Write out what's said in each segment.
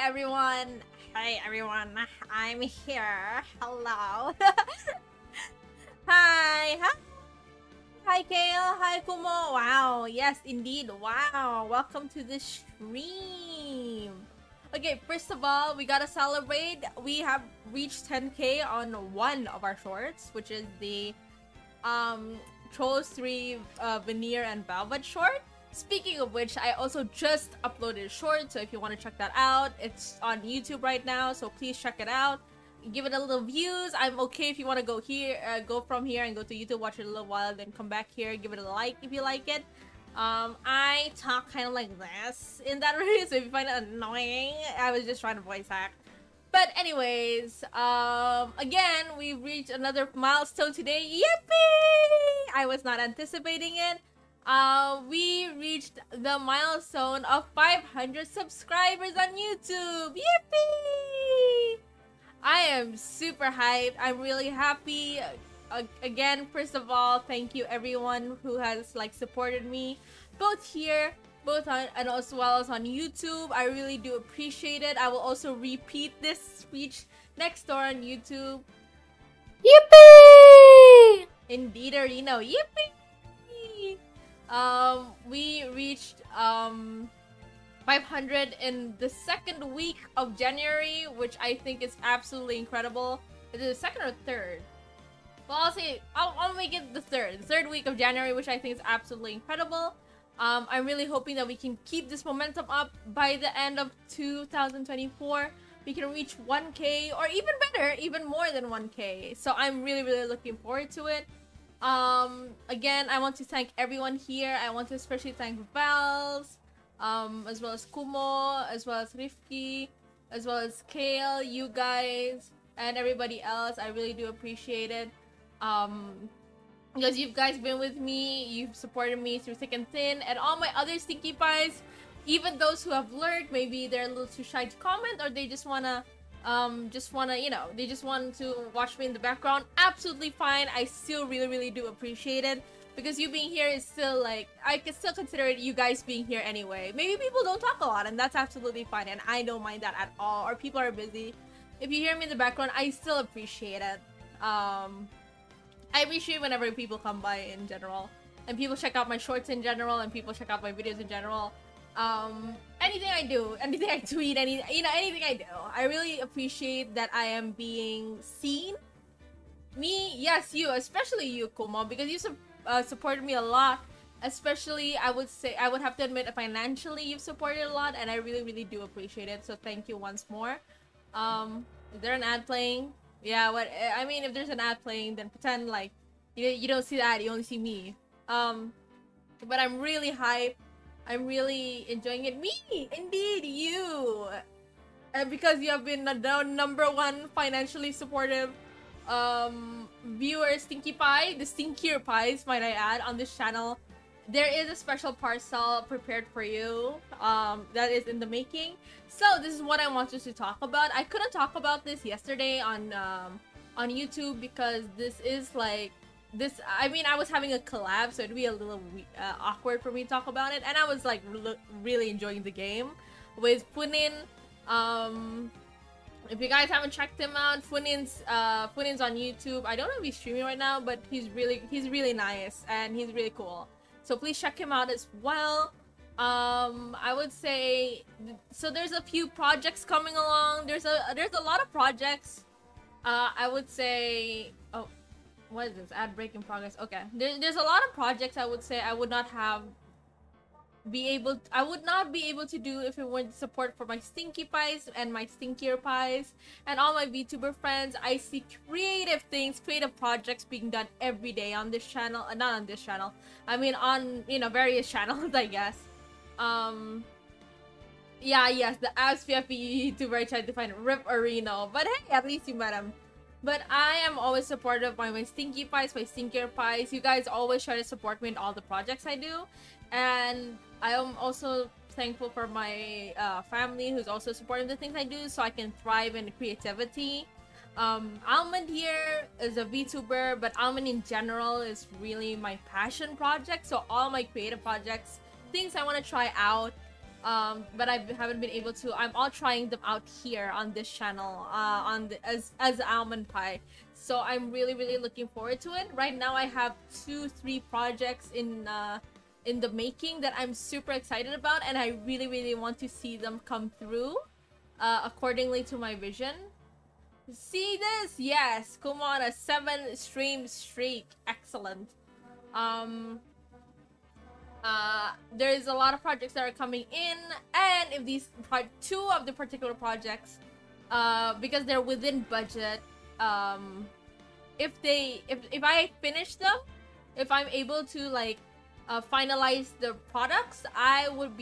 everyone! Hi everyone! I'm here! Hello! Hi! Hi! Hi Kale! Hi Kumo! Wow! Yes, indeed! Wow! Welcome to the stream! Okay, first of all, we gotta celebrate. We have reached 10K on one of our shorts, which is the Trolls 3 Veneer and Velvet short. Speaking of which, I also just uploaded a short, so if you want to check that out, it's on YouTube right now, so please check it out. Give it a little views. I'm okay if you want to go here, go from here and go to YouTube, watch it a little while, then come back here, give it a like if you like it. I talk kind of like this in that way, so if you find it annoying, I was just trying to voice act. But anyways, again, we reached another milestone today. Yippee! I was not anticipating it. We reached the milestone of 500 subscribers on YouTube. Yippee! I am super hyped. I'm really happy. Again, first of all, thank you everyone who has supported me, both here, and as well as on YouTube. I really do appreciate it. I will also repeat this speech next door on YouTube. Yippee! Indeed, yippee! We reached 500 in the second week of January, which I think is absolutely incredible. Is it the second or third? Well, I'll make it the third week of January, which I think is absolutely incredible. I'm really hoping that we can keep this momentum up by the end of 2024. We can reach 1K or even better, even more than 1K. So I'm really, really looking forward to it. Again, I want to thank everyone here. I want to especially thank Vals, as well as Kumo, as well as Rifki, as well as Kale, you guys, and everybody else. I really do appreciate it. Because you guys been with me, you've supported me through thick and thin, and all my other Stinky Pies, even those who have lurked, maybe they're a little too shy to comment, or they just wanna, you know, they just want to watch me in the background. Absolutely fine. I still really, really do appreciate it, because you being here is still like, I can still consider it you guys being here anyway. Maybe people don't talk a lot, and that's absolutely fine, and I don't mind that at all, or people are busy. If you hear me in the background, I still appreciate it. I appreciate whenever people come by in general, and people check out my shorts in general, and people check out my videos in general. Anything I do, anything I tweet, anything I do, I really appreciate that I am being seen. Me, yes, you, especially you, Kumo, because you supported me a lot. Especially, I would have to admit, financially, you've supported a lot, and I really, really do appreciate it. So thank you once more. Is there an ad playing? Yeah, I mean, if there's an ad playing, then pretend like you don't see the ad, you only see me. But I'm really hyped. I'm really enjoying it. Me, indeed, you. Because you have been the #1 financially supportive viewer, Stinky Pie, the stinkier pies, might I add, on this channel. There is a special parcel prepared for you that is in the making. So this is what I wanted to talk about. I couldn't talk about this yesterday on YouTube because this is like this. I mean, I was having a collab, so it'd be a little awkward for me to talk about it. And I was like really enjoying the game with Funin. If you guys haven't checked him out, Funin's on YouTube. I don't know if he's streaming right now, but he's really nice and he's really cool. So please check him out as well. I would say, so there's a few projects coming along. There's a lot of projects. I would say, oh, what is this? Ad break in progress. Okay, there's a lot of projects I would say I would not be able to do if it weren't support for my Stinky Pies and my Stinkier Pies and all my VTuber friends. I see creative things, creative projects being done every day on this channel. Not on this channel. I mean on, you know, various channels, I guess. Yeah, yes, the ASPFP YouTuber I tried to find Rip Areno. But hey, at least you met him. But I am always supportive by my Stinky Pies, my Stinkier Pies. You guys always try to support me in all the projects I do. And I am also thankful for my family who's also supporting the things I do so I can thrive in creativity. Almond here is a VTuber, but Almond in general is really my passion project. So all my creative projects, things I want to try out, but I haven't been able to. I'm all trying them out here on this channel, as Almond Pie. So I'm really looking forward to it. Right now I have 2-3 projects in the making that I'm super excited about, and I really want to see them come through accordingly to my vision. See this? Yes, come on, a 7-stream streak. Excellent. There's a lot of projects that are coming in, and if these two of the particular projects, because they're within budget, if I finish them, if I'm able to like finalize the products, I would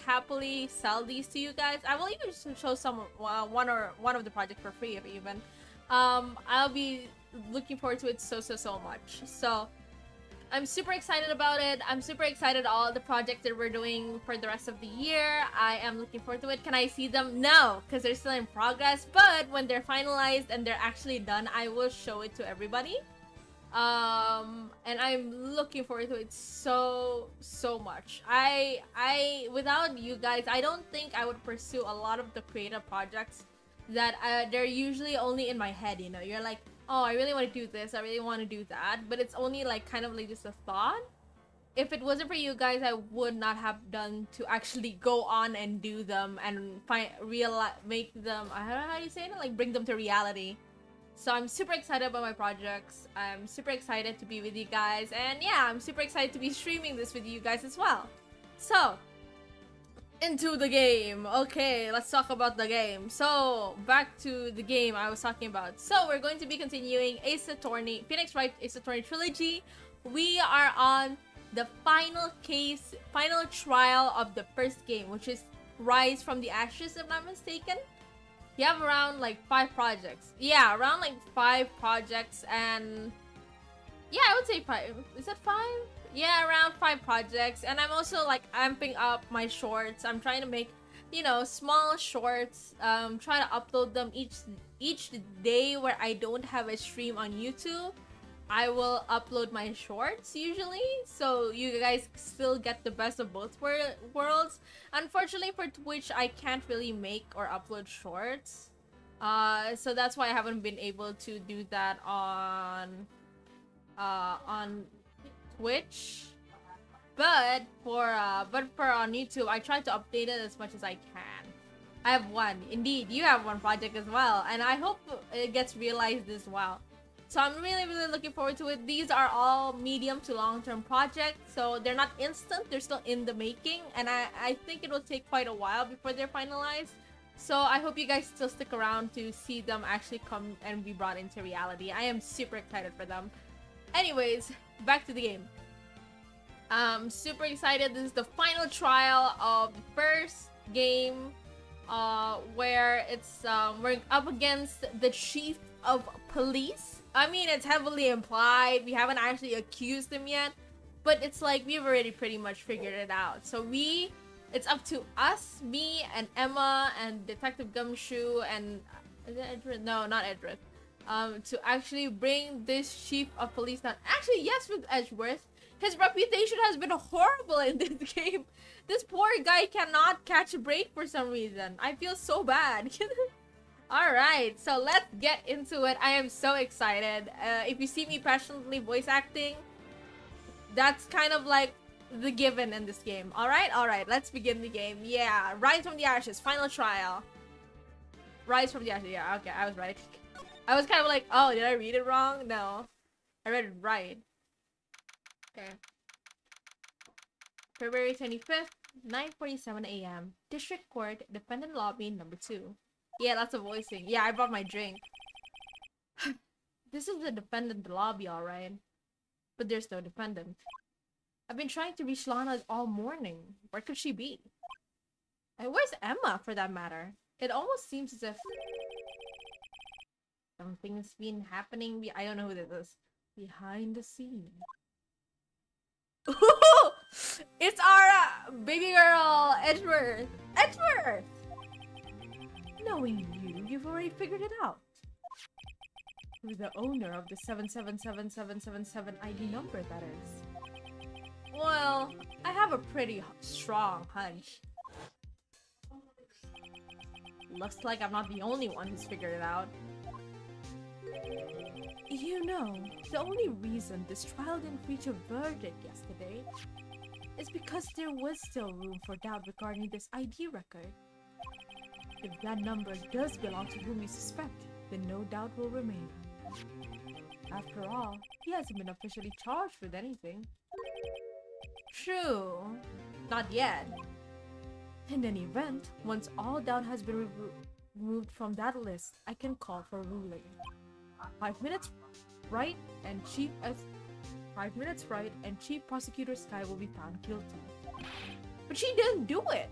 happily sell these to you guys. I will even show some one of the projects for free if even. I'll be looking forward to it so much. So I'm super excited about it. I'm super excited all the projects that we're doing for the rest of the year. I am looking forward to it. Can I see them? No, because they're still in progress. But when they're finalized and they're actually done, I will show it to everybody. And I'm looking forward to it so much. Without you guys, I don't think I would pursue a lot of the creative projects that they're usually only in my head, you know. You're like, oh, I really want to do this, I really want to do that, but it's only like kind of like just a thought. If it wasn't for you guys, I would not have done to actually go on and do them and make them, I don't know how you say it, like bring them to reality. So I'm super excited about my projects. I'm super excited to be with you guys. And yeah, I'm super excited to be streaming this with you guys as well. So, into the game. Okay, let's talk about the game. So, back to the game I was talking about. So, we're going to be continuing Phoenix Wright Ace Attorney Trilogy. We are on the final trial of the first game, which is Rise from the Ashes, if I'm not mistaken. You have around like 5 projects. Yeah, around like 5 projects, and yeah, I would say 5. Is that 5? Yeah, around 5 projects. And I'm also like amping up my shorts. I'm trying to make, you know, small shorts. Try to upload them each day where I don't have a stream on YouTube. I will upload my shorts usually, so you guys still get the best of both worlds. Unfortunately for Twitch, I can't really make or upload shorts. So that's why I haven't been able to do that on Twitch. But for on YouTube, I try to update it as much as I can. I have one. Indeed, you have one project as well, and I hope it gets realized as well. So I'm really looking forward to it. These are all medium to long-term projects, so they're not instant, they're still in the making, and I think it will take quite a while before they're finalized. So I hope you guys still stick around to see them actually come and be brought into reality. I am super excited for them. Anyways, back to the game. Super excited. This is the final trial of the first game, where it's we're up against the chief of police. I mean, it's heavily implied. We haven't actually accused him yet, but it's like we've already pretty much figured it out. So it's up to us, me and Emma and Detective Gumshoe and is it Edred? No, not Edred. To actually bring this chief of police down. Actually, yes, with Edgeworth. His reputation has been horrible in this game. This poor guy cannot catch a break for some reason. I feel so bad. Alright, so let's get into it. I am so excited. If you see me passionately voice acting, that's kind of like the given in this game. Alright, let's begin the game. Yeah, Rise from the Ashes, final trial. Rise from the Ashes, yeah, okay, I was right. I was kind of like, oh, did I read it wrong? No, I read it right. Okay. February 25th, 9:47 a.m. District Court, Defendant Lobby, number 2. Yeah, lots of voicing. Yeah, I brought my drink. This is the defendant lobby, alright. But there's no defendant. I've been trying to reach Lana all morning. Where could she be? And where's Emma, for that matter? It almost seems as if something's been happening. I don't know who this is. Behind the scene. It's our baby girl, Edgeworth. Edgeworth! Knowing you, you've already figured it out. You're the owner of the 7777777 ID number, that is. Well, I have a pretty strong hunch. Looks like I'm not the only one who's figured it out. You know, the only reason this trial didn't reach a verdict yesterday is because there was still room for doubt regarding this ID record. If that number does belong to whom you suspect, then no doubt will remain. After all, he hasn't been officially charged with anything. True. Not yet. In any event, once all doubt has been removed from that list, I can call for ruling. 5 minutes right and Chief Prosecutor Sky will be found guilty. But she didn't do it!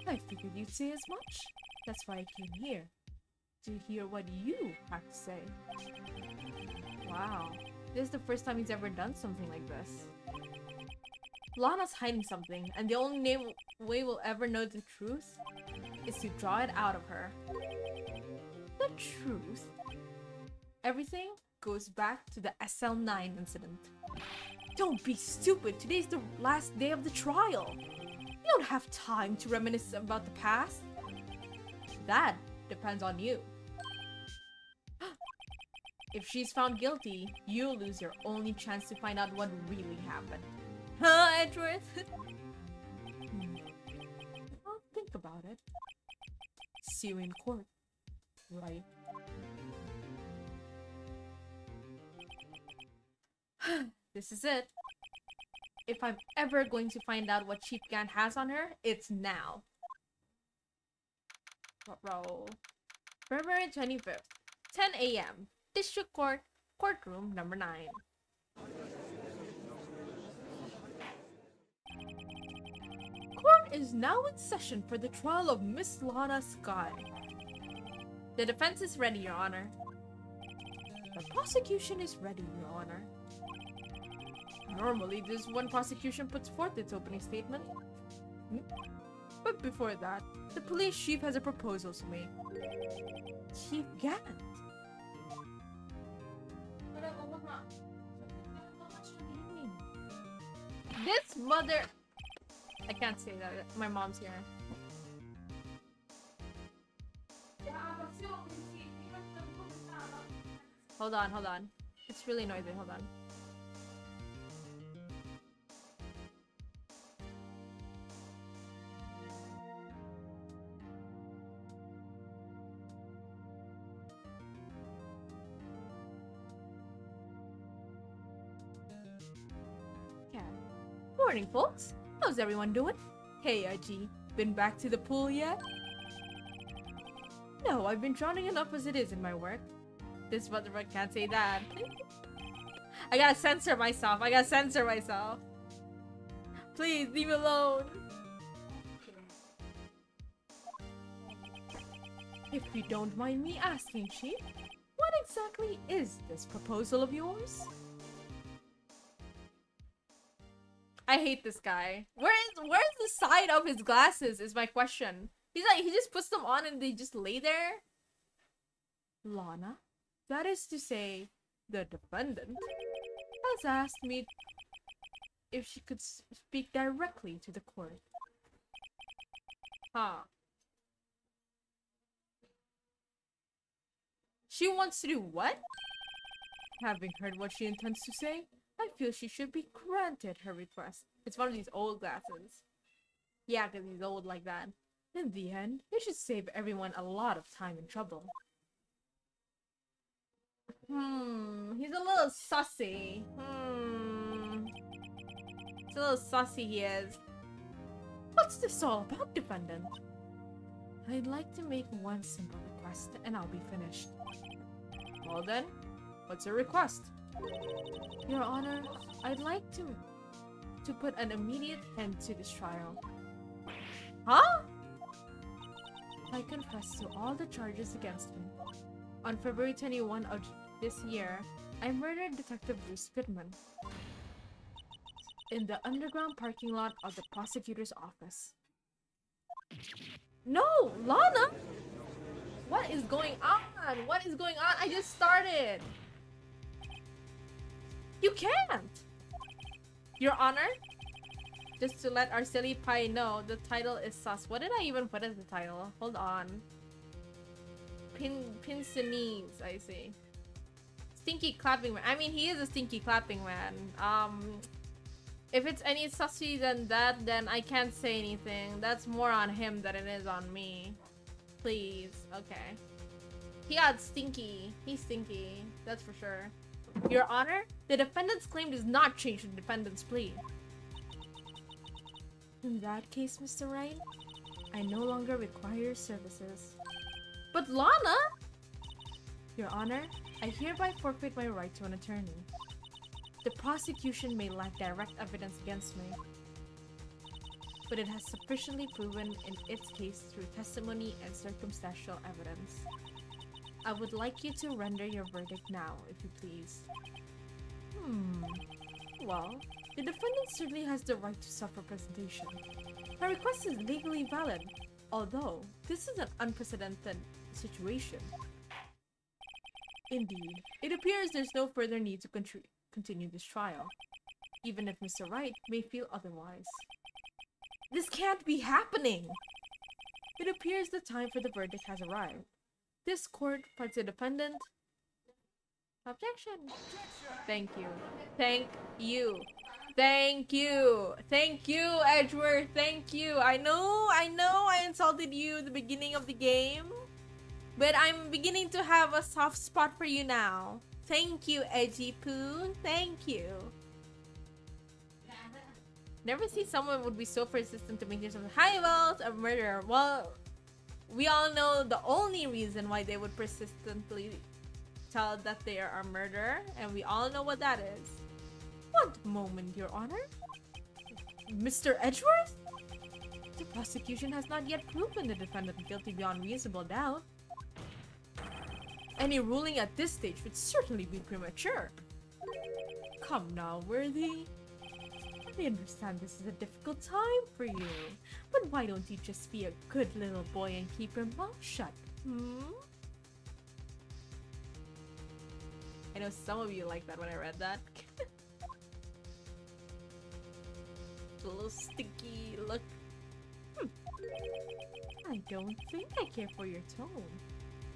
I figured you'd say as much. That's why I came here. To hear what you have to say. Wow. This is the first time he's ever done something like this. Lana's hiding something, and the only way we'll ever know the truth is to draw it out of her. The truth? Everything goes back to the SL9 incident. Don't be stupid! Today's the last day of the trial! You don't have time to reminisce about the past. That depends on you. If she's found guilty, you'll lose your only chance to find out what really happened. Huh, Edgeworth? I'll think about it. See you in court, right? This is it. If I'm ever going to find out what Chief Gant has on her, it's now. Roll. February 25th, 10 a.m. District Court, Courtroom number 9. Court is now in session for the trial of Miss Lana Sky. The defense is ready, Your Honor. The prosecution is ready, Your Honor. Normally, this is when prosecution puts forth its opening statement. But before that, the police chief has a proposal to make. Chief Gant. This mother... I can't say that. My mom's here. Hold on, hold on. It's really noisy. Hold on. Morning, folks. How's everyone doing? Hey, IG. Been back to the pool yet? No, I've been drowning enough as it is in my work. This motherfucker can't say that. I gotta censor myself. I gotta censor myself. Please, leave me alone. If you don't mind me asking, Chief, what exactly is this proposal of yours? I hate this guy. Where's the side of his glasses is my question. He's like, he just puts them on and they just lay there? Lana, that is to say, the defendant, has asked me if she could speak directly to the court. Huh. She wants to do what? Having heard what she intends to say, I feel she should be granted her request. It's one of these old glasses. Yeah, because he's old like that. In the end, it should save everyone a lot of time and trouble. He's a little sussy. He's a little sussy, he is. What's this all about, defendant? I'd like to make one simple request, and I'll be finished. Well then, what's your request? Your Honor, I'd like to put an immediate end to this trial. Huh? I confess to all the charges against me. On February 21 of this year, I murdered Detective Bruce Goodman in the underground parking lot of the prosecutor's office. No, Lana! What is going on? What is going on? I just started. You can't! Your Honor, just to let our silly pie know, the title is sus. What did I even put as the title? Hold on. Pincenese, I see. Stinky clapping man. I mean, he is a stinky clapping man. If it's any sussy than that, then I can't say anything. That's more on him than it is on me. Please. Okay. He got stinky. He's stinky. That's for sure. Your Honor, the defendant's claim does not change the defendant's plea. In that case, Mr. Wright, I no longer require your services. But Lana! Your Honor, I hereby forfeit my right to an attorney. The prosecution may lack direct evidence against me, but it has sufficiently proven in its case through testimony and circumstantial evidence. I would like you to render your verdict now, if you please. Well, the defendant certainly has the right to self-representation. Her request is legally valid, although this is an unprecedented situation. Indeed, it appears there's no further need to continue this trial, even if Mr. Wright may feel otherwise. This can't be happening! It appears the time for the verdict has arrived. This court finds the defendant... Objection! Thank you. Thank you. Thank you. Thank you, Edgeworth. Thank you. I know I insulted you at the beginning of the game, but I'm beginning to have a soft spot for you now. Thank you, Edgy Poo. Thank you. Never see someone would be so persistent to maintain something. Hi, well, a murderer. Well, we all know the only reason why they would persistently tell that they are a murderer, and we all know what that is. One moment, Your Honor. Mr. Edgeworth? The prosecution has not yet proven the defendant guilty beyond reasonable doubt. Any ruling at this stage would certainly be premature. Come now, Worthy. I understand this is a difficult time for you, but why don't you just be a good little boy and keep your mouth shut, I know some of you like that when I read that. A little stinky look. I don't think I care for your tone,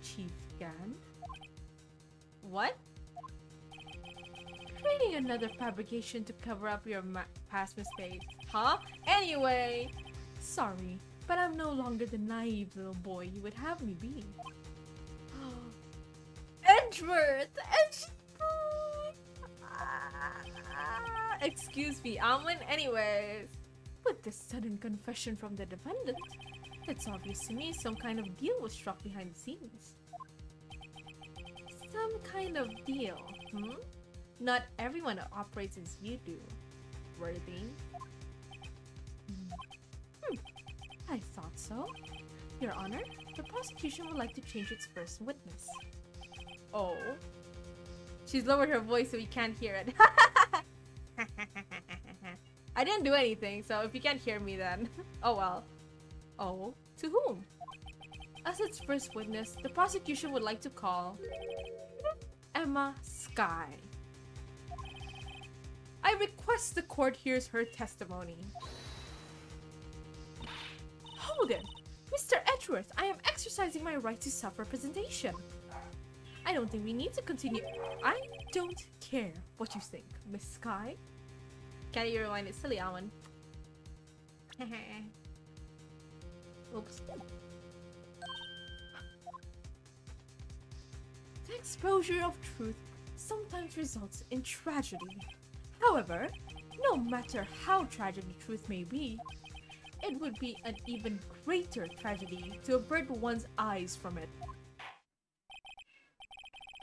Chief Gan. What? Creating another fabrication to cover up your past mistakes, huh? Anyway, sorry, but I'm no longer the naive little boy you would have me be. Edgeworth! Excuse me, Almond. Anyways, with this sudden confession from the defendant, it's obvious to me some kind of deal was struck behind the scenes. Some kind of deal, Not everyone operates as you do, Worthy. I thought so. Your Honor, the prosecution would like to change its first witness. Oh. She's lowered her voice so we can't hear it. I didn't do anything, so if you can't hear me then... Oh well. Oh, to whom? As its first witness, the prosecution would like to call... Emma Sky. I request the court hears her testimony. Hold it! Mr. Edgeworth, I am exercising my right to self-representation. I don't think we need to continue. I don't care what you think, Miss Sky. Can you rewind it? Silly Almond. Oops. The exposure of truth sometimes results in tragedy. However, no matter how tragic the truth may be, it would be an even greater tragedy to avert one's eyes from it.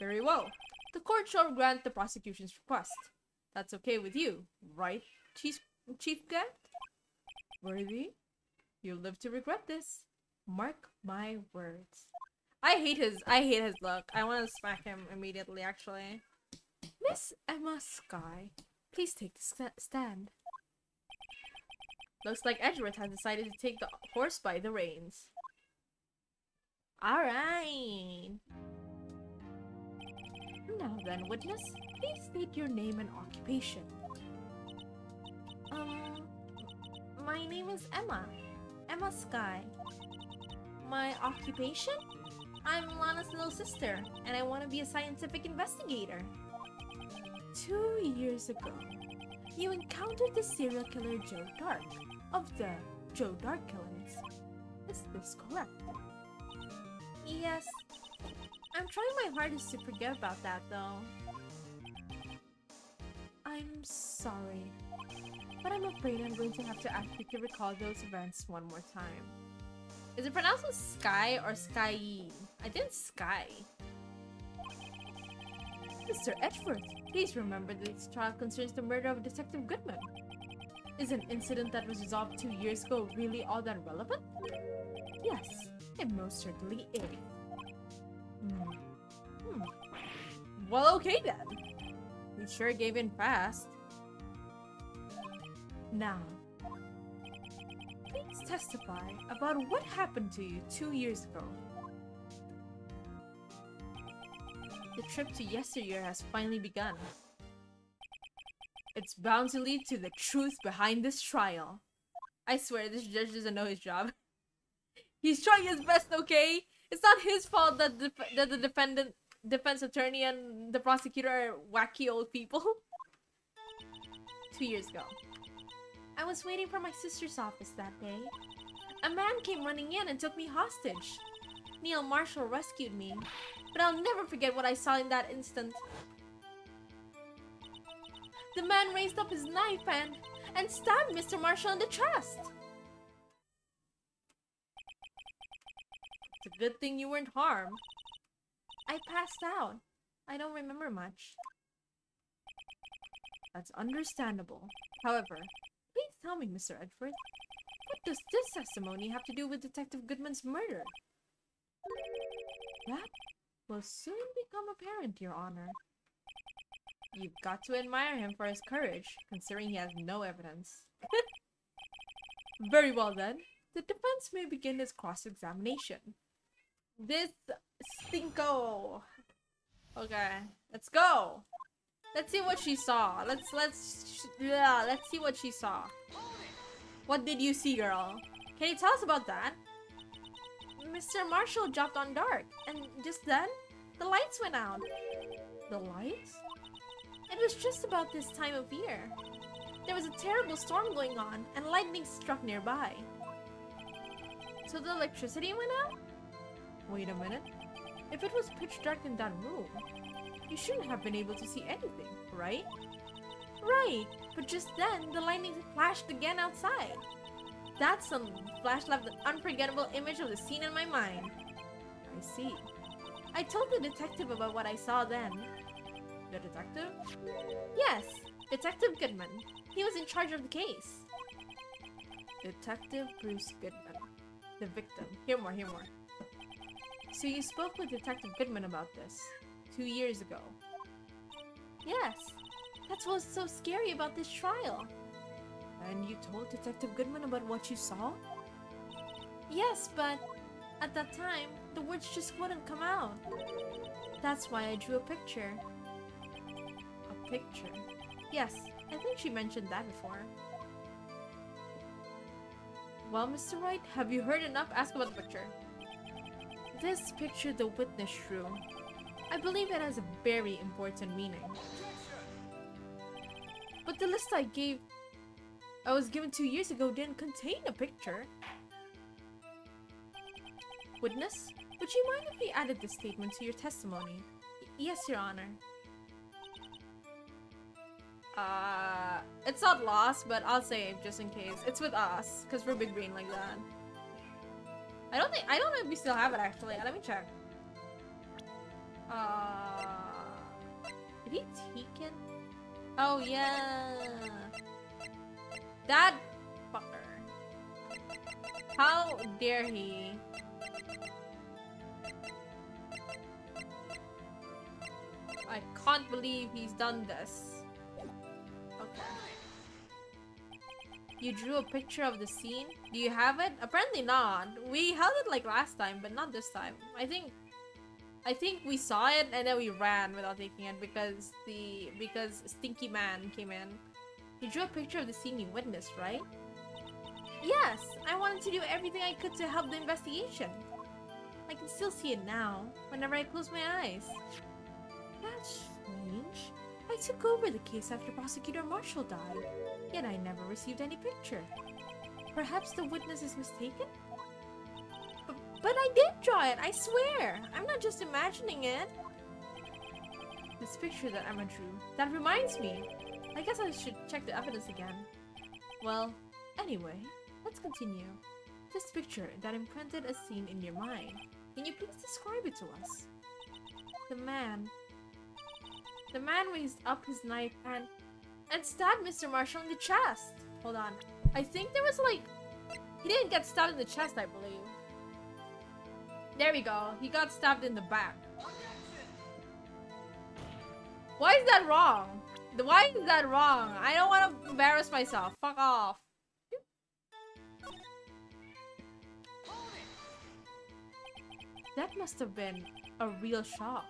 Very well. The court shall grant the prosecution's request. That's okay with you, right, Chief Gan? Worthy, you'll live to regret this. Mark my words. I hate his look. I want to smack him immediately, actually. Miss Emma Sky, please take the stand. Looks like Edgeworth has decided to take the horse by the reins. Alright. Now then, witness, please state your name and occupation. My name is Emma. Emma Sky. My occupation? I'm Lana's little sister, and I want to be a scientific investigator. 2 years ago, you encountered the serial killer Joe Dark of the Joe Dark killings. Is this correct? Yes. I'm trying my hardest to forget about that, though. I'm sorry, but I'm afraid I'm going to have to ask you to recall those events one more time. Is it pronounced as Sky or Sky? I think Sky. Mr. Edgeworth, please remember that this trial concerns the murder of Detective Goodman. Is an incident that was resolved 2 years ago really all that relevant? Yes, it most certainly is. Well, okay then. We sure gave in fast. Now, please testify about what happened to you 2 years ago. The trip to yesteryear has finally begun. It's bound to lead to the truth behind this trial. I swear, this judge doesn't know his job. He's trying his best, okay? It's not his fault that the defense attorney and the prosecutor are wacky old people. 2 years ago. I was waiting for my sister's office that day. A man came running in and took me hostage. Neil Marshall rescued me, but I'll never forget what I saw in that instant. The man raised up his knife and stabbed Mr. Marshall in the chest. It's a good thing you weren't harmed. I passed out. I don't remember much. That's understandable. However, please tell me, Mr. Edward, what does this testimony have to do with Detective Goodman's murder? That will soon become apparent, Your Honor. You've got to admire him for his courage, considering he has no evidence. Very well then. The defense may begin its cross-examination. This stinko. Okay, let's go. Let's see what she saw. Let's see what she saw. What did you see, girl? Can you tell us about that? Mr. Marshall dropped on dark, and just then, the lights went out. The lights? It was just about this time of year. There was a terrible storm going on, and lightning struck nearby. So the electricity went out? Wait a minute. If it was pitch dark in that room, you shouldn't have been able to see anything, right? Right, but just then, the lightning flashed again outside. That sudden flash left an unforgettable image of the scene in my mind. I see. I told the detective about what I saw then. The detective? Yes, Detective Goodman. He was in charge of the case. Detective Bruce Goodman. The victim. Hear more, hear more. So you spoke with Detective Goodman about this 2 years ago? Yes. That's what's so scary about this trial. And you told Detective Goodman about what you saw? Yes, but at that time, the words just wouldn't come out. That's why I drew a picture. A picture? Yes, I think she mentioned that before. Well, Mr. Wright, have you heard enough? Ask about the picture. This picture the witness drew. I believe it has a very important meaning. But the list I was given 2 years ago didn't contain a picture. Witness, would you mind if we added this statement to your testimony? Yes, Your Honor. It's not lost, but I'll say it just in case. It's with us, because we're big brain like that. I don't know if we still have it actually. Let me check. Did he take it? Oh yeah. That fucker. How dare he? I can't believe he's done this. Okay. You drew a picture of the scene? Do you have it? Apparently not. We held it like last time, but not this time. I think we saw it and then we ran without taking it because Stinky Man came in. You drew a picture of the scene you witnessed, right? Yes, I wanted to do everything I could to help the investigation. I can still see it now, whenever I close my eyes. That's strange. I took over the case after Prosecutor Marshall died, yet I never received any picture. Perhaps the witness is mistaken? But I did draw it, I swear! I'm not just imagining it. This picture that Emma drew, that reminds me. I guess I should check the evidence again. Well, anyway, let's continue. This picture that imprinted a scene in your mind, can you please describe it to us? The man raised up his knife and stabbed Mr. Marshall in the chest. Hold on. I think there was like... He didn't get stabbed in the chest, I believe. There we go. He got stabbed in the back. Why is that wrong? Why is that wrong? I don't want to embarrass myself. Fuck off. That must have been a real shock.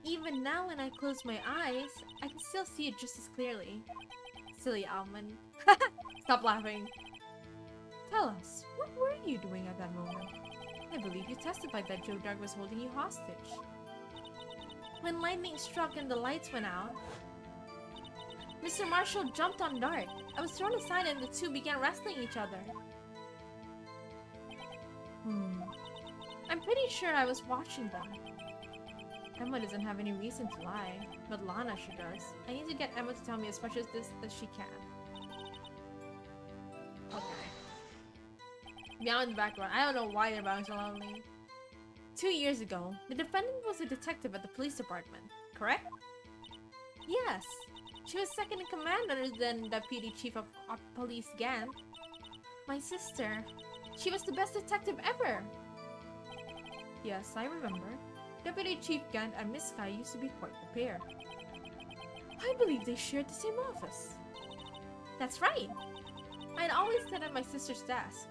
Even now when I close my eyes, I can still see it just as clearly. Silly Almond. Stop laughing. Tell us, what were you doing at that moment? I believe you testified that Joe Dark was holding you hostage. When lightning struck and the lights went out, Mr. Marshall jumped on Dart. I was thrown aside and the two began wrestling each other. I'm pretty sure I was watching them. Emma doesn't have any reason to lie, but Lana sure does. I need to get Emma to tell me as much as this as she can. Okay. Meow in the background. I don't know why they're bouncing along me. 2 years ago, the defendant was a detective at the police department, correct? Yes. She was second in command other than Deputy Chief of Police Gant. My sister. She was the best detective ever. Yes, I remember. Deputy Chief Gant and Miss Sky used to be quite the pair. I believe they shared the same office. That's right. I'd always sit at my sister's desk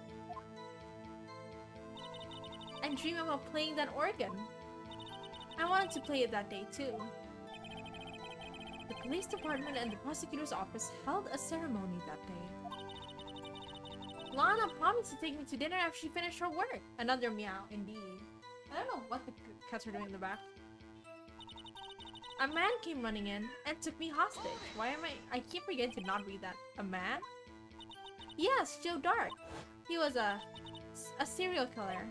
and dream about playing that organ. I wanted to play it that day too. The police department and the prosecutor's office held a ceremony that day. Lana promised to take me to dinner after she finished her work. Another meow, indeed. I don't know what the cats are doing in the back. A man came running in and took me hostage. Why am I keep forgetting to not read that. A man? Yes, Joe Dark. He was a serial killer.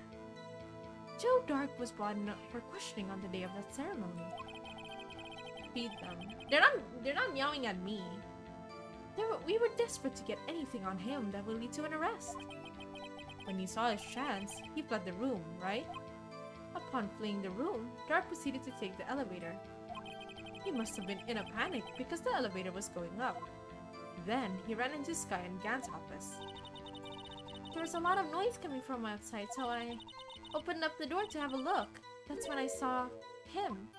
Joe Dark was brought in for questioning on the day of that ceremony. Feed them. They're not meowing at me. We were desperate to get anything on him that would lead to an arrest. When he saw his chance, he fled the room, right? Upon fleeing the room, Dark proceeded to take the elevator. He must have been in a panic because the elevator was going up. Then, he ran into Sky and Gant's office. There was a lot of noise coming from outside, so I opened up the door to have a look. That's when I saw him.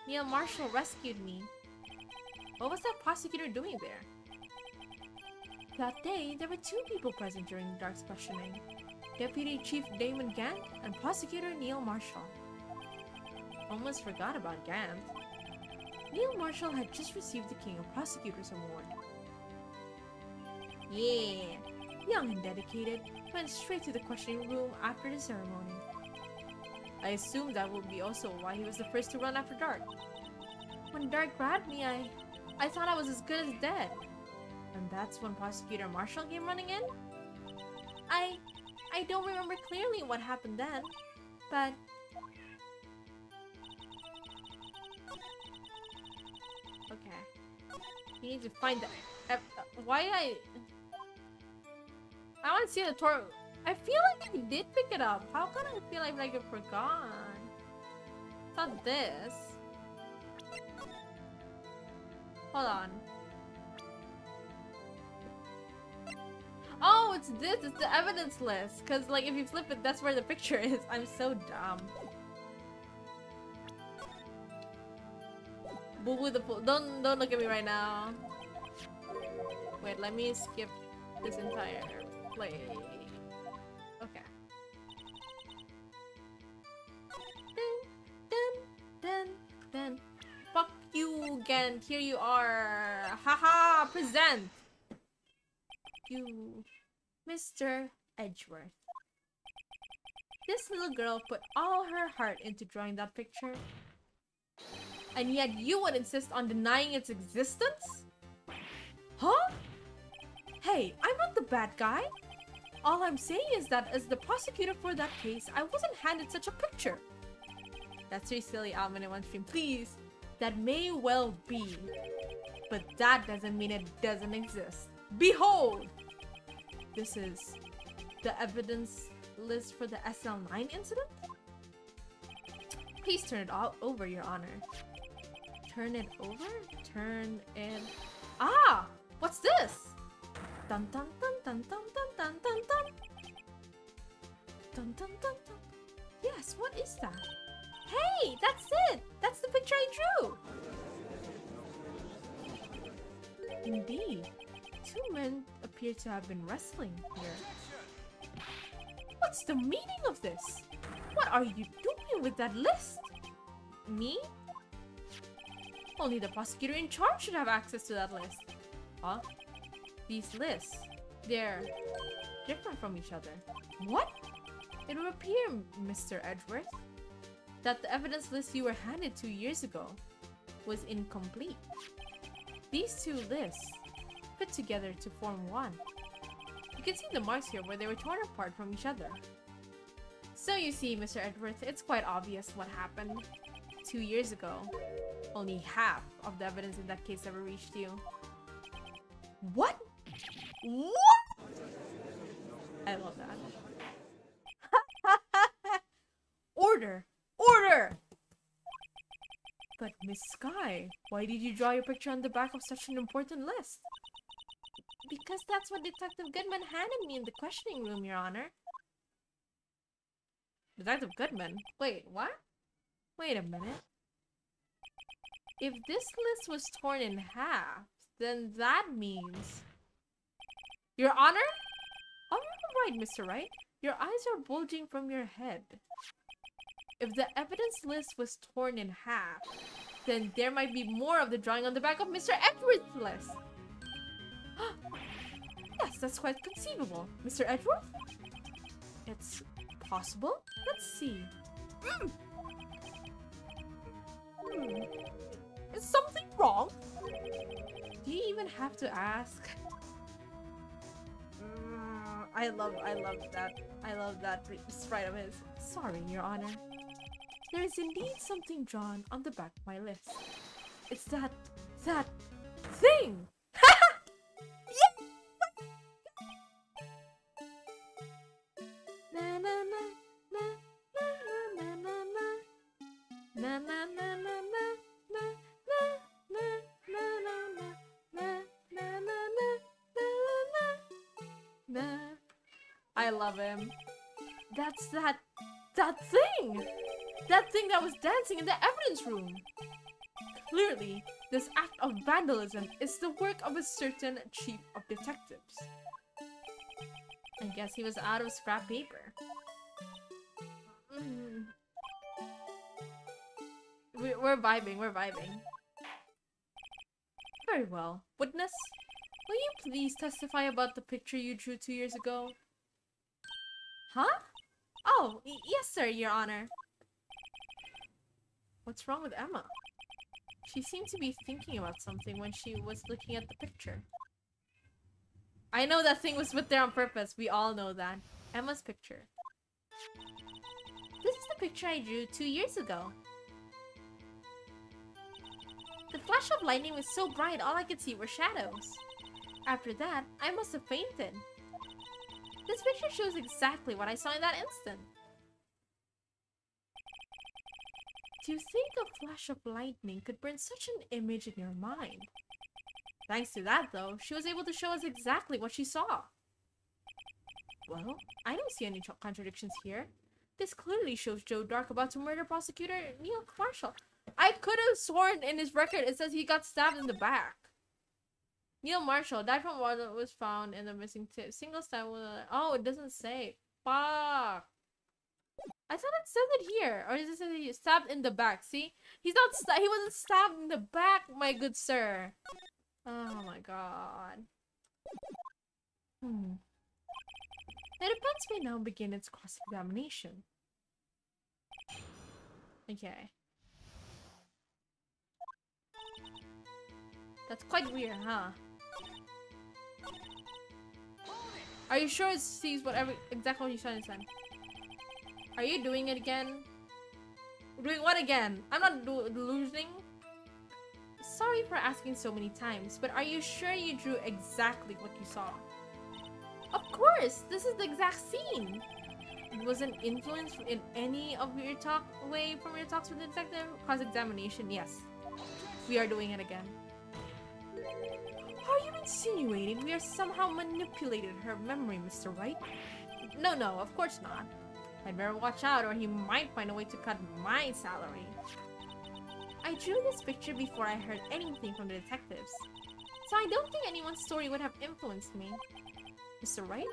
Neil Marshall rescued me. What was that prosecutor doing there? That day, there were 2 people present during Dark's questioning. Deputy Chief Damon Gant and Prosecutor Neil Marshall. Almost forgot about Gant. Neil Marshall had just received the King of Prosecutors Award. Yeah, young and dedicated, went straight to the questioning room after the ceremony. I assumed that would be also why he was the first to run after Dark. When Dark grabbed me, I thought I was as good as dead. And that's when Prosecutor Marshall came running in? I don't remember clearly what happened then, but... Okay. You need to find the... why I want to see the tour. I feel like I did pick it up. How come I feel like I forgot? It's not this. Hold on. Oh, it's this. It's the evidence list. Because, like, if you flip it, that's where the picture is. I'm so dumb. Boo-boo the fool. Don't look at me right now. Wait, let me skip this entire play. Okay. Dun. Fuck you again. Here you are. Haha, present. You, Mr. Edgeworth. This little girl put all her heart into drawing that picture. And yet you would insist on denying its existence? Huh? Hey, I'm not the bad guy. All I'm saying is that as the prosecutor for that case, I wasn't handed such a picture. That's very silly, Almond in one stream. Please. That may well be. But that doesn't mean it doesn't exist. Behold! This is the evidence list for the SL9 incident? Please turn it all over, Your Honor. Turn it over? Turn it... Ah! What's this? Dun dun dun dun dun dun dun dun dun. Dun dun dun dun. Yes, what is that? Hey, that's it! That's the picture I drew! Indeed. 2 men appear to have been wrestling here. What's the meaning of this? What are you doing with that list? Me? Only the prosecutor in charge should have access to that list. Huh? These lists, they're different from each other. What? It would appear, Mr. Edgeworth, that the evidence list you were handed 2 years ago was incomplete. These 2 lists fit together to form one. You can see the marks here where they were torn apart from each other. So you see, Mr. Edwards, it's quite obvious what happened 2 years ago. Only half of the evidence in that case ever reached you. What? What? I love that. Order! Order! But Miss Sky, why did you draw your picture on the back of such an important list? Because that's what Detective Goodman handed me in the questioning room, Your Honor. Detective Goodman? Wait, what? Wait a minute. If this list was torn in half, then that means... Your Honor? Oh, you're right, Mr. Wright. Your eyes are bulging from your head. If the evidence list was torn in half, then there might be more of the drawing on the back of Mr. Edwards' list. Yes, that's quite conceivable. Mr. Edwards? It's possible? Let's see. Is something wrong? Do you even have to ask? I love that sprite of his. Sorry, Your Honor. There is indeed something drawn on the back of my list. It's that thing! Yeah! Na na na na na na na na na na na na na. I love him. That's that thing! That thing that was dancing in the evidence room! Clearly, this act of vandalism is the work of a certain chief of detectives. I guess he was out of scrap paper. We're vibing, we're vibing. Very well. Witness, will you please testify about the picture you drew 2 years ago? Huh? Oh, yes sir, Your Honor. What's wrong with Emma? She seemed to be thinking about something when she was looking at the picture. I know that thing was put there on purpose. We all know that. Emma's picture. This is the picture I drew 2 years ago. The flash of lightning was so bright, all I could see were shadows. After that, I must have fainted. This picture shows exactly what I saw in that instant. Do you think a flash of lightning could burn such an image in your mind? Thanks to that, though, she was able to show us exactly what she saw. Well, I don't see any contradictions here. This clearly shows Joe Dark about to murder prosecutor Neil Marshall. I could have sworn in his record it says he got stabbed in the back. Neil Marshall died from what was found in the missing tip. Single stab with a... Oh, it doesn't say. Fuck. I thought it said it here. Or does it say that he stabbed in the back? See? He wasn't stabbed in the back, my good sir. Oh my god. The defense may now begin its cross-examination. Okay. That's quite weird, huh? Are you sure it sees exactly what you saw inside? Are you doing it again? Doing what again? I'm not losing. Sorry for asking so many times, but are you sure you drew exactly what you saw? Of course! This is the exact scene! Was an influence in any of your from your talks with the detective? Cross-examination, yes. We are doing it again. Are you insinuating we are somehow manipulated her memory, Mr. Wright? No, of course not. I'd better watch out or he might find a way to cut my salary. I drew this picture before I heard anything from the detectives, so I don't think anyone's story would have influenced me. Mr. Wright?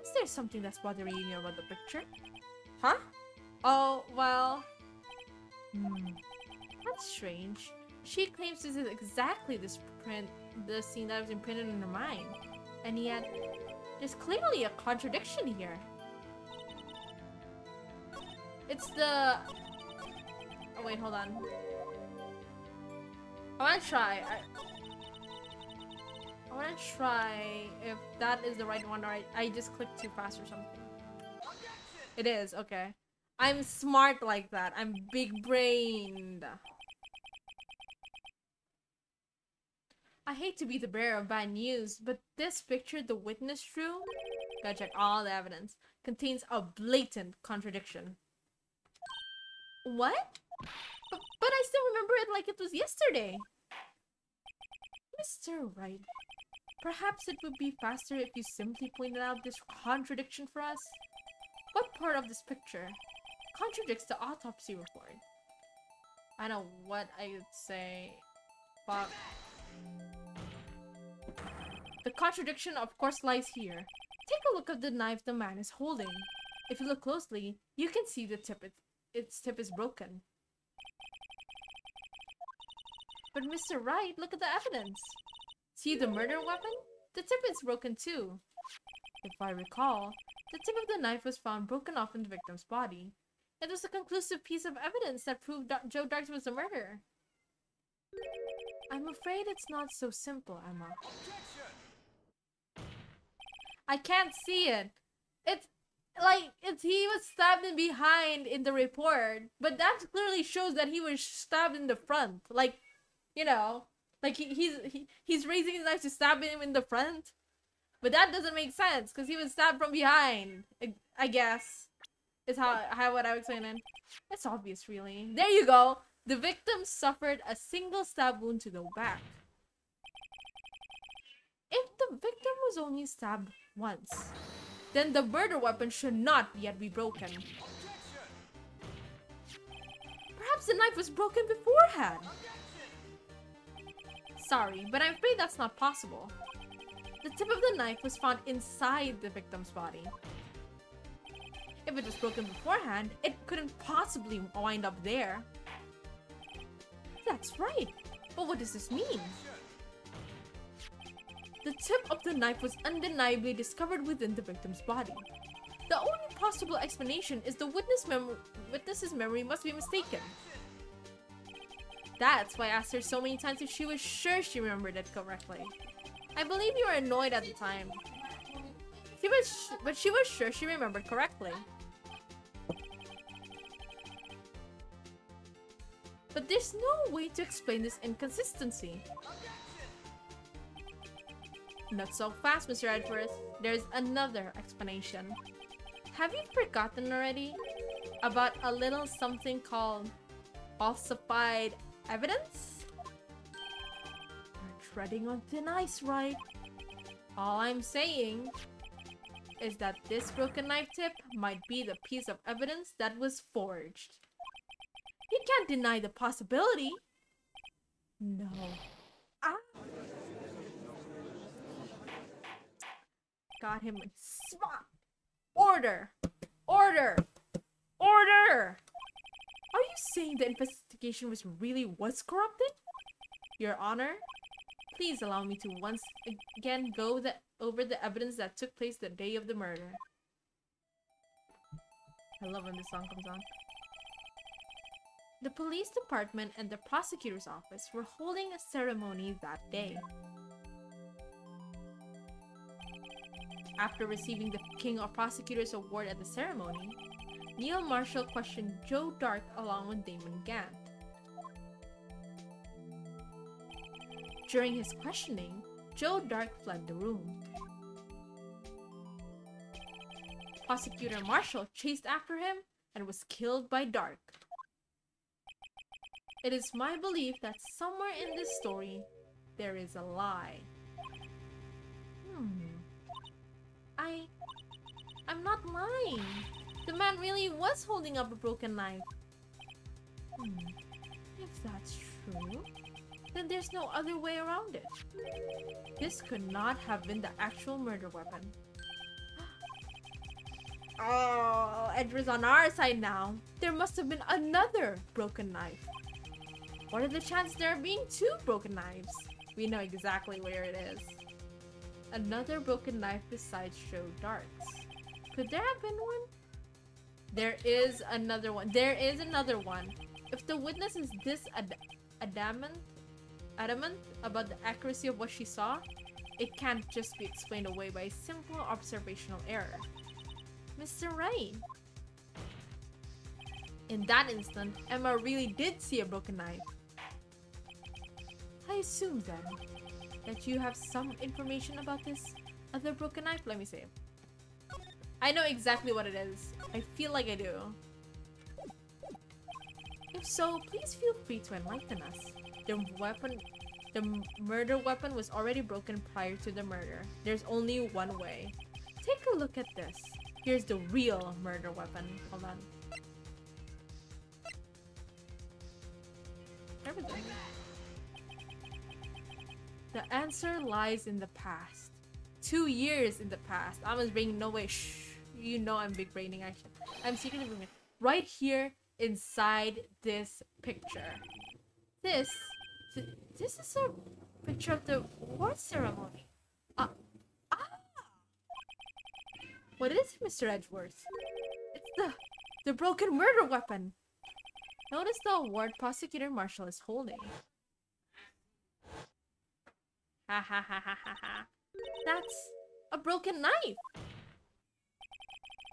Is there something that's bothering you about the picture? Huh? Oh, well... That's strange. She claims this is exactly the scene that was imprinted in her mind. And yet, there's clearly a contradiction here. It's the... Oh wait, hold on. I wanna try. I wanna try if that is the right one or I just clicked too fast or something. It is, okay. I'm smart like that. I'm big-brained. I hate to be the bearer of bad news, but this picture the witness drew, gotta check all the evidence, contains a blatant contradiction. What? But I still remember it like it was yesterday. Mr. Wright, perhaps it would be faster if you simply pointed out this contradiction for us? What part of this picture contradicts the autopsy report? I know what I would say. Fuck. The contradiction, of course, lies here. Take a look at the knife the man is holding. If you look closely, you can see the tip. Its tip is broken. But Mr. Wright, look at the evidence. See the murder weapon? The tip is broken too. If I recall, the tip of the knife was found broken off in the victim's body. It was a conclusive piece of evidence that proved Joe Darks was the murderer. I'm afraid it's not so simple, Emma. I can't see it. It's like he was stabbed in behind in the report, but that clearly shows that he was stabbed in the front. Like, you know, like he's raising his knife to stab him in the front, but that doesn't make sense because he was stabbed from behind. I guess is how what I would explain it. It's obvious, really. There you go. The victim suffered a single stab wound to the back. If the victim was only stabbed once, then the murder weapon should not yet be broken. Perhaps the knife was broken beforehand. Sorry, but I'm afraid that's not possible. The tip of the knife was found inside the victim's body. If it was broken beforehand, it couldn't possibly wind up there. That's right, but what does this mean? The tip of the knife was undeniably discovered within the victim's body. The only possible explanation is the witness's memory must be mistaken. That's why I asked her so many times if she was sure she remembered it correctly. I believe you were annoyed at the time. But she was sure she remembered correctly. But there's no way to explain this inconsistency. Not so fast, Mr. Edgeworth. There's another explanation. Have you forgotten already about a little something called falsified evidence? You're treading on thin ice, right? All I'm saying is that this broken knife tip might be the piece of evidence that was forged. You can't deny the possibility. No. Ah! Got him in spot. Order! Order! Order! Are you saying the investigation was corrupted? Your Honor, please allow me to once again go over the evidence that took place the day of the murder. I love when this song comes on. The police department and the prosecutor's office were holding a ceremony that day. After receiving the King of Prosecutors Award at the ceremony, Neil Marshall questioned Joe Dark along with Damon Gant. During his questioning, Joe Dark fled the room. Prosecutor Marshall chased after him and was killed by Dark. It is my belief that somewhere in this story, there is a lie. I'm not lying. The man really was holding up a broken knife. If that's true, then there's no other way around it. This could not have been the actual murder weapon. Oh, Edward's on our side now. There must have been another broken knife. What are the chances there being two broken knives? We know exactly where it is. Another broken knife besides Joe Dark's. Could there have been one? There is another one. There is another one. If the witness is this adamant about the accuracy of what she saw, it can't just be explained away by a simple observational error. Mr. Wright, In that instant, Emma really did see a broken knife. I assume then that you have some information about this other broken knife? Let me see. I know exactly what it is. I feel like I do. If so, please feel free to enlighten us. The murder weapon was already broken prior to the murder. There's only one way. Take a look at this. Here's the real murder weapon. Hold on. Everything. The answer lies in the past. 2 years in the past. I was bringing no way. Shh. You know I'm big braining action. I'm secretly bringing right here inside this picture. This is a picture of the award ceremony. What is it, Mr. Edgeworth? It's the broken murder weapon. Notice the award Prosecutor Marshall is holding. Ha ha ha ha ha ha. That's a broken knife.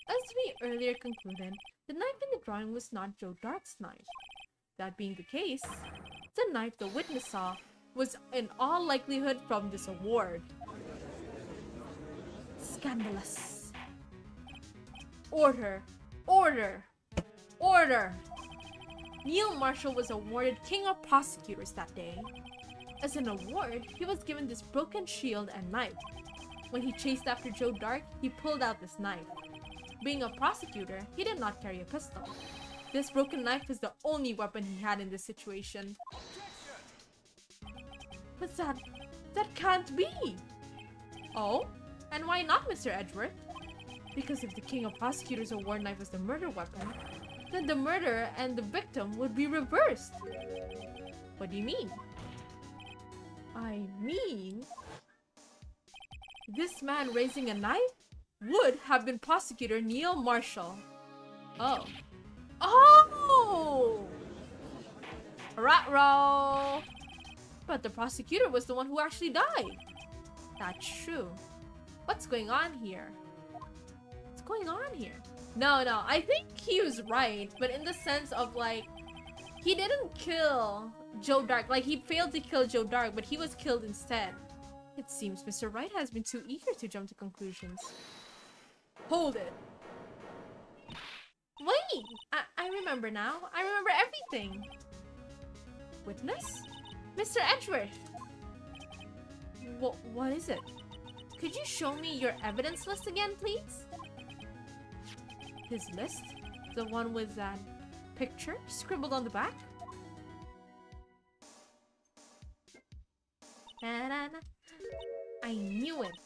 As we earlier concluded, the knife in the drawing was not Joe Dark's knife. That being the case, the knife the witness saw was in all likelihood from this award. Scandalous. Order! Order! Order! Neil Marshall was awarded King of Prosecutors that day. As an award, he was given this broken shield and knife. When he chased after Joe Dark, he pulled out this knife. Being a prosecutor, he did not carry a pistol. This broken knife is the only weapon he had in this situation. But that can't be! Oh? And why not, Mr. Edgeworth? Because if the King of Prosecutors' award knife was the murder weapon, then the murderer and the victim would be reversed. What do you mean? I mean... this man raising a knife would have been Prosecutor Neil Marshall. Oh. Oh! Ruh-roh! But the prosecutor was the one who actually died. That's true. What's going on here? What's going on here? No, I think he was right, but in the sense of like, he didn't kill Joe Dark. Like, he failed to kill Joe Dark, but he was killed instead. It seems Mr. Wright has been too eager to jump to conclusions. Hold it. Wait! I remember now. I remember everything. Witness? Mr. Edgeworth! What is it? Could you show me your evidence list again, please? His list? The one with that picture scribbled on the back? I knew it.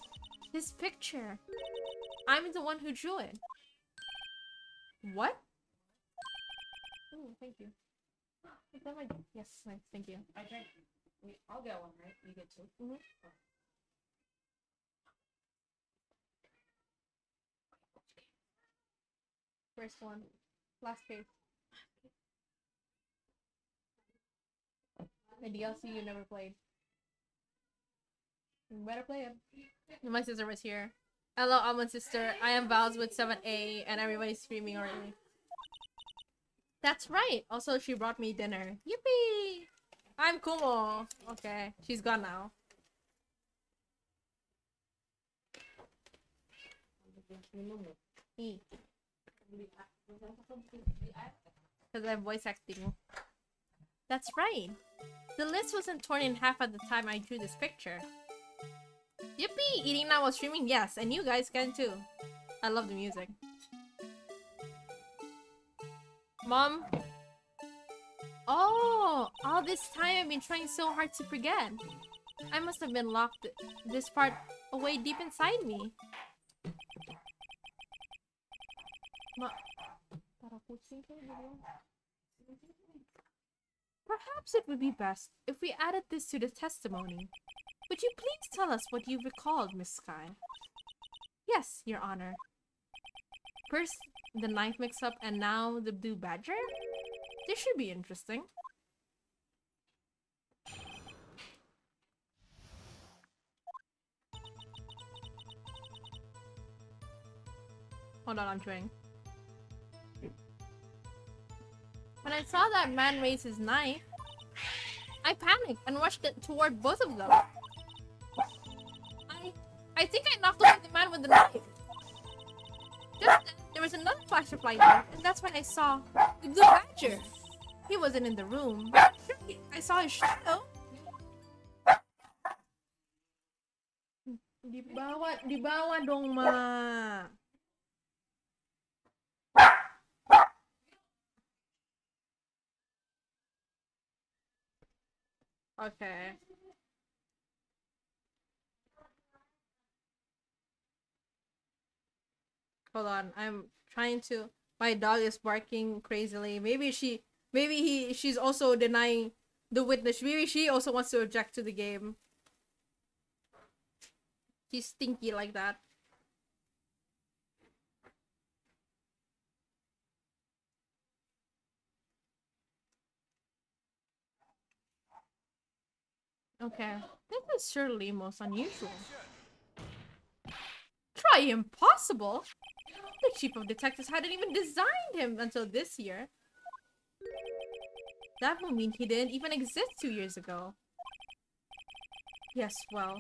His picture. I'm the one who drew it. What? Oh, thank you. Is that my... Yes, nice, thank you. I think I'll get one, right? You get two. Mm-hmm. First one. Last page. The DLC you never played. You better play it. My sister was here. Hello, Almond sister. I am Val's with 7A and everybody's screaming already. That's right. Also, she brought me dinner. Yippee! I'm Kumo. Okay, she's gone now. Because I'm voice acting. That's right. The list wasn't torn in half at the time I drew this picture. Yippee! Eating now while streaming? Yes, and you guys can too. I love the music. Mom? Oh! All this time I've been trying so hard to forget. I must have been locked this part away deep inside me. Perhaps it would be best if we added this to the testimony. Would you please tell us what you recalled, Miss Sky? Yes, Your Honor. First, the knife mix-up, and now the blue badger? This should be interesting. Hold on, I'm trying. When I saw that man raise his knife, I panicked and rushed it toward both of them. I think I knocked over the man with the knife. Just then, there was another flash of lightning, and that's when I saw the blue badger. He wasn't in the room, but I saw his shadow. Di bawah dong, Ma. Okay. Hold on, I'm trying to. My dog is barking crazily. She's also denying the witness. Maybe she also wants to object to the game. She's stinky like that. Okay, this is surely most unusual. Try impossible? The chief of detectives hadn't even designed him until this year. That will mean he didn't even exist 2 years ago. Yes, well,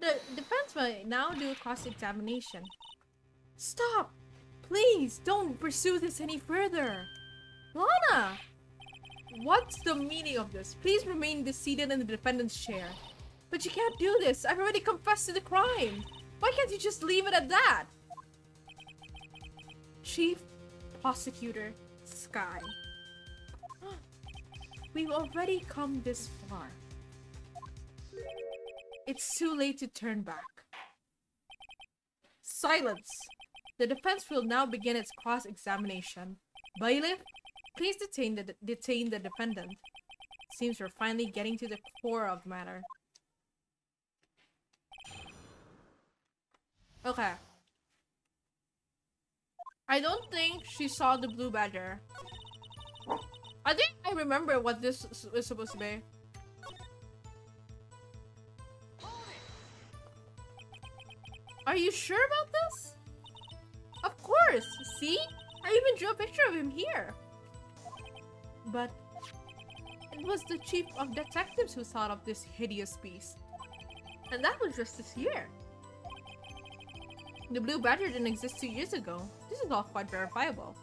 the defense will now do a cross-examination. Stop! Please, don't pursue this any further. Lana! What's the meaning of this? Please remain seated in the defendant's chair. But you can't do this. I've already confessed to the crime. Why can't you just leave it at that? Chief Prosecutor Sky. We've already come this far. It's too late to turn back. Silence! The defense will now begin its cross-examination. Bailiff, please detain the defendant. Seems we're finally getting to the core of the matter. Okay. I don't think she saw the blue badger. I think I remember what this is supposed to be. Are you sure about this? Of course! See? I even drew a picture of him here. But it was the chief of detectives who thought of this hideous beast. And that was just this year. The blue badger didn't exist 2 years ago. This is all quite verifiable.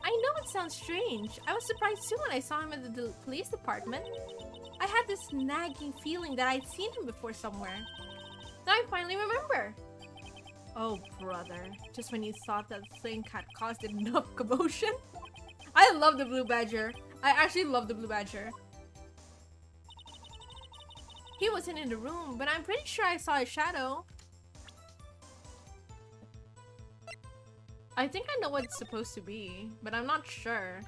I know it sounds strange. I was surprised too when I saw him at the police department. I had this nagging feeling that I'd seen him before somewhere. Now I finally remember. Oh, brother. Just when you thought that thing had caused enough commotion? I love the blue badger. I actually love the blue badger. He wasn't in the room, but I'm pretty sure I saw his shadow. I think I know what it's supposed to be, but I'm not sure.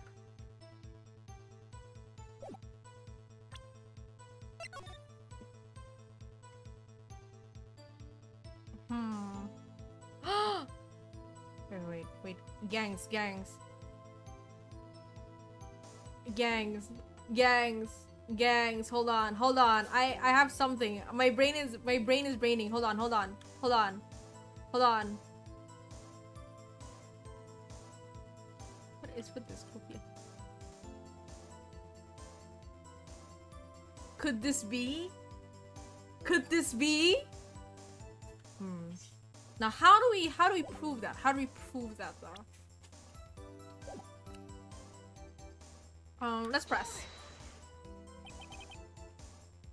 Wait. Gangs. Hold on. I have something. My brain is braining. Hold on. What is with this cookie? Could this be? Now how do we prove that? How do we prove that though? Let's press.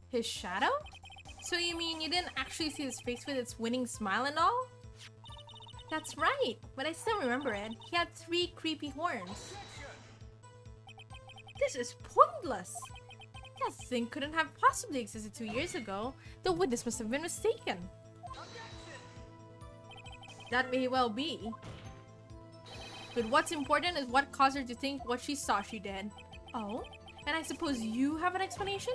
His shadow? So you mean you didn't actually see his face with its winning smile and all? That's right, but I still remember it. He had 3 creepy horns. This is pointless. That thing couldn't have possibly existed 2 years ago. The witness must have been mistaken. That may well be. But what's important is what caused her to think what she saw she did. Oh? And I suppose you have an explanation?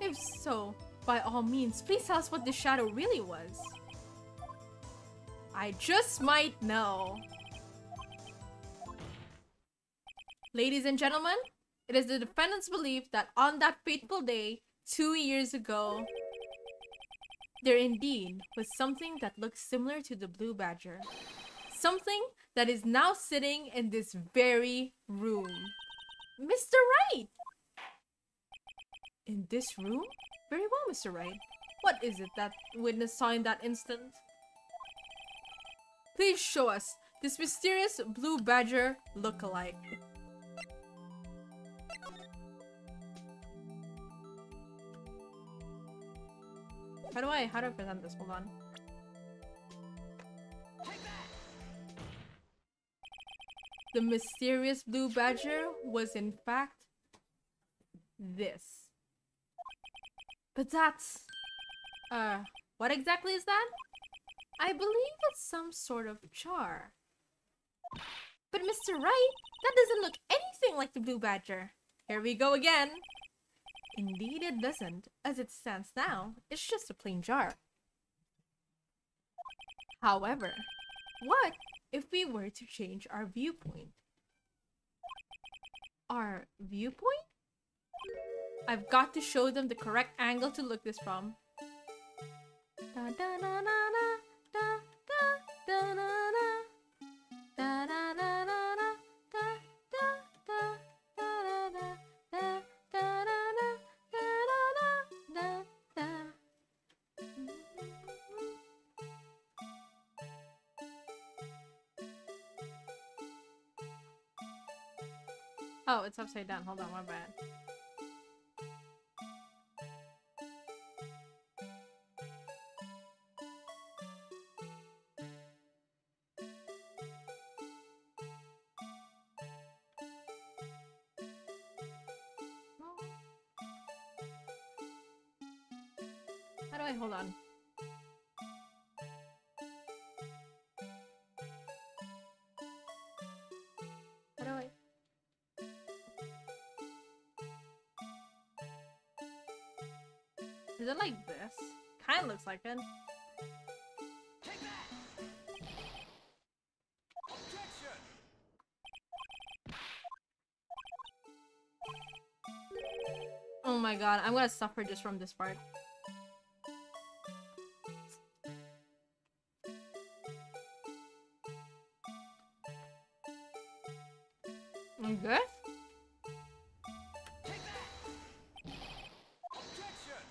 If so, by all means, please tell us what this shadow really was. I just might know. Ladies and gentlemen, it is the defendant's belief that on that fateful day, 2 years ago, there indeed was something that looked similar to the blue badger. Something that is now sitting in this very room. Mr. Wright! In this room? Very well, Mr. Wright. What is it that witness saw in that instant? Please show us this mysterious blue badger look-alike. How do I present this? Hold on. The mysterious blue badger was in fact this. But that's... what exactly is that? I believe it's some sort of jar. But Mr. Wright, that doesn't look anything like the blue badger. Here we go again. Indeed it doesn't. As it stands now, it's just a plain jar. However, what if we were to change our viewpoint? Our viewpoint? I've got to show them the correct angle to look this from. Da da da da da da da da da da da da da Oh, it's upside down. Hold on, my bad. How do I hold on? How do I? Is it like this? Kinda looks like it. Take that! Objection! Oh my god, I'm gonna suffer just from this part. Like this? Take that! Objection!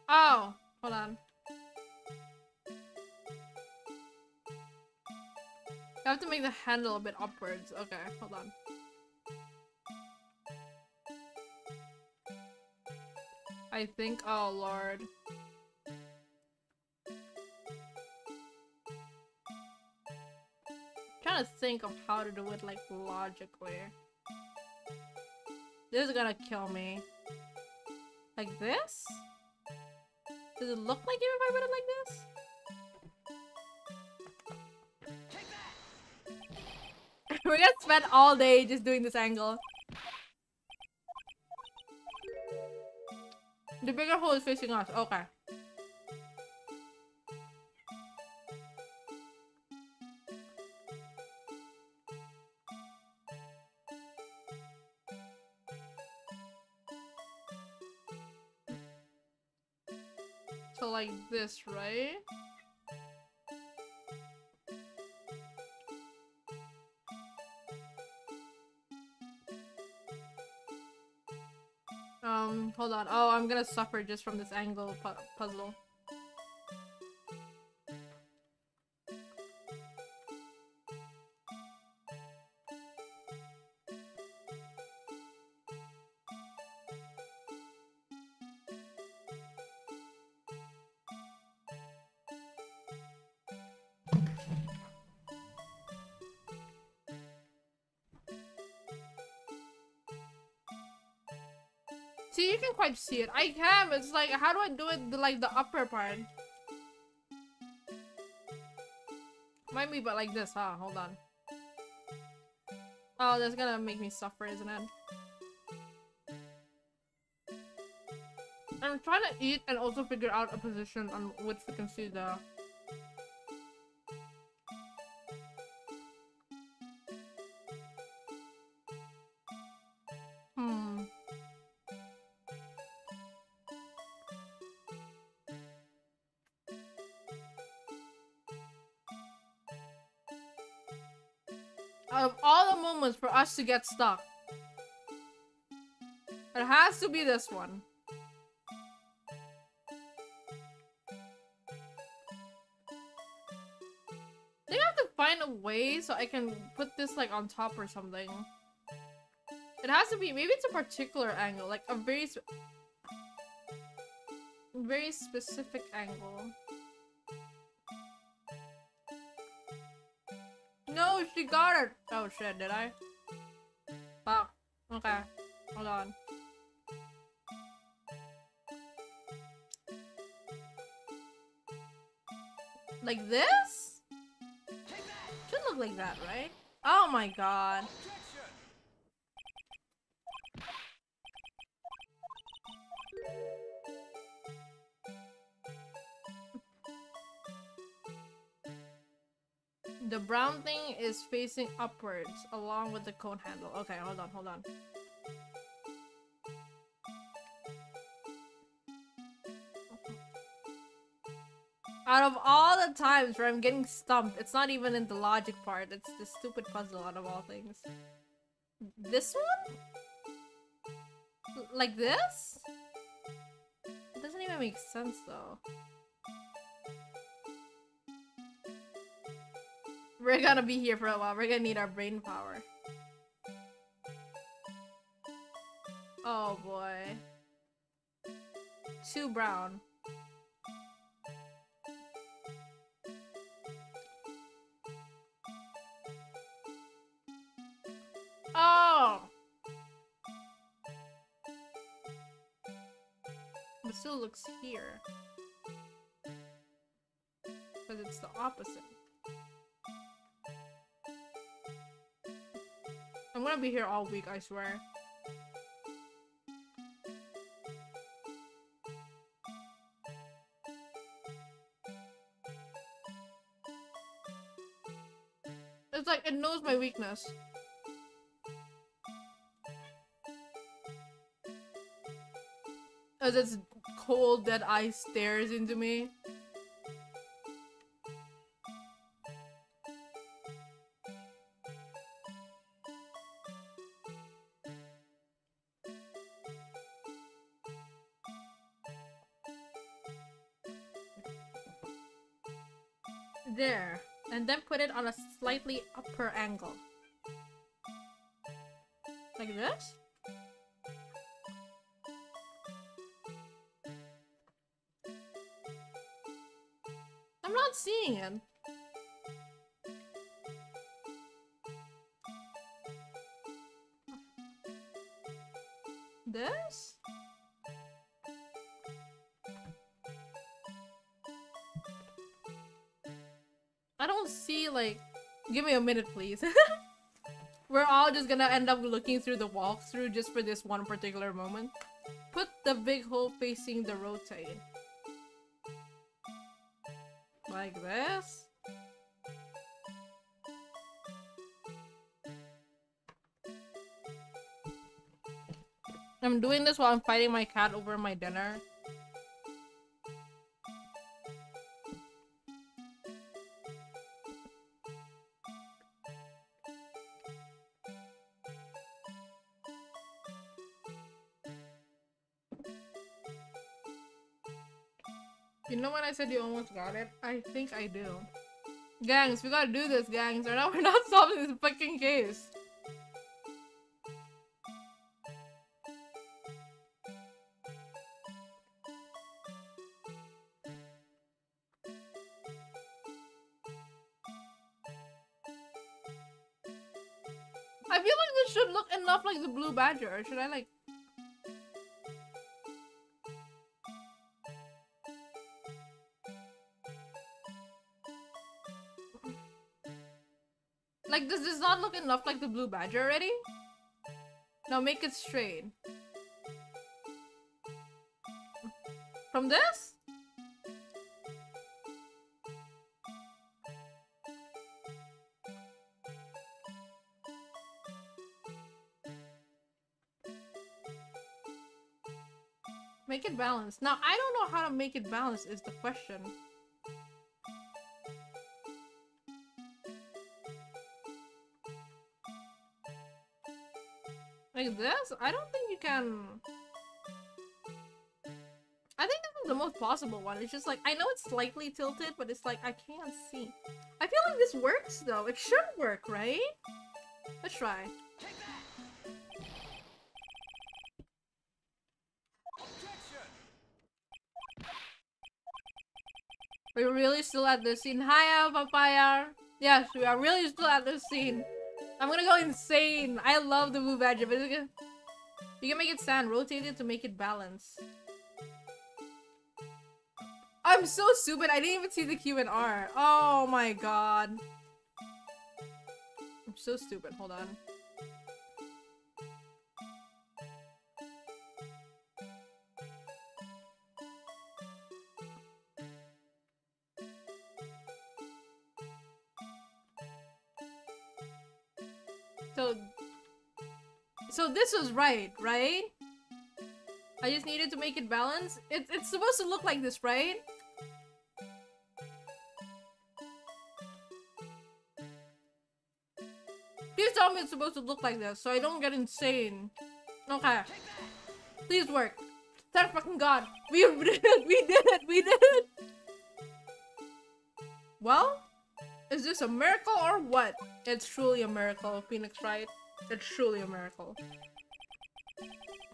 Oh, hold on. I have to make the handle a bit upwards. Okay, hold on. I think, oh lord. Trying to think of how to do it like logically. This is gonna kill me. Like this? Does it look like it if I put it like this? We're gonna spend all day just doing this angle. The bigger hole is facing us. Okay. So like this, right? Hold on. Oh, I'm gonna suffer just from this angle puzzle. See, you can quite see it. I can. It's like, how do I do it? Like the upper part. Might be, but like this, huh? Hold on. Oh, that's gonna make me suffer, isn't it? I'm trying to eat and also figure out a position on which we can see the... Out of all the moments for us to get stuck, it has to be this one. I think I have to find a way so I can put this like on top or something. It has to be, maybe it's a particular angle, like a very specific angle. No, she got it! Oh shit, did I? Fuck. Okay, hold on. Like this? Should look like that, right? Oh my god. The brown thing is facing upwards along with the cone handle. Okay, hold on, hold on. Out of all the times where I'm getting stumped, it's not even in the logic part. It's the stupid puzzle out of all things. This one? Like this? It doesn't even make sense though. We're gonna be here for a while. We're gonna need our brain power. Oh boy. Too brown. Oh! It still looks here. But it's the opposite. I'm gonna be here all week, I swear. It's like, it knows my weakness. As its cold, dead eye stares into me. There. And then put it on a slightly upper angle. Like this? I'm not seeing it. This? I don't see, like... Give me a minute, please. We're all just gonna end up looking through the walkthrough just for this one particular moment. Put the big hole facing the rotate. Like this? I'm doing this while I'm fighting my cat over my dinner. You know when I said you almost got it? I think I do. Gangs, we gotta do this, gangs, or now we're not solving this fucking case. I feel like this should look enough like the blue badger, or should I like... Like, does this not look enough like the blue badger already? Now make it straight. From this? Make it balanced. Now, I don't know how to make it balanced is the question. Like this? I don't think you can... I think this is the most possible one. It's just like, I know it's slightly tilted, but it's like, I can't see. I feel like this works though. It should work, right? Let's try. Take that. Objection. We're really still at this scene. Hiya, papaya. Yes, we are really still at this scene. I'm gonna go insane. I love the Blue Badger, but you can make it stand. Rotate it to make it balance. I'm so stupid. I didn't even see the Q and R. Oh my god. I'm so stupid. Hold on. So this was right? I just needed to make it balance. It's supposed to look like this, right? Please tell me it's supposed to look like this so I don't get insane. Okay. Please work. Thank fucking god. We did it! We did it! We did it! Well, is this a miracle or what? It's truly a miracle, Phoenix, right? It's truly a miracle.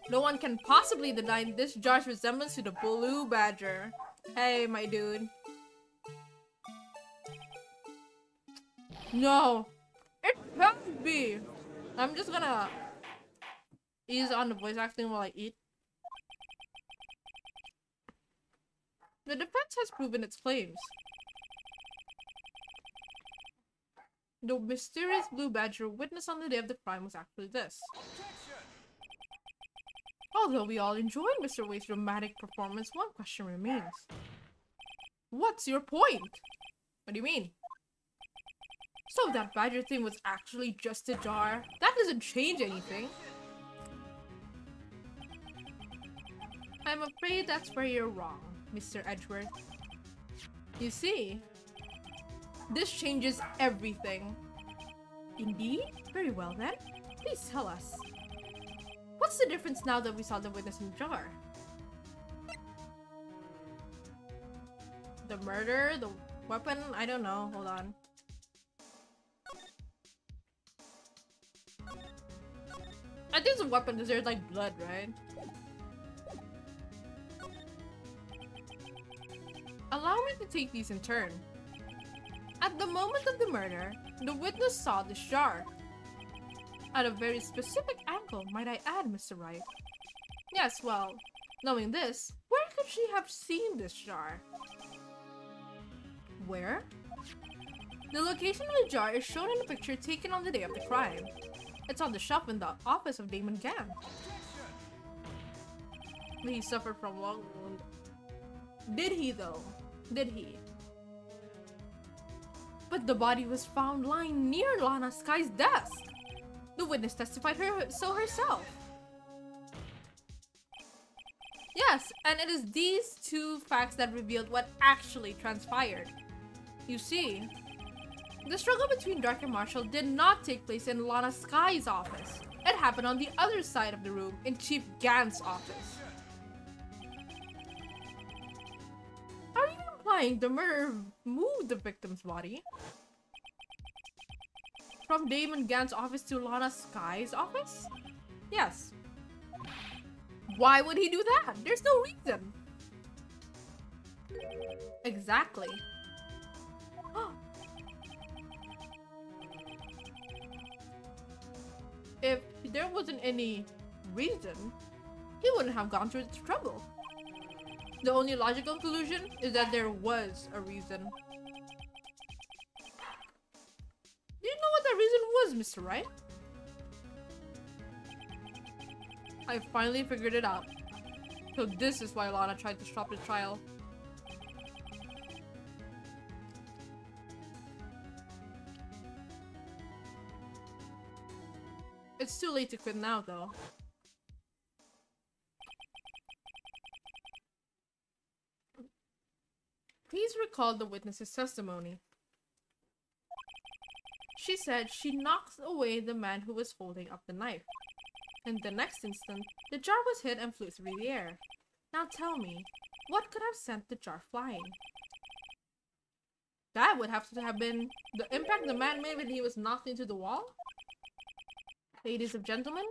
No one can possibly deny this jar's resemblance to the Blue Badger. Hey, my dude. No! It can't be! I'm just gonna ease on the voice acting while I eat. The defense has proven its claims. The mysterious Blue Badger witnessed on the day of the crime was actually this. Objection. Although we all enjoyed Mr. Wade's dramatic performance, one question remains. What's your point? What do you mean? So that badger thing was actually just a jar? That doesn't change anything. I'm afraid that's where you're wrong, Mr. Edgeworth. You see, this changes everything. Indeed? Very well then. Please tell us. What's the difference now that we saw the witness in the jar? The murder? The weapon? I don't know. Hold on. I think it's a weapon because there's like blood, right? Allow me to take these in turn. At the moment of the murder, the witness saw this jar. At a very specific angle, might I add, Mr. Wright. Yes, well, knowing this, where could she have seen this jar? Where? The location of the jar is shown in a picture taken on the day of the crime. It's on the shelf in the office of Damon Gann. He suffered from long wound. Did he though? Did he? But the body was found lying near Lana Sky's desk. The witness testified so herself. Yes, and it is these two facts that revealed what actually transpired. You see, the struggle between Dark and Marshall did not take place in Lana Sky's office. It happened on the other side of the room, in Chief Gann's office. Are you implying the murderer moved the victim's body from Damon Gann's office to Lana Sky's office? Yes. Why would he do that? There's no reason. Exactly. If there wasn't any reason, he wouldn't have gone through this trouble. The only logical conclusion is that there was a reason. Do you know what that reason was, Mr. Wright? I finally figured it out. So this is why Lana tried to stop the trial. It's too late to quit now, though. Please recall the witness's testimony. She said she knocked away the man who was holding up the knife. In the next instant, the jar was hit and flew through the air. Now tell me, what could have sent the jar flying? That would have to have been the impact the man made when he was knocked into the wall? Ladies and gentlemen,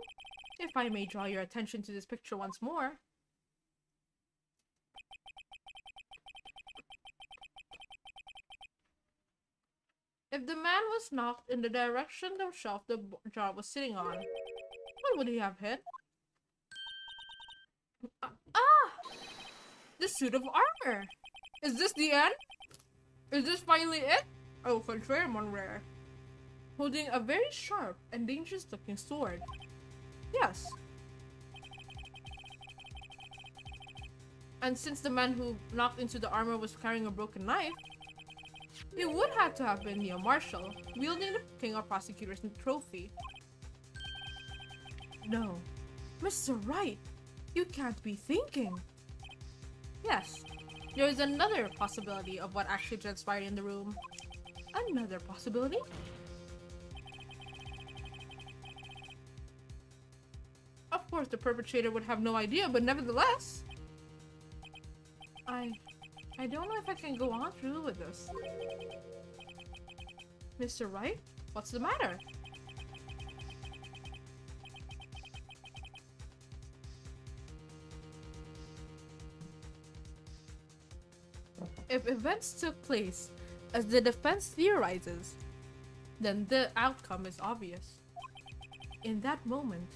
if I may draw your attention to this picture once more. If the man was knocked in the direction the shelf the jar was sitting on, what would he have hit? The suit of armor! Is this the end? Is this finally it? Oh, contraire, mon rare. Holding a very sharp and dangerous looking sword. Yes. And since the man who knocked into the armor was carrying a broken knife, it would have to have been Neil Marshall, wielding the King of Prosecutors trophy. No. Mr. Wright, you can't be thinking. Yes, there is another possibility of what actually transpired in the room. Another possibility? Of course, the perpetrator would have no idea, but nevertheless... I don't know if I can go on through with this. Mr. Wright, what's the matter? If events took place as the defense theorizes, then the outcome is obvious. In that moment,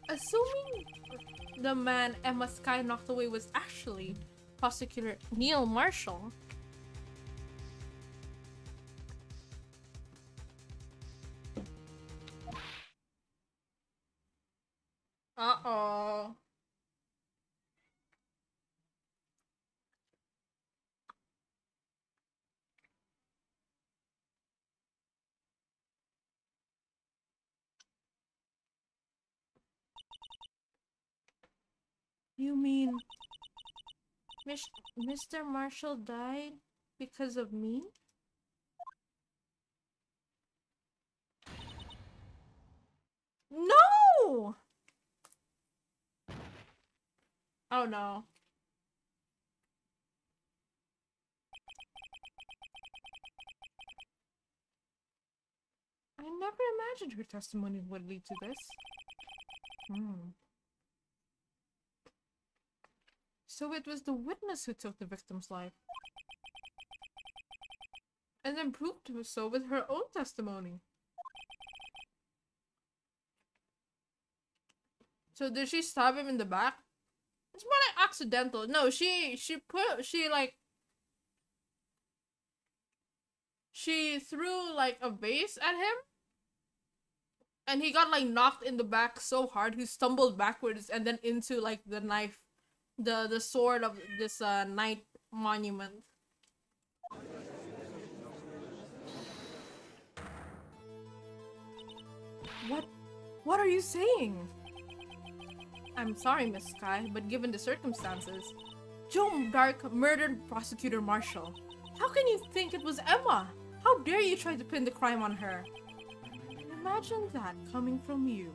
assuming the man Emma Skye knocked away was actually Prosecutor Neil Marshall, uh-oh. You mean Mr. Marshall died because of me? No! Oh no. I never imagined her testimony would lead to this. So it was the witness who took the victim's life. And then proved so with her own testimony. So did she stab him in the back? It's more like accidental. No, she threw like a vase at him. And he got like knocked in the back so hard he stumbled backwards and then into like the knife. The sword of this knight monument. What are you saying? I'm sorry, Miss Skye, but given the circumstances, Joan Dark murdered Prosecutor Marshall. How can you think it was Emma? How dare you try to pin the crime on her? Imagine that coming from you.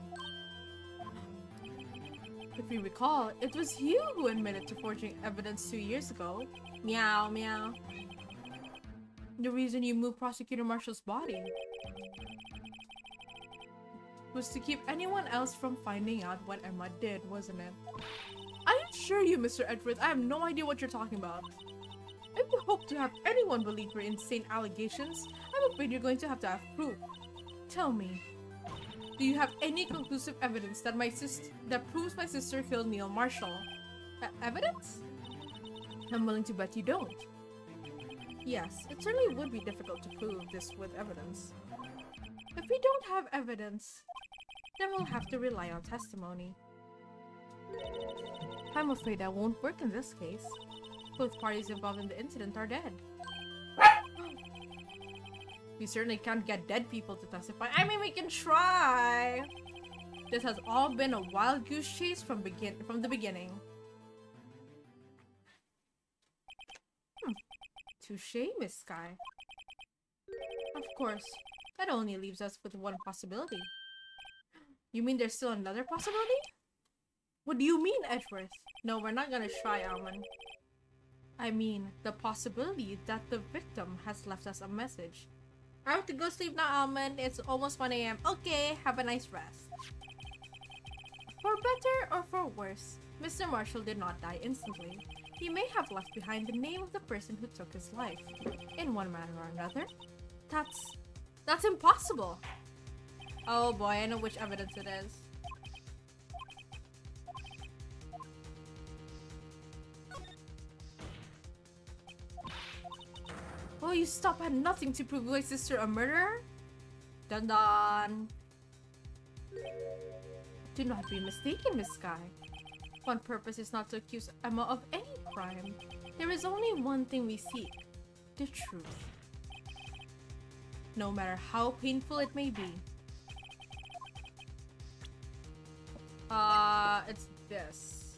If we recall, it was you who admitted to forging evidence 2 years ago. Meow, meow. The reason you moved Prosecutor Marshall's body was to keep anyone else from finding out what Emma did, wasn't it? I assure you, Mr. Edwards, I have no idea what you're talking about. If you hope to have anyone believe your insane allegations, I'm afraid you're going to have proof. Tell me, do you have any conclusive evidence that proves my sister killed Neil Marshall? Evidence? I'm willing to bet you don't. Yes, it certainly would be difficult to prove this with evidence. If we don't have evidence, then we'll have to rely on testimony. I'm afraid that won't work in this case. Both parties involved in the incident are dead. We certainly can't get dead people to testify. I mean, we can try! This has all been a wild goose chase from the beginning. Touché, Miss Skye. Of course, That only leaves us with one possibility. You mean there's still another possibility? What do you mean, Edgeworth? No, we're not gonna try, Almond. I mean, the possibility that the victim has left us a message. I have to go sleep now, Almond. It's almost 1 a.m. Okay, have a nice rest. For better or for worse, Mr. Marshall did not die instantly. He may have left behind the name of the person who took his life. In one manner or another. That's impossible! Oh boy, I know which evidence it is. Will you stop at nothing to prove my sister a murderer? Dun dun! Do not be mistaken, Miss Sky. One purpose is not to accuse Emma of any crime. There is only one thing we seek. The truth. No matter how painful it may be. It's this.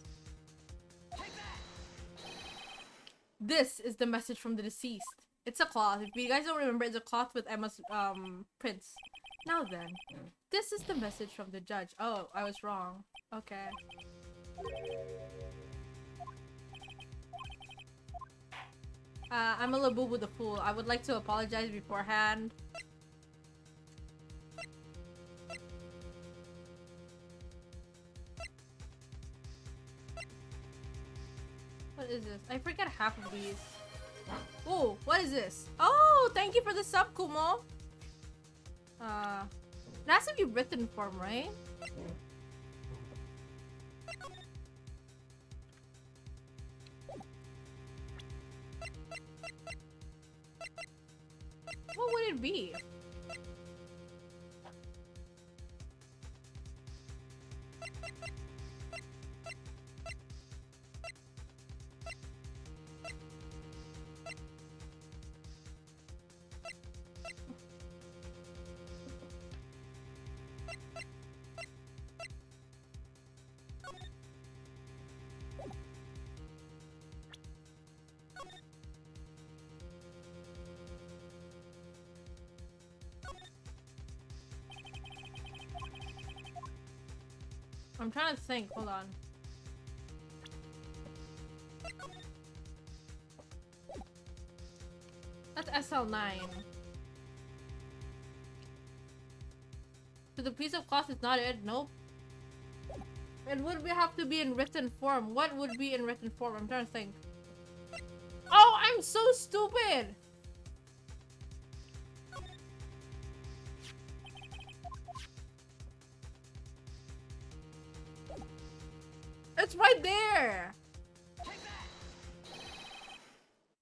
This is the message from the deceased. It's a cloth. If you guys don't remember, it's a cloth with Emma's prints. Now then, this is the message from the judge. Oh, I was wrong. Okay. I'm a Labubu the Fool. I would like to apologize beforehand. What is this? I forget half of these. Oh, what is this? Oh, thank you for the sub, Kumo. It has to be written form, right? What would it be? I'm trying to think. Hold on. That's SL9. So the piece of cloth is not it? Nope. And would we have to be in written form? What would be in written form? I'm trying to think. Oh, I'm so stupid! It's right there!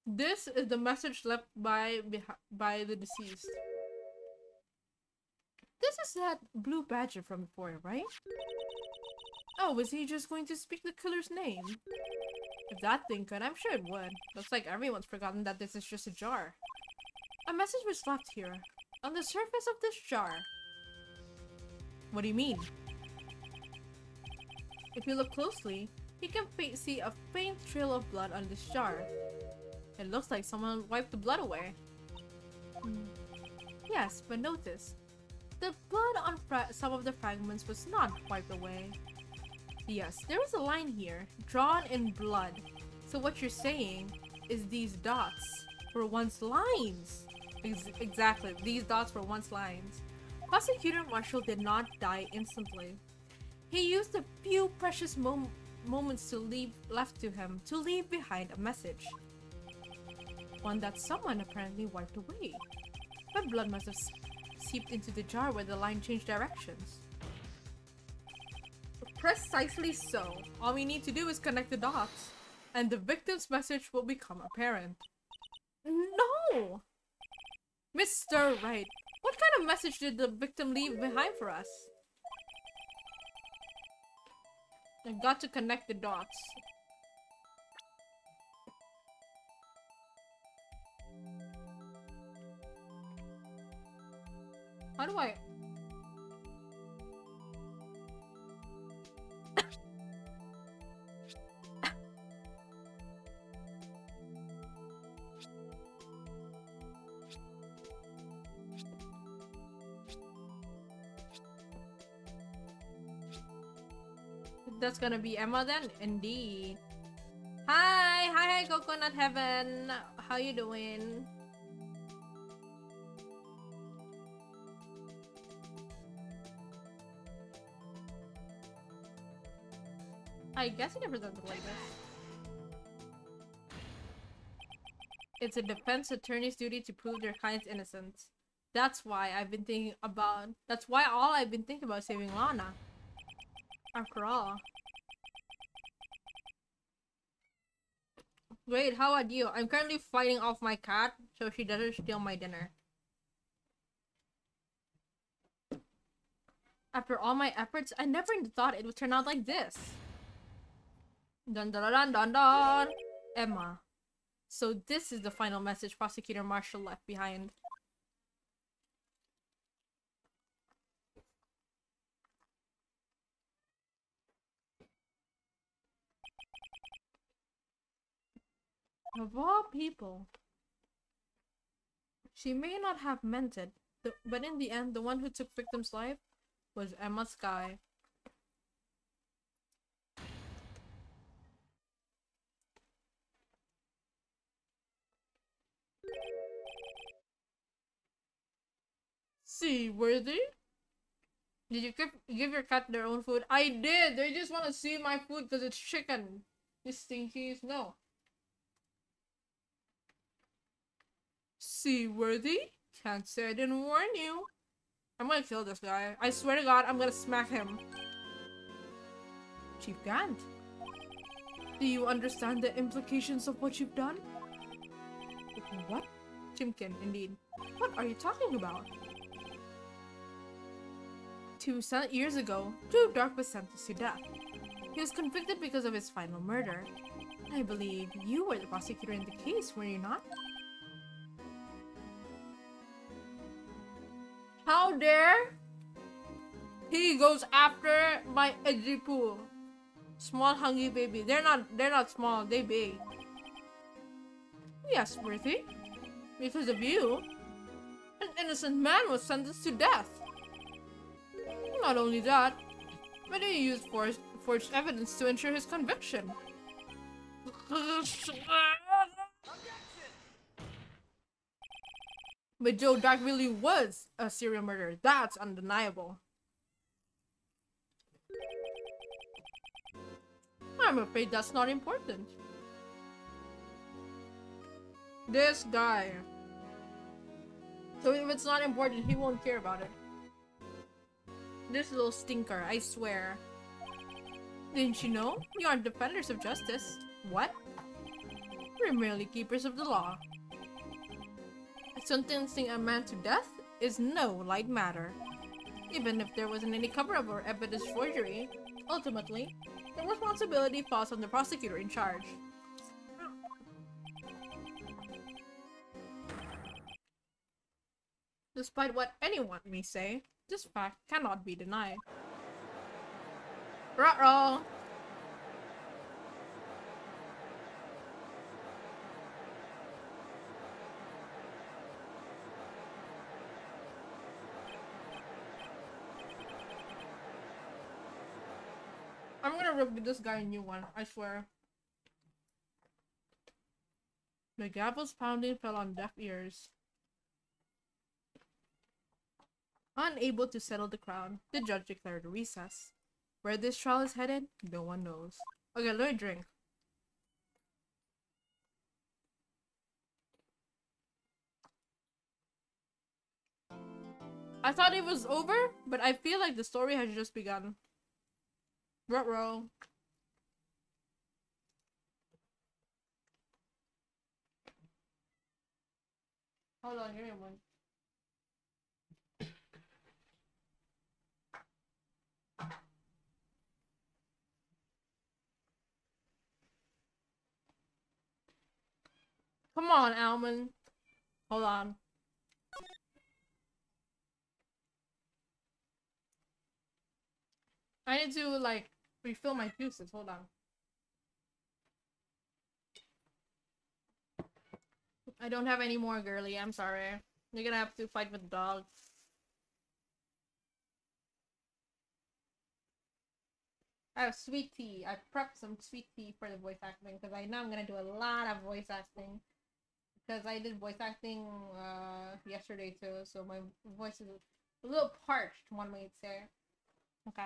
This is the message left by the deceased. This is that blue badger from before, right? Oh, was he just going to speak the killer's name? If that thing could, I'm sure it would. Looks like everyone's forgotten that this is just a jar. A message was left here, on the surface of this jar. What do you mean? If you look closely, you can see a faint trail of blood on this jar. It looks like someone wiped the blood away. Yes, but notice, the blood on some of the fragments was not wiped away. Yes, there is a line here, drawn in blood. So what you're saying is these dots were once lines. Exactly, these dots were once lines. Prosecutor Marshall did not die instantly. He used a few precious moments left to him to leave behind a message. One that someone apparently wiped away. But blood must have seeped into the jar where the line changed directions. Precisely so. All we need to do is connect the dots, and the victim's message will become apparent. No! Mr. Wright, what kind of message did the victim leave behind for us? I've got to connect the dots. How do I... That's gonna be Emma then? Indeed. Hi, Coconut Heaven. How you doing? I guess he never does it like this. It's a defense attorney's duty to prove their client's innocence. That's why all I've been thinking about saving Lana. After all. Wait, how about you? I'm currently fighting off my cat so she doesn't steal my dinner. After all my efforts, I never thought it would turn out like this. Dun dun dun dun dun! Emma. So this is the final message Prosecutor Marshall left behind. Of all people. She may not have meant it, but in the end, the one who took victim's life was Emma Skye. Seaworthy? Did you give your cat their own food? I did! They just want to see my food because it's chicken. These stinkies, no. Seaworthy? Can't say I didn't warn you. I'm gonna kill this guy. I swear to God, I'm gonna smack him. Chief Gant. Do you understand the implications of what you've done? What? Chimkin, indeed. What are you talking about? 2 years ago, Joe Dark was sentenced to death. He was convicted because of his final murder. I believe you were the prosecutor in the case, were you not? How dare he goes after my Ejipu. Small hungry baby. They're not small, they big. Yes, Worthy. Because of you, an innocent man was sentenced to death. Not only that, but he used forged evidence to ensure his conviction. But Joe Dark really was a serial murderer. That's undeniable. I'm afraid that's not important. This guy. So if it's not important, he won't care about it. This little stinker, I swear. Didn't you know? We aren't defenders of justice. What? We're merely keepers of the law. Sentencing a man to death is no light matter. Even if there wasn't any cover-up or evidence forgery, ultimately, the responsibility falls on the prosecutor in charge. Despite what anyone may say, this fact cannot be denied. Ruh-roh! I'm gonna rip this guy a new one, I swear. The gavel's pounding fell on deaf ears. Unable to settle the crowd, the judge declared a recess. Where this trial is headed, no one knows. Okay, let me drink. I thought it was over, but I feel like the story has just begun. Ruh-roh. Hold on, give me one. Come on, Almond. Hold on. I need to, like, refill my juices. Hold on. I don't have any more, girly. I'm sorry. You're gonna have to fight with the dog. I have sweet tea. I prepped some sweet tea for the voice acting because I know I'm gonna do a lot of voice acting. Because I did voice acting yesterday too, so my voice is a little parched, one might say. Okay.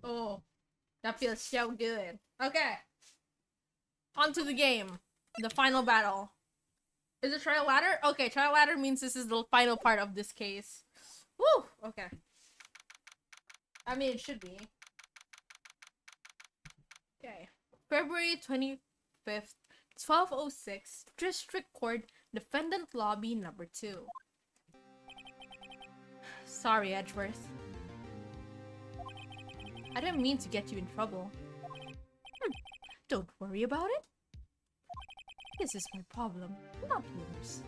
Oh, that feels so good. Okay. On to the game. The final battle. Is it trial ladder? Okay, trial ladder means this is the final part of this case. Woo! Okay. I mean, it should be. Okay. February 25th, 12:06, District Court, Defendant Lobby number 2. Sorry, Edgeworth. I didn't mean to get you in trouble. Don't worry about it. This is my problem, not yours.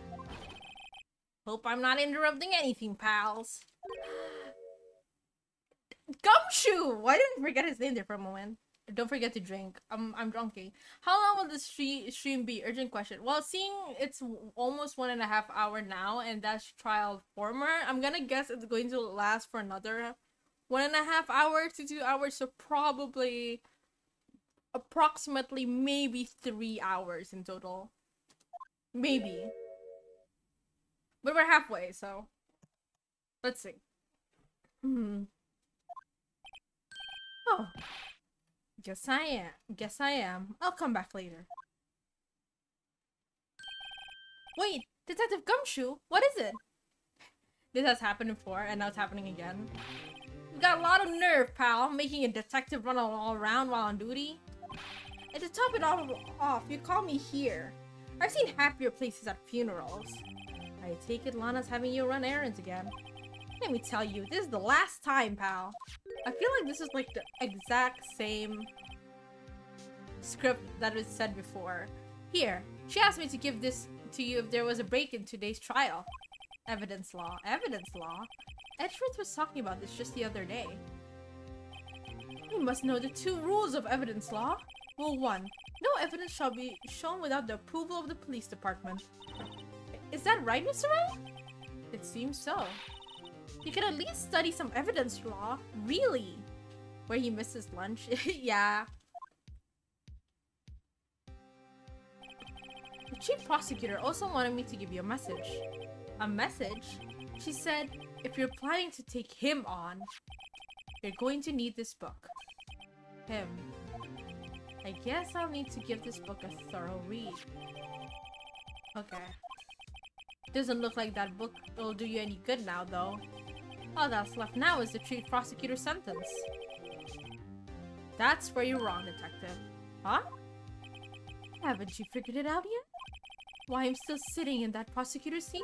Hope I'm not interrupting anything, pals. Gumshoe! Why did I forget his name there for a moment? Don't forget to drink. I'm drunking. How long will this stream be? Urgent question. Well, seeing it's almost 1.5 hours now, and that's trial former, I'm gonna guess it's going to last for another 1.5 hours to 2 hours, so probably approximately maybe 3 hours in total. Maybe. But we're halfway, so let's see. Oh. Guess I am. I'll come back later. Wait, Detective Gumshoe, what is it? This has happened before, and now it's happening again. You got a lot of nerve, pal, making a detective run all around while on duty. And to top it all off, you call me here. I've seen happier places at funerals. I take it Lana's having you run errands again. Let me tell you, this is the last time, pal. I feel like this is like the exact same script that was said before. Here, she asked me to give this to you if there was a break in today's trial. Evidence law. Evidence law? Edgeworth was talking about this just the other day. You must know the 2 rules of evidence law. Rule 1. No evidence shall be shown without the approval of the police department. Is that right, Mr. Ray? It seems so. You could at least study some evidence law. Really? Where he misses lunch? Yeah. The chief prosecutor also wanted me to give you a message. A message? She said, if you're planning to take him on, you're going to need this book. Him. I guess I'll need to give this book a thorough read. Okay. Doesn't look like that book will do you any good now, though. All that's left now is the chief prosecutor's sentence. That's where you're wrong, detective. Huh? Haven't you figured it out yet? Why I'm still sitting in that prosecutor's seat?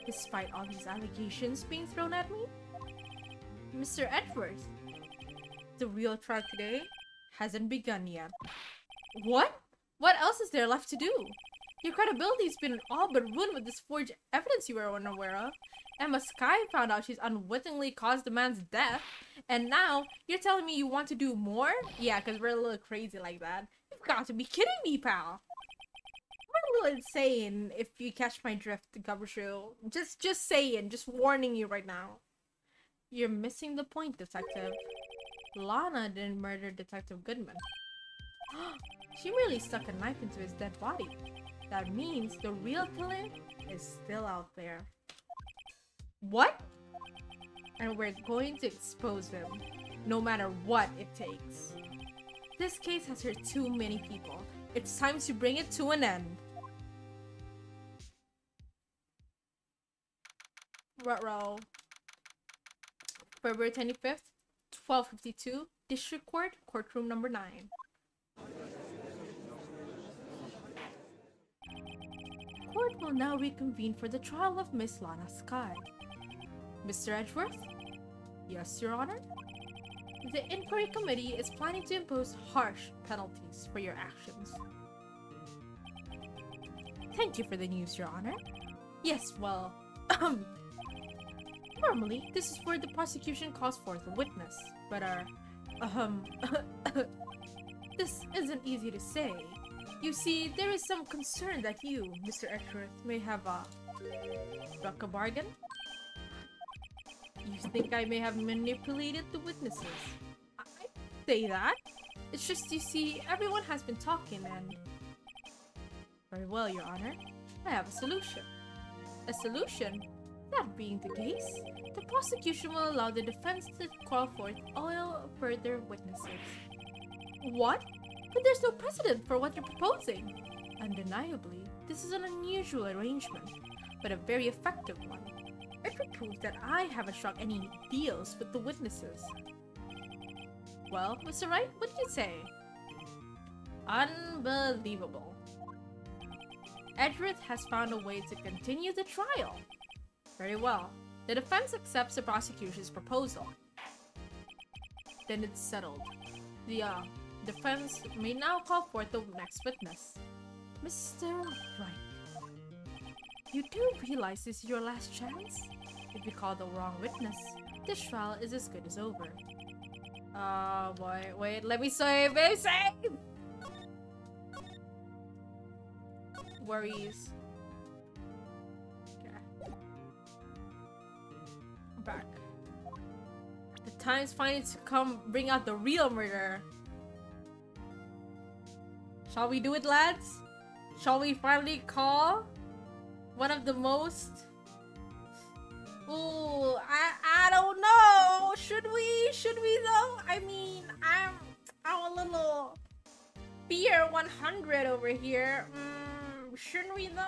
Despite all these allegations being thrown at me? Mr. Edgeworth, the real trial today hasn't begun yet. What? What else is there left to do? Your credibility's been all but ruined with this forged evidence you were unaware of. Emma Sky found out she's unwittingly caused the man's death, and now you're telling me you want to do more? Yeah, because we're a little crazy like that. You've got to be kidding me, pal. I'm a little insane, if you catch my drift, Gumshoe. Just saying, just warning you right now. You're missing the point, detective. Lana didn't murder Detective Goodman. She merely stuck a knife into his dead body. That means the real killer is still out there. What? And we're going to expose him, no matter what it takes. This case has hurt too many people. It's time to bring it to an end. Ruh-roh. February 25th, 12:52, District Court, Courtroom number 9. Court will now reconvene for the trial of Miss Lana Sky. Mr. Edgeworth? Yes, Your Honor? The Inquiry Committee is planning to impose harsh penalties for your actions. Thank you for the news, Your Honor. Yes, well, normally, this is where the prosecution calls forth a witness, but This isn't easy to say. You see, there is some concern that you, Mr. Edgeworth, may have struck a bargain. You think I may have manipulated the witnesses? I say that. It's just, you see, everyone has been talking and... Very well, Your Honor. I have a solution. A solution? That being the case, the prosecution will allow the defense to call forth all further witnesses. What? But there's no precedent for what you're proposing. Undeniably, this is an unusual arrangement, but a very effective one. It would prove that I haven't struck any deals with the witnesses. Well, Mr. Wright, what do you say? Unbelievable. Edgeworth has found a way to continue the trial. Very well. The defense accepts the prosecution's proposal. Then it's settled. The defense may now call forth the next witness. Mr. Wright, you do realize this is your last chance? If you call the wrong witness, this trial is as good as over. Oh boy, wait, let me save, babe, save! Worries. Okay. I'm back. The time's finally to come bring out the real murderer. Shall we do it, lads? Shall we finally call one of the most... Ooh, I don't know. Should we? Should we though? I mean, I'm a little fear 100 over here. Shouldn't we though?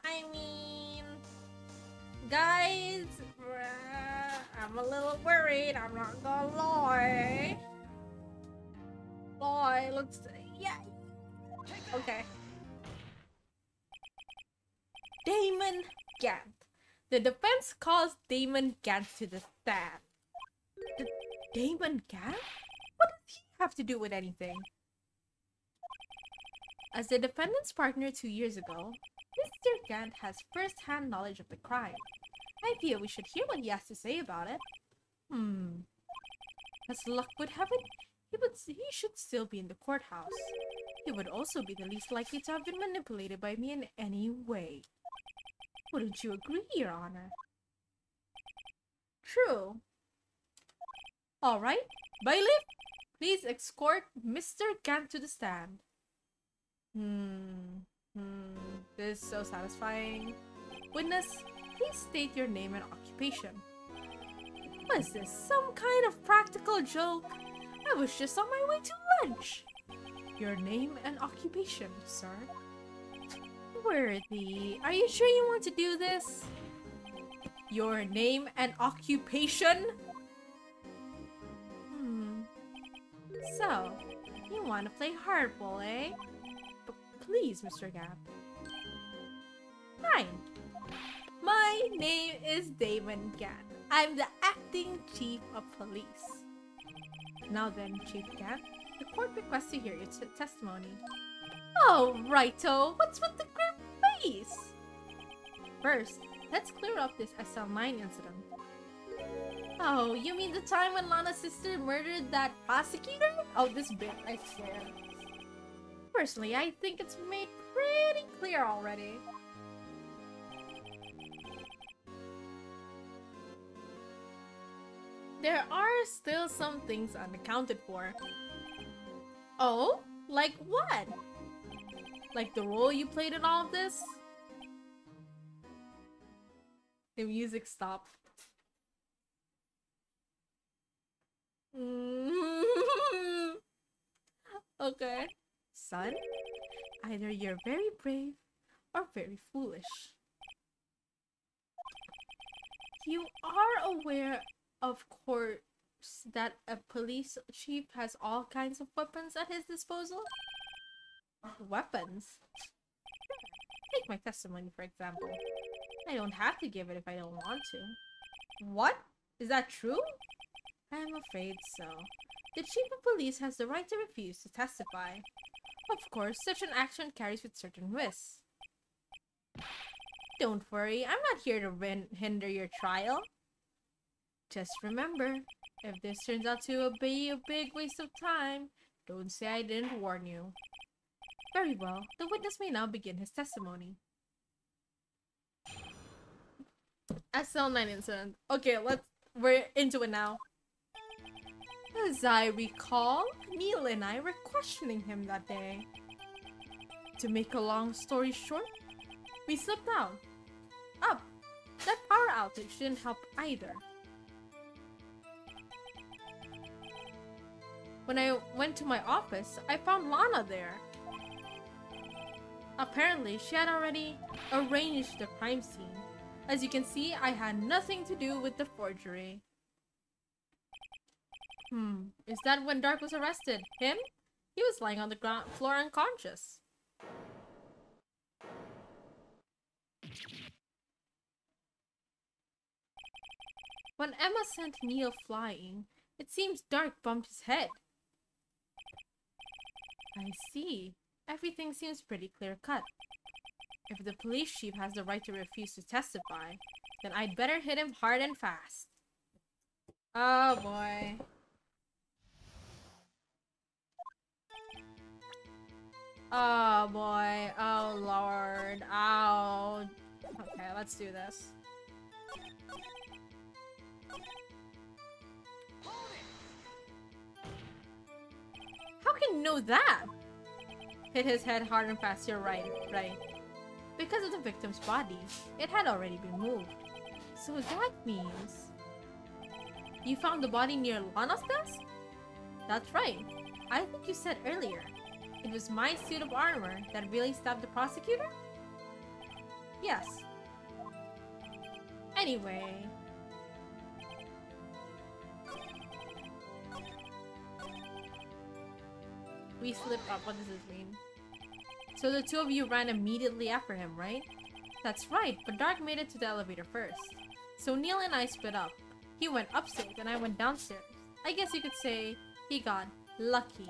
I mean, guys, I'm a little worried. I'm not gonna lie. Let's yeah. Okay. Damon Gant. The defense calls Damon Gant to the stand. Damon Gant? What does he have to do with anything? As the defendant's partner 2 years ago, Mr. Gant has first-hand knowledge of the crime. I feel we should hear what he has to say about it. As luck would have it, he should still be in the courthouse. He would also be the least likely to have been manipulated by me in any way. Wouldn't you agree, Your Honor? True. Alright, bailiff, please escort Mr. Gant to the stand. This is so satisfying. Witness, please state your name and occupation. What is this, some kind of practical joke? I was just on my way to lunch. Your name and occupation, sir. Worthy, are you sure you want to do this? Your name and occupation? So, you want to play hardball, eh? But please, Mr. Gant. Fine. My name is Damon Gant. I'm the acting chief of police. Now then, Chief Gant, the court requests to hear your testimony. Oh, righto! What's with the grim face? First, let's clear up this SL9 incident. Oh, you mean the time when Lana's sister murdered that prosecutor? Oh, this bit, I swear. Personally, I think it's made pretty clear already. There are still some things unaccounted for. Oh? Like what? Like the role you played in all of this? The music stopped. Okay. Son, either you're very brave or very foolish. You are aware, of course, that a police chief has all kinds of weapons at his disposal? Weapons? Take my testimony, for example. I don't have to give it if I don't want to. What? Is that true? I'm afraid so. The chief of police has the right to refuse to testify. Of course, such an action carries with certain risks. Don't worry, I'm not here to hinder your trial. Just remember, if this turns out to be a big waste of time, Don't say I didn't warn you. Very well. The witness may now begin his testimony. SL9 incident. Okay, we're into it now. As I recall, Neil and I were questioning him that day. To make a long story short, we slipped down. Up. That power outage didn't help either. When I went to my office, I found Lana there. Apparently, she had already arranged the crime scene. As you can see, I had nothing to do with the forgery. Is that when Dark was arrested? Him? He was lying on the ground floor unconscious. When Emma sent Neil flying, it seems Dark bumped his head. I see. Everything seems pretty clear-cut. If the police chief has the right to refuse to testify, then I'd better hit him hard and fast. Oh boy. Oh boy. Oh lord. Oh. Okay, let's do this. How can you know that? Hit his head hard and fast, you're right. Because of the victim's body, it had already been moved. So that means... You found the body near Lana's desk? That's right. I think you said earlier. It was my suit of armor that really stabbed the prosecutor? Yes. Anyway... We slipped up. What does this mean? So the two of you ran immediately after him, right? That's right, but Dark made it to the elevator first. So Neil and I split up. He went upstairs and I went downstairs. I guess you could say he got lucky.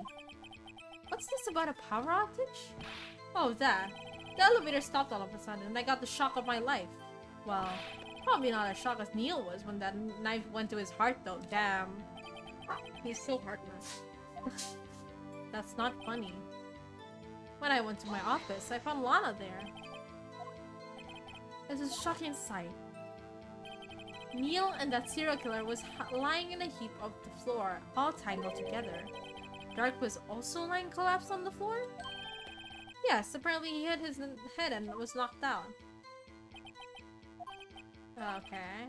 What's this about a power outage? Oh, that. The elevator stopped all of a sudden and I got the shock of my life. Well, probably not as shocked as Neil was when that knife went to his heart though. Damn. He's so heartless. That's not funny. When I went to my office, I found Lana there. It was a shocking sight. Neil and that serial killer was lying in a heap on the floor, all tangled together. Dark was also lying collapsed on the floor? Yes, apparently he hit his head and was knocked down. Okay.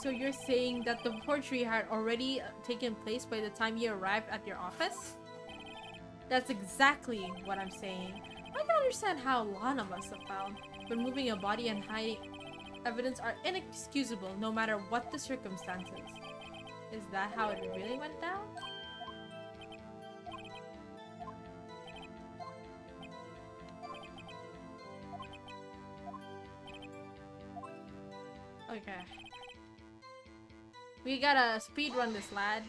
So you're saying that the forgery had already taken place by the time you arrived at your office? That's exactly what I'm saying. I can understand how Lana must have felt, but moving a body and hiding evidence are inexcusable no matter what the circumstances. Is that how it really went down? Okay. We gotta speedrun this, lads.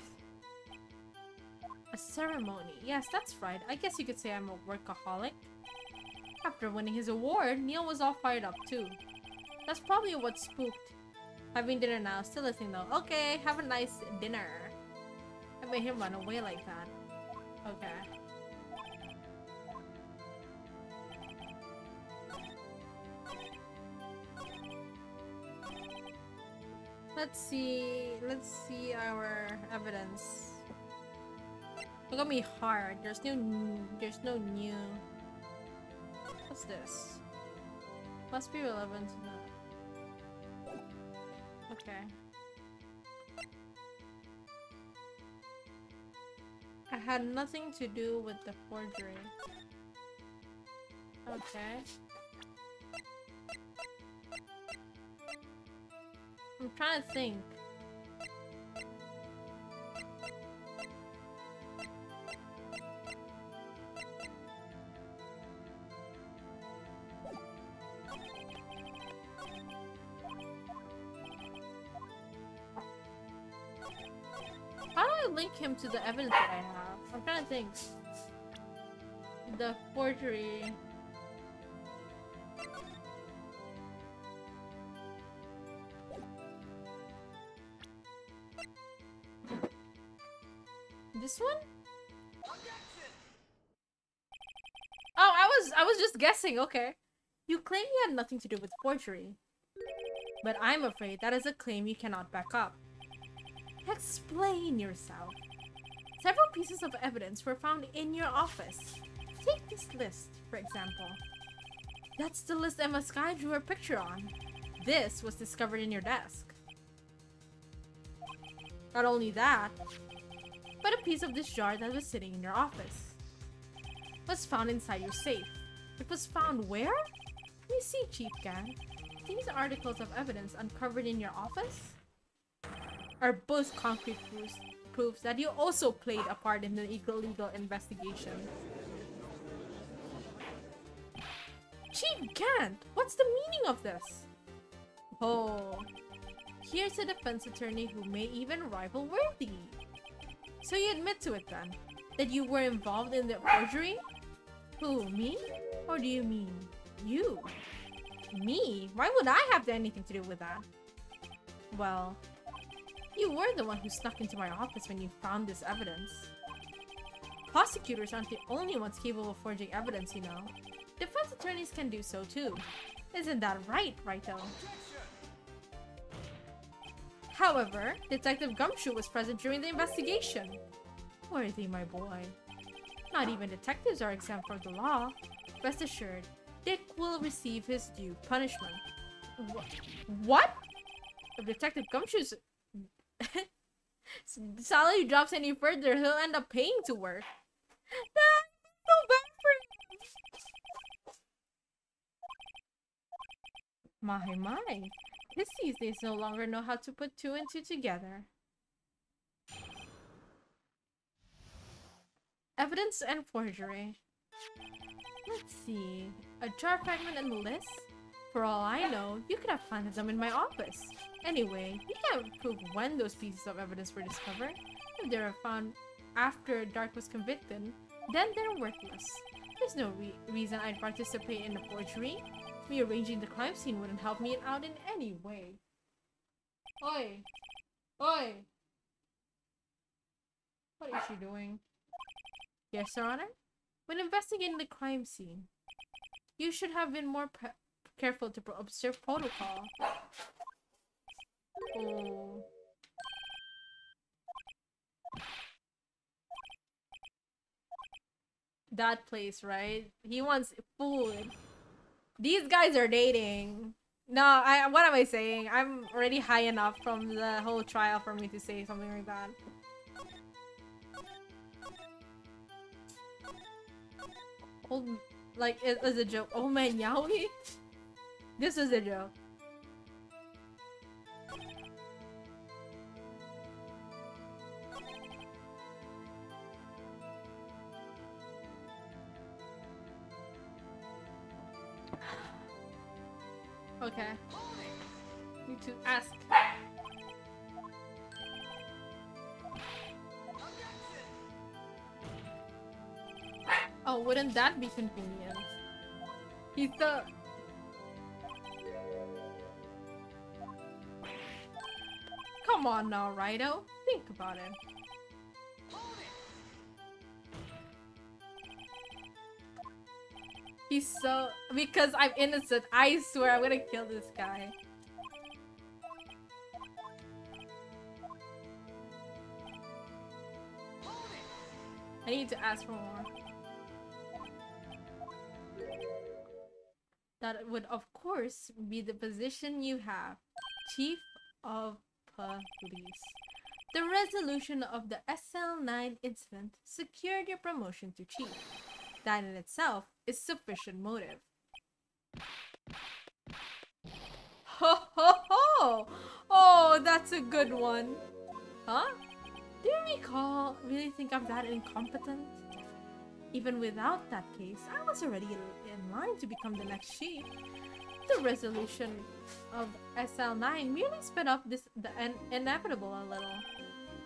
A ceremony. Yes, that's right. I guess you could say I'm a workaholic. After winning his award, Neil was all fired up too. That's probably what spooked. Having dinner now. Still listening though. Okay, have a nice dinner. I made him run away like that. Okay. Let's see our evidence. Look at me hard. There's no new. What's this? Must be relevant to that. Okay. I had nothing to do with the forgery. Okay. I'm trying to think. How do I link him to the evidence that I have? I'm trying to think. The forgery. This one? Objection! Oh, I was just guessing, okay. You claim you had nothing to do with forgery. But I'm afraid that is a claim you cannot back up. Explain yourself. Several pieces of evidence were found in your office. Take this list, for example. That's the list Emma Sky drew her picture on. This was discovered in your desk. Not only that, but a piece of this jar that was sitting in your office was found inside your safe. It was found where? You see, Chief Gan, these articles of evidence uncovered in your office are both concrete proofs that you also played a part in the illegal investigation. Chief Gant, what's the meaning of this? Oh, here's a defense attorney who may even rival Worthy. So you admit to it then, that you were involved in the forgery? Who, me? Or do you mean you? Me? Why would I have anything to do with that? Well, you were the one who snuck into my office when you found this evidence. Prosecutors aren't the only ones capable of forging evidence, you know. Defense attorneys can do so too. Isn't that right, Righto? However, Detective Gumshoe was present during the investigation. Worthy, my boy. Not even detectives are exempt from the law. Rest assured, Dick will receive his due punishment. What? If Detective Gumshoe's salary drops any further, he'll end up paying to work. That's so bad for him. My. Kids these days no longer know how to put two and two together. Evidence and forgery. Let's see. A jar fragment and the list? For all I know, you could have planted them in my office. Anyway, you can't prove when those pieces of evidence were discovered. If they were found after Dark was convicted, then they're worthless. There's no reason I'd participate in the forgery. Rearranging the crime scene wouldn't help me out in any way. Oi! Oi! What is she doing? Yes, Your Honor? When investigating the crime scene, you should have been more careful to observe protocol. Oh. That place, right? He wants food. These guys are dating. No, what am I saying? I'm already high enough from the whole trial for me to say something like that. Oh, like, it was a joke. Oh man, Yaoi? This was a joke. Okay. Need to ask. Oh, wouldn't that be convenient? He's the... Come on now, Righto. Think about it. He's so... Because I'm innocent, I swear I'm gonna kill this guy. I need to ask for more. That would, of course, be the position you have. Chief of Police. The resolution of the SL9 incident secured your promotion to Chief. That in itself is sufficient motive. Ho ho ho! Oh, that's a good one. Huh? Do you really think I'm that incompetent? Even without that case, I was already in line to become the next chief. The resolution of SL9 merely sped up the inevitable a little.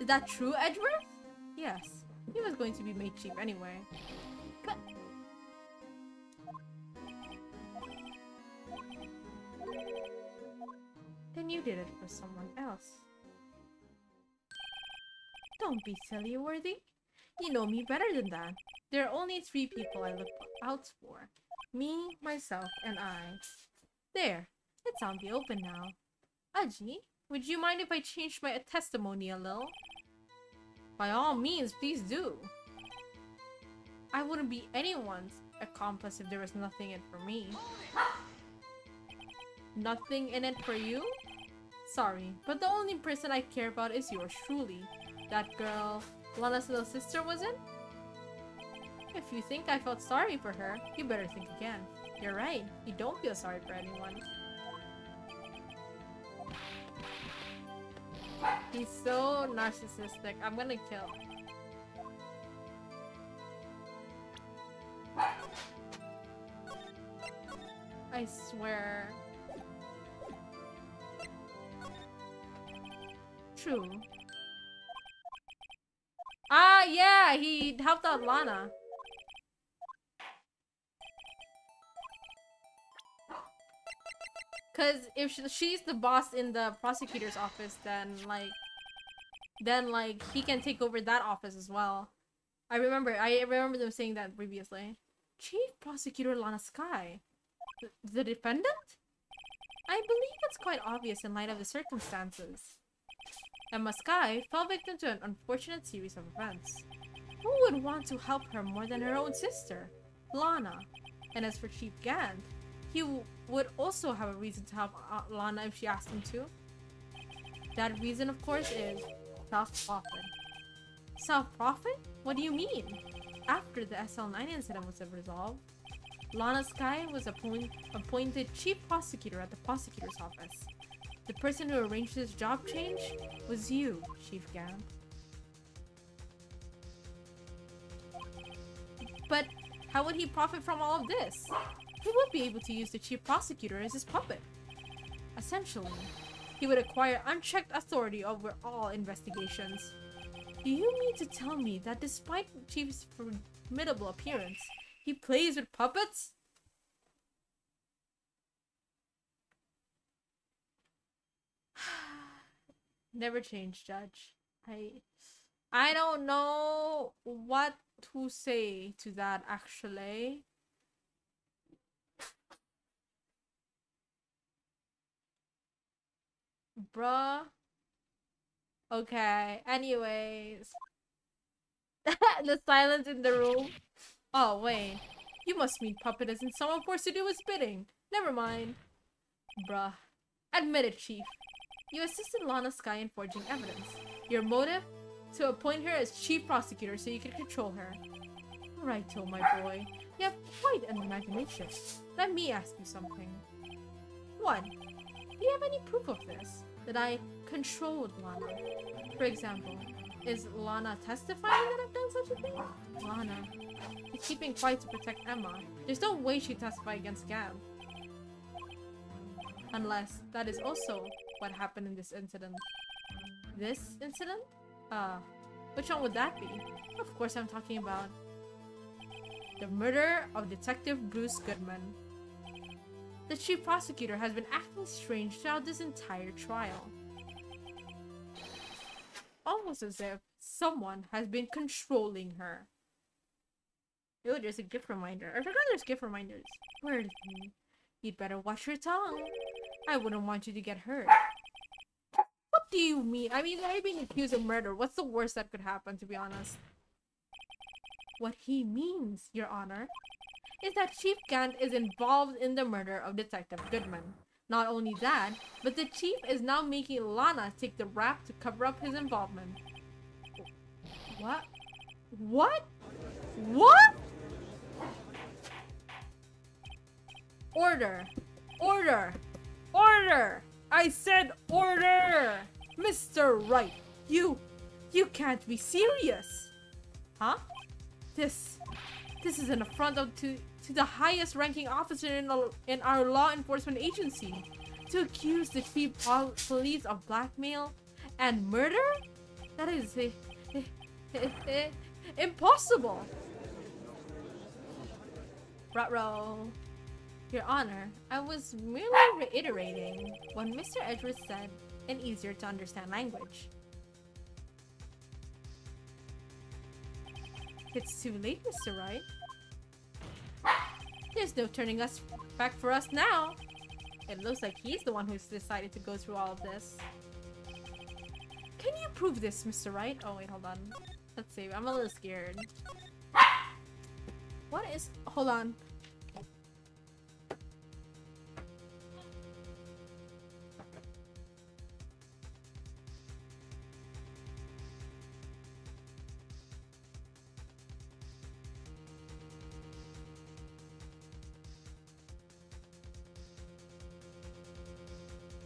Is that true, Edgeworth? Yes, he was going to be made chief anyway. But... Then you did it for someone else. Don't be silly, Worthy. You know me better than that. There are only 3 people I look out for. Me, myself, and I. There. It's out in the open now. Aji, would you mind if I changed my testimony a little? By all means, please do. I wouldn't be anyone's accomplice if there was nothing in it for me. Nothing in it for you? Sorry, but the only person I care about is yours truly. That girl, Lana's little sister, was it? If you think I felt sorry for her, you better think again. You're right, you don't feel sorry for anyone. He's so narcissistic. I'm gonna kill. I swear. True. Ah, yeah, he helped out Lana. Cause if she's the boss in the prosecutor's office, then like he can take over that office as well. I remember them saying that previously. Chief Prosecutor Lana Sky, the defendant? I believe it's quite obvious in light of the circumstances. Emma Sky fell victim to an unfortunate series of events. Who would want to help her more than her own sister, Lana? And as for Chief Gant, he would also have a reason to help Lana if she asked him to. That reason, of course, is self-profit. Self-profit? What do you mean? After the SL9 incident was resolved, Lana Sky was appointed Chief Prosecutor at the prosecutor's office. The person who arranged this job change was you, Chief Gant. But how would he profit from all of this? He would be able to use the Chief Prosecutor as his puppet. Essentially, he would acquire unchecked authority over all investigations. Do you mean to tell me that despite the Chief's formidable appearance, he plays with puppets? Never change, Judge. I don't know what to say to that, actually. Bruh. Okay, anyways. The silence in the room. Oh, wait. You must mean puppet isn't someone forced to do his bidding. Never mind. Bruh. Admit it, Chief. You assisted Lana Sky in forging evidence. Your motive? To appoint her as Chief Prosecutor so you can control her. Righto, my boy. You have quite an imagination. Let me ask you something. 1. Do you have any proof of this? That I controlled Lana? For example, is Lana testifying that I've done such a thing? Lana is keeping quiet to protect Emma. There's no way she'd testify against Gab. Unless that is also what happened in this incident. This incident? Which one would that be? Of course I'm talking about the murder of Detective Bruce Goodman. The Chief Prosecutor has been acting strange throughout this entire trial. Almost as if someone has been controlling her. Oh, there's a gift reminder. I forgot there's gift reminders. Where is he? You'd better watch your tongue. I wouldn't want you to get hurt. What do you mean? I mean, they're being accused of murder. What's the worst that could happen, to be honest? What he means, Your Honor, is that Chief Gant is involved in the murder of Detective Goodman. Not only that, but the Chief is now making Lana take the rap to cover up his involvement. What? What? What? Order! Order! Order! I said order! Mr. Wright, you can't be serious! Huh? This is an affront to the highest ranking officer in our law enforcement agency. To accuse the chief police of blackmail and murder? That is impossible! Ruh-roh. Your Honor, I was merely reiterating what Mr. Edwards said in easier to understand language. It's too late, Mr. Wright. There's no turning us back for us now. It looks like he's the one who's decided to go through all of this. Can you prove this, Mr. Wright? Oh wait, hold on. Let's see. I'm a little scared. What is... Hold on.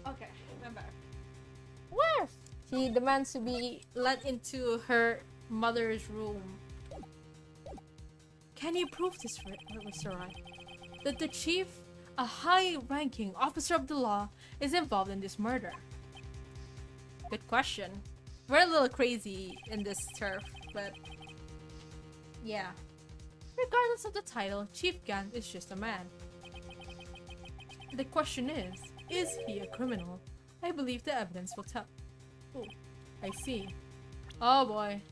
Okay, I'm back. Where? She demands to be let into her mother's room. Can you prove this, Mr. Wright? That the chief, a high-ranking officer of the law, is involved in this murder? Good question. We're a little crazy in this turf, but yeah. Regardless of the title, Chief Gant is just a man. The question is he a criminal? I believe the evidence will tell. Oh, I see. Oh boy.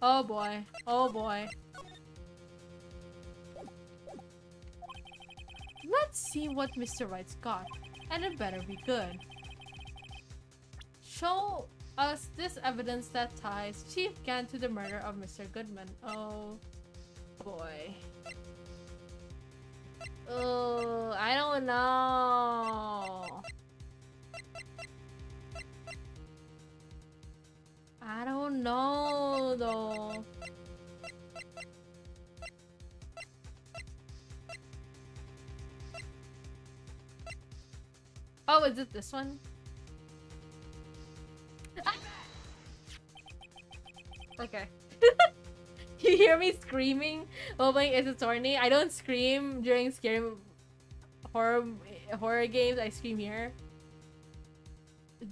Oh boy. Oh boy. Let's see what Mr. Wright's got, and it better be good. Show us this evidence that ties Chief Gant to the murder of Mr. Goodman. Oh boy. Oh, I don't know. I don't know though. Oh, is it this one? Okay. You hear me screaming while playing It's Attorney? I don't scream during scary horror games. I scream here.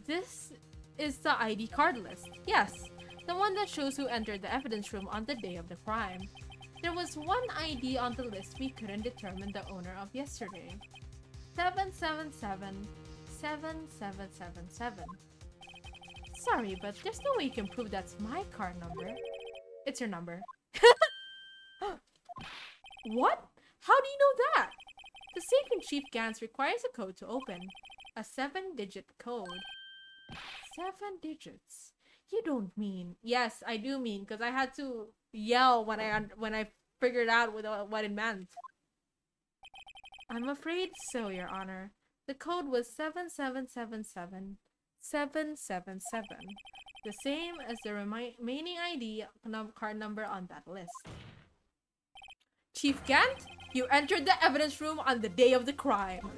This is the ID card list. Yes, the one that shows who entered the evidence room on the day of the crime. There was one ID on the list we couldn't determine the owner of yesterday. 777-7777. Sorry, but there's no way you can prove that's my card number. It's your number. What? How do you know that? The safe in Chief Gant's requires a code to open. A 7-digit code. 7 digits? You don't mean... Yes, I do mean, because I had to yell when I figured out what it meant. I'm afraid so, Your Honor. The code was 7777777. The same as the remaining ID card number on that list. Chief Gant, you entered the evidence room on the day of the crime.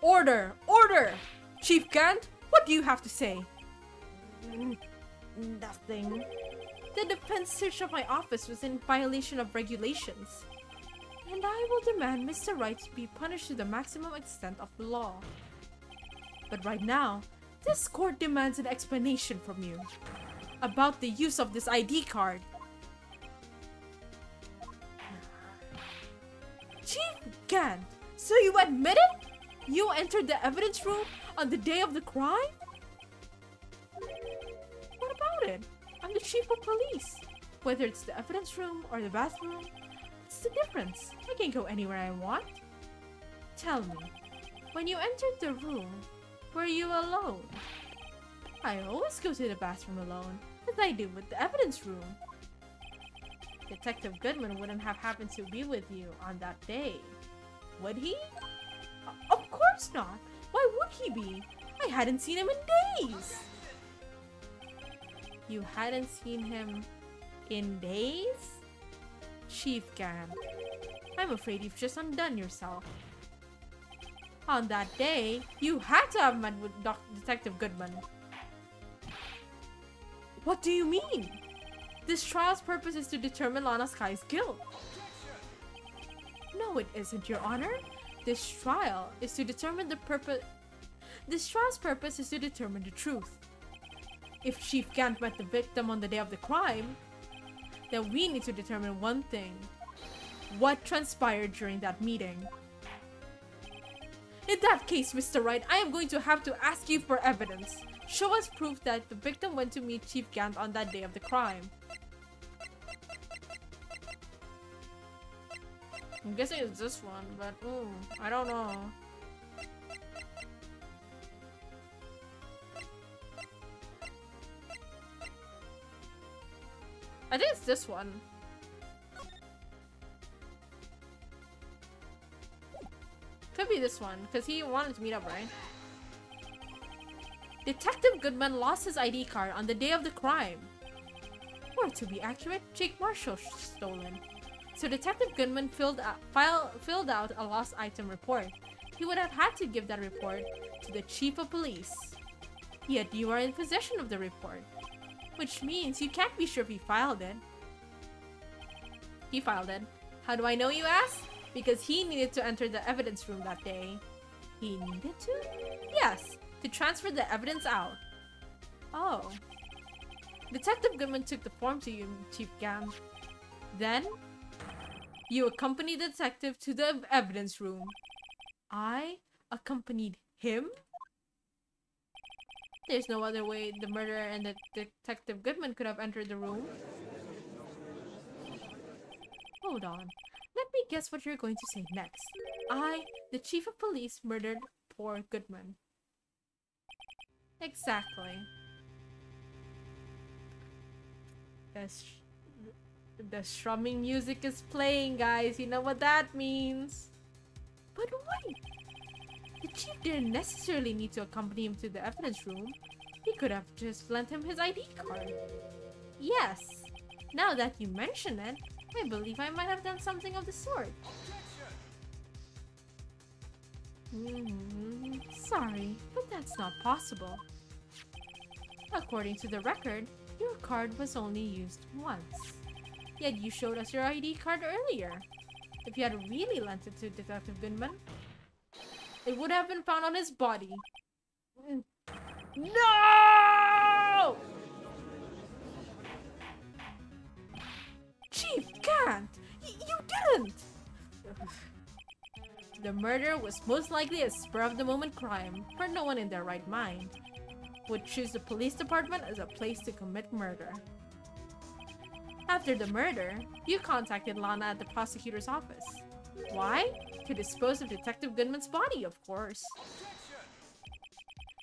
Order! Order! Chief Gant, what do you have to say? Nothing. The defense search of my office was in violation of regulations. And I will demand Mr. Wright be punished to the maximum extent of the law. But right now, this court demands an explanation from you about the use of this ID card. Chief Gant, so you admit it? You entered the evidence room on the day of the crime? What about it? I'm the chief of police. Whether it's the evidence room or the bathroom, what's the difference? I can go anywhere I want. Tell me, when you entered the room, were you alone? I always go to the bathroom alone, as I do with the evidence room. Detective Goodman wouldn't have happened to be with you on that day, would he? Of course not! Why would he be? I hadn't seen him in days! You hadn't seen him in days? Chief Gant, I'm afraid you've just undone yourself. On that day, you had to have met with Detective Goodman. What do you mean? This trial's purpose is to determine Lana Sky's guilt. No, it isn't, Your Honor. This trial is to determine the purpose. This trial's purpose is to determine the truth. If Chief Gant met the victim on the day of the crime, then we need to determine one thing. What transpired during that meeting? In that case, Mr. Wright, I am going to have to ask you for evidence. Show us proof that the victim went to meet Chief Gant on that day of the crime. I'm guessing it's this one, but I don't know. I think it's this one. Could be this one, because he wanted to meet up, right? Detective Goodman lost his ID card on the day of the crime. Or to be accurate, Jake Marshall stolen. So Detective Goodman filled out a lost item report. He would have had to give that report to the Chief of Police. Yet you are in possession of the report. Which means you can't be sure if he filed it. He filed it. How do I know, you ask? Because he needed to enter the evidence room that day. He needed to? Yes, to transfer the evidence out. Oh. Detective Goodman took the form to you, Chief Gam. Then, you accompanied the detective to the evidence room. I accompanied him? There's no other way the murderer and the Detective Goodman could have entered the room. Hold on. Let me guess what you're going to say next. I, the Chief of Police, murdered poor Goodman. Exactly. The strumming music is playing, guys. You know what that means. But wait! The chief didn't necessarily need to accompany him to the evidence room. He could have just lent him his ID card. Yes. Now that you mention it, I believe I might have done something of the sort. Sorry, but that's not possible. According to the record, your card was only used once. Yet you showed us your ID card earlier. If you had really lent it to Detective Goodman, it would have been found on his body. No! Chief Gant! You didn't! The murder was most likely a spur-of-the-moment crime, for no one in their right mind would choose the police department as a place to commit murder. After the murder, you contacted Lana at the prosecutor's office. Why? To dispose of Detective Goodman's body, of course.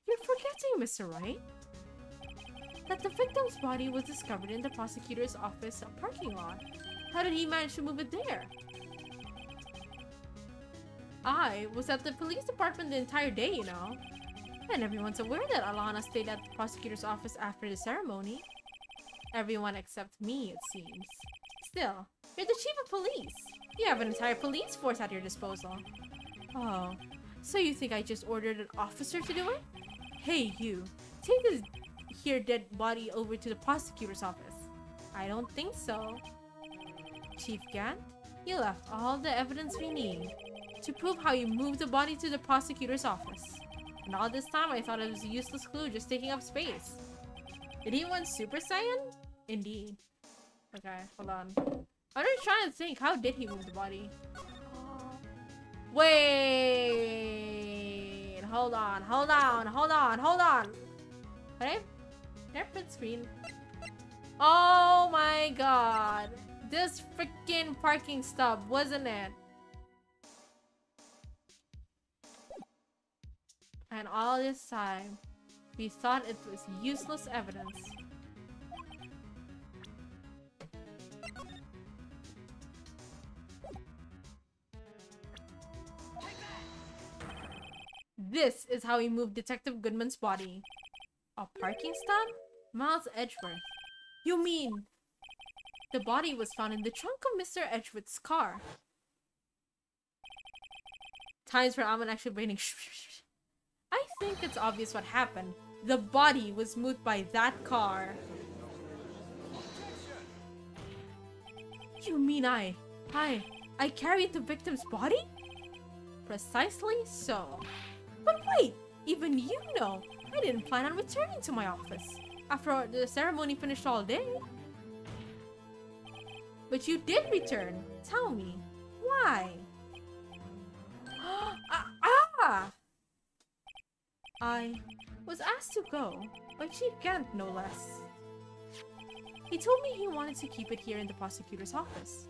You're forgetting, Mr. Wright, that the victim's body was discovered in the prosecutor's office parking lot. How did he manage to move it there? I was at the police department the entire day, you know. And everyone's aware that Alana stayed at the prosecutor's office after the ceremony. Everyone except me, it seems. Still, you're the chief of police. You have an entire police force at your disposal. Oh, so you think I just ordered an officer to do it? Hey, you. Take this here dead body over to the prosecutor's office. I don't think so. Chief Gant, you left all the evidence we need to prove how you moved the body to the prosecutor's office. And all this time I thought it was a useless clue just taking up space. Did he want Super Saiyan? Indeed. Okay, hold on. I'm just trying to think, how did he move the body? Wait! Hold on. Did I print screen? Oh my god. This freaking parking stop, wasn't it? And all this time, we thought it was useless evidence. This is how he moved Detective Goodman's body. A parking stop? Miles Edgeworth. You mean the body was found in the trunk of Mr. Edgeworth's car? Times where I'm actually waiting. I think it's obvious what happened. The body was moved by that car. You mean I carried the victim's body? Precisely so. But wait, even you know I didn't plan on returning to my office after the ceremony finished all day. But you did return. Tell me, why? was asked to go by Chief Gant, no less. He told me he wanted to keep it here in the prosecutor's office.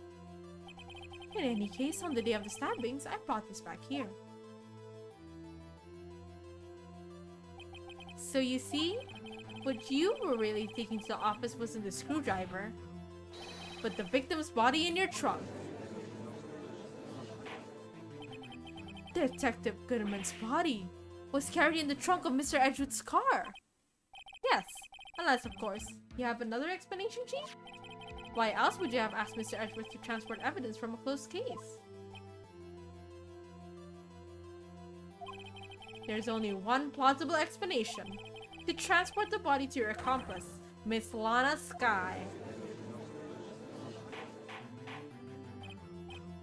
In any case, on the day of the stabbings, I brought this back here. So you see, what you were really taking to the office wasn't the screwdriver, but the victim's body in your trunk. Detective Goodman's body was carried in the trunk of Mr. Edgewood's car. Yes, unless, of course, you have another explanation, Chief? Why else would you have asked Mr. Edgewood to transport evidence from a closed case? There's only one plausible explanation. To transport the body to your accomplice, Miss Lana Skye.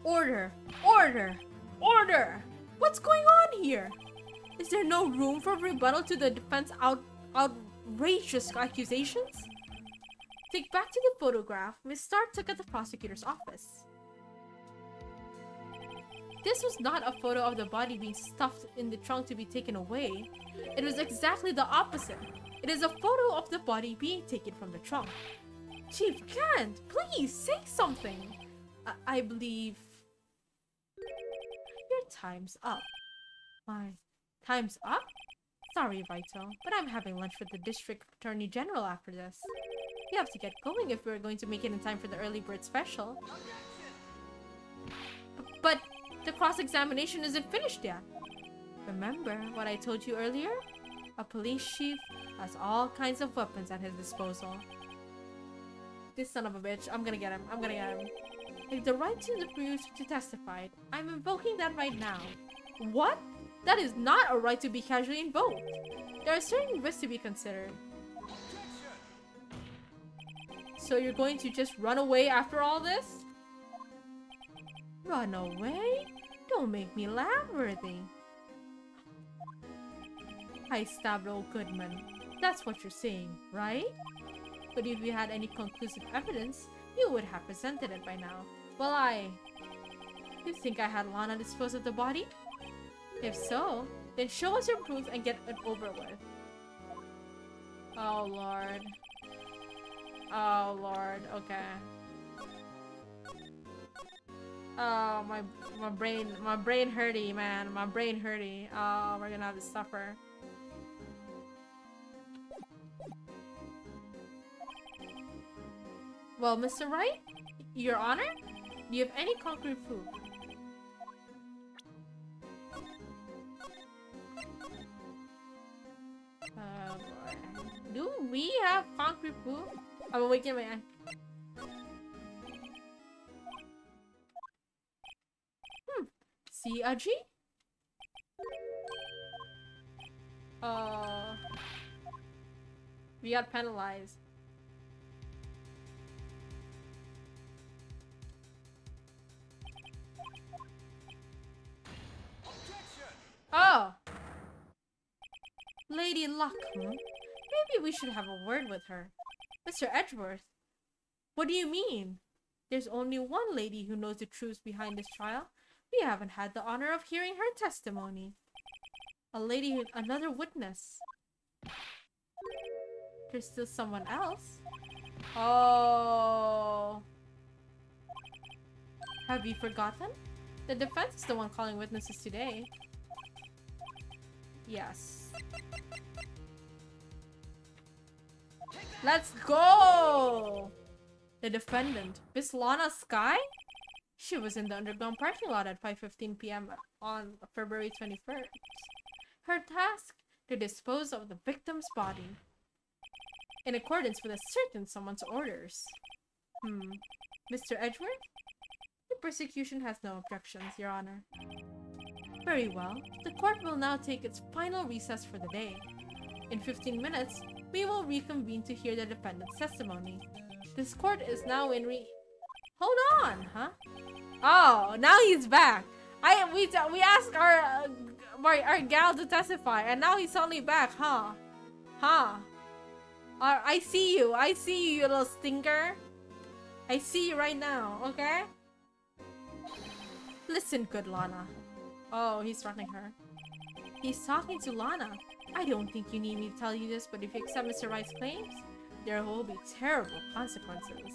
Order! Order! Order! What's going on here? Is there no room for rebuttal to the defense's outrageous accusations? Take back to the photograph Miss Stark took at the prosecutor's office. This was not a photo of the body being stuffed in the trunk to be taken away. It was exactly the opposite. It is a photo of the body being taken from the trunk. Chief Gant, please say something. I believe... Your time's up. My time's up? Sorry, Vito, but I'm having lunch with the District Attorney General after this. We have to get going if we're going to make it in time for the early bird special. But the cross-examination isn't finished yet. Remember what I told you earlier? A police chief has all kinds of weapons at his disposal. This son of a bitch, I'm gonna get him. I'm gonna get him. Like the right to the accused to testify. I'm invoking that right now. What? That is not a right to be casually invoked. There are certain risks to be considered. So you're going to just run away after all this? Run away? Don't make me laugh, Worthy. I stabbed old Goodman. That's what you're saying, right? But if you had any conclusive evidence, you would have presented it by now. Well, You think I had Lana dispose of the body? If so, then show us your proof and get it over with. Oh, Lord. Oh, Lord. Okay. Oh, my brain hurty, man. My brain hurty. Oh, we're gonna have to suffer. Well, Mr. Wright, Your Honor, do you have any concrete proof? Oh boy. Do we have concrete proof? I'm awakening my eye. See, Aji? We got penalized. Oh! Lady Luck, Maybe we should have a word with her. Mr. Edgeworth, what do you mean? There's only one lady who knows the truth behind this trial. We haven't had the honor of hearing her testimony. A lady, another witness. There's still someone else. Oh. Have you forgotten? The defense is the one calling witnesses today. Yes. Let's go! The defendant, Miss Lana Skye? She was in the underground parking lot at 5:15 p.m. on February 21st. Her task, to dispose of the victim's body. In accordance with a certain someone's orders. Mr. Edgeworth? The prosecution has no objections, Your Honor. Very well. The court will now take its final recess for the day. In 15 minutes, we will reconvene to hear the defendant's testimony. This court is now in Hold on, huh? Oh, now he's back. We asked our gal to testify, and now he's suddenly back, huh? Huh? I see you. I see you, you little stinker. I see you right now, okay? Listen, good Lana. Oh, he's threatening her. He's talking to Lana. I don't think you need me to tell you this, but if you accept Mr. Wright's claims, there will be terrible consequences.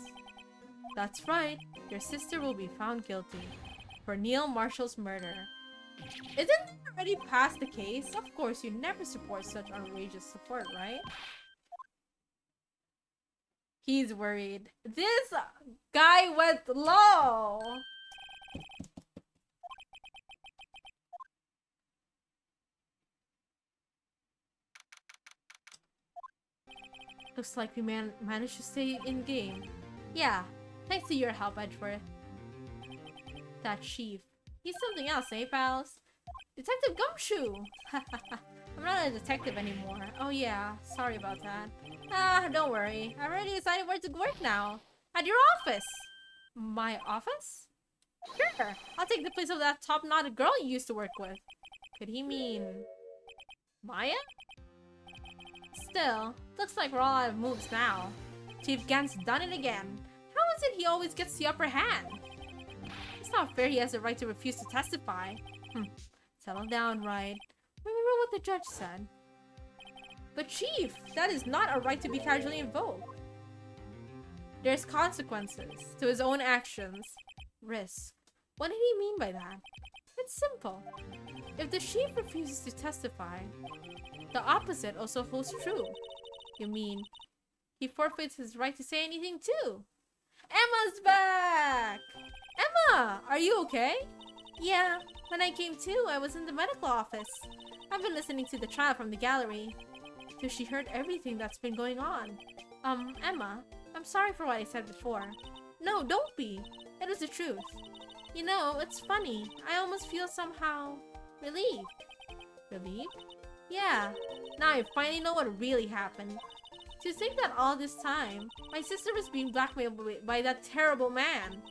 That's right, your sister will be found guilty for Neil Marshall's murder. Isn't it already past the case? Of course, you never support such outrageous support, right? He's worried. This guy went low! Looks like we managed to stay in game. Yeah, thanks to your help, Edgeworth. That chief. He's something else, eh, pals? Detective Gumshoe! I'm not a detective anymore. Oh yeah, sorry about that. Ah, don't worry. I already decided where to work now. At your office! My office? Sure, I'll take the place of that top-knotted girl you used to work with. Could he mean... Maya? Still, looks like we're all out of moves now. Chief Gant's done it again. How is it he always gets the upper hand? It's not fair he has the right to refuse to testify. Settle down, Wright. Remember what the judge said. But Chief, that is not a right to be casually invoked. There's consequences to his own actions. Risk. What did he mean by that? It's simple. If the chief refuses to testify, the opposite also holds true. You mean, he forfeits his right to say anything too. Emma's back! Emma, are you okay? Yeah, when I came to, I was in the medical office. I've been listening to the trial from the gallery. So she heard everything that's been going on. Emma, I'm sorry for what I said before. No, don't be. It was the truth. You know, it's funny. I almost feel somehow relieved. Relieved? Yeah. Now I finally know what really happened. To think that all this time, my sister was being blackmailed by that terrible man.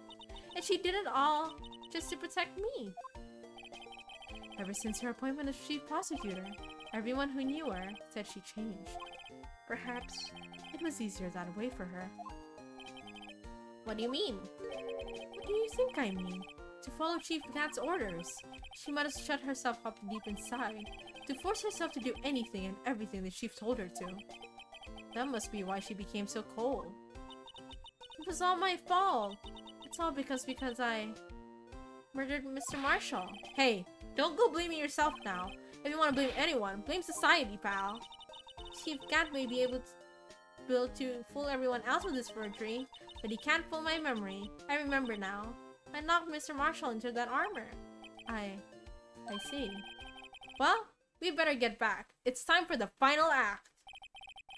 And she did it all just to protect me. Ever since her appointment as chief prosecutor, everyone who knew her said she changed. Perhaps it was easier that way for her. What do you mean? What do you think I mean? To follow Chief Gant's orders. She might have shut herself up deep inside, to force herself to do anything and everything the chief told her to. That must be why she became so cold. It was all my fault. It's all because I murdered Mr. Marshall. Hey, don't go blaming yourself now. If you want to blame anyone, blame society, pal. Chief Gant may be able to fool everyone else with his forgery, but he can't fool my memory. I remember now. I knocked Mr. Marshall into that armor. I see. Well, we better get back. It's time for the final act.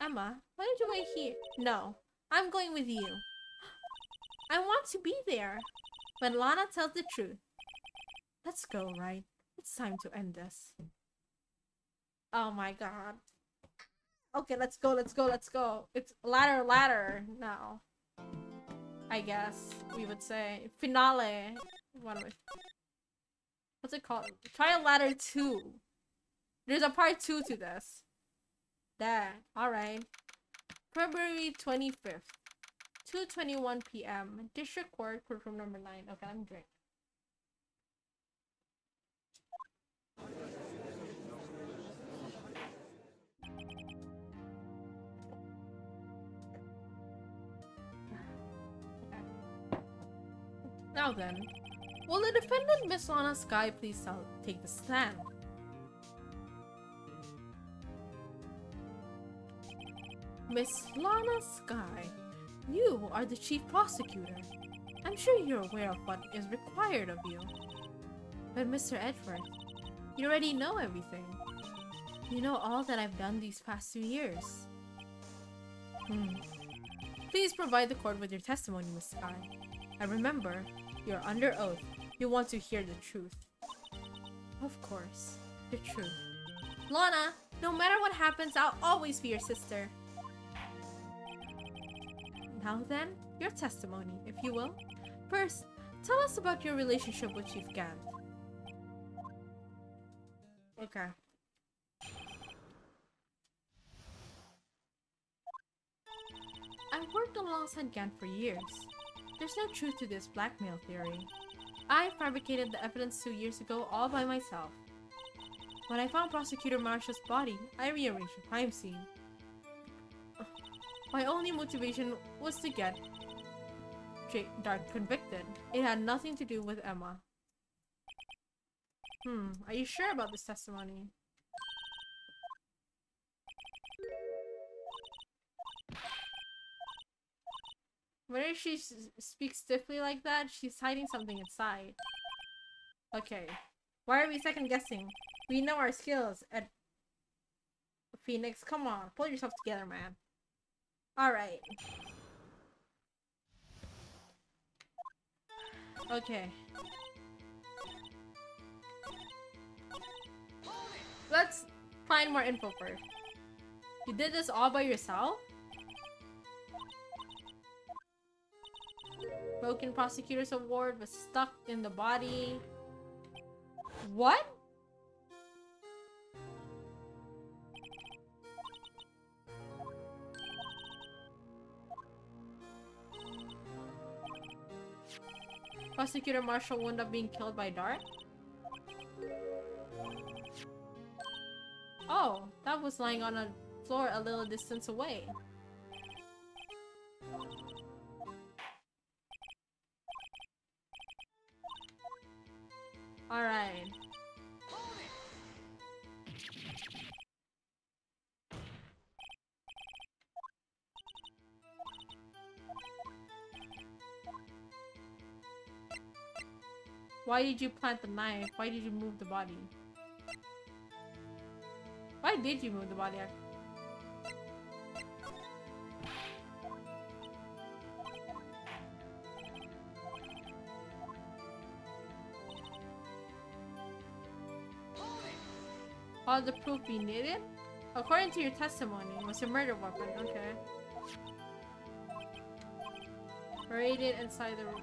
Emma, why don't you wait here? No, I'm going with you. I want to be there. When Lana tells the truth. Let's go, right? It's time to end this. Oh my god. Okay, let's go, let's go, let's go. It's ladder now. I guess we would say finale. What's it called? Trial Ladder 2. There's a part 2 to this. There. Alright. February 25th. 2:21 p.m. District Court, courtroom number 9. Okay, let me drink. Now then, will the defendant, Miss Lana Sky, please take the stand? Miss Lana Sky, you are the chief prosecutor. I'm sure you're aware of what is required of you. But Mr. Edward, you already know everything. You know all that I've done these past 2 years. Please provide the court with your testimony, Miss Sky. And remember, you're under oath. You want to hear the truth. Of course, the truth. Lana, no matter what happens, I'll always be your sister. Now then, your testimony, if you will. First, tell us about your relationship with Chief Gant. Okay. I've worked alongside Gant for years. There's no truth to this blackmail theory. I fabricated the evidence 2 years ago all by myself. When I found Prosecutor Marshall's body, I rearranged the crime scene. My only motivation was to get Dark convicted. It had nothing to do with Emma. Are you sure about this testimony? Whenever she speaks stiffly like that, she's hiding something inside. Okay. Why are we second guessing? We know our skills at Phoenix. Come on, pull yourself together, man. Alright. Okay. Let's find more info first. You did this all by yourself? Broken Prosecutor's Award was stuck in the body. What? Prosecutor Marshall wound up being killed by Dart? Oh, that was lying on a floor a little distance away. Alright. Why did you plant the knife? Why did you move the body? Why did you move the body? All the proof we needed? According to your testimony, it was a murder weapon, okay. Buried it inside the room.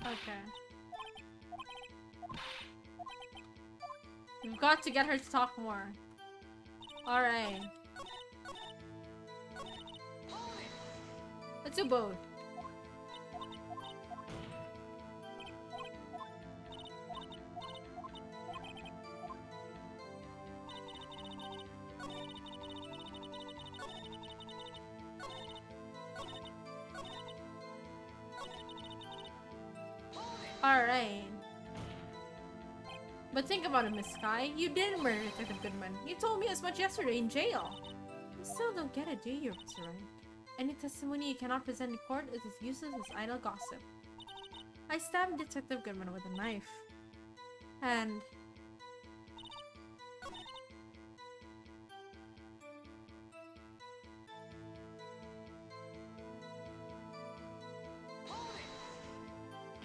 Okay. We've got to get her to talk more. Alright. Let's do both. Alright. But think about it, Miss Sky. You didn't murder Detective Goodman. You told me as much yesterday in jail. You still don't get it, do you, Mr. Wright? Any testimony you cannot present in court is as useless as idle gossip. I stabbed Detective Goodman with a knife. And...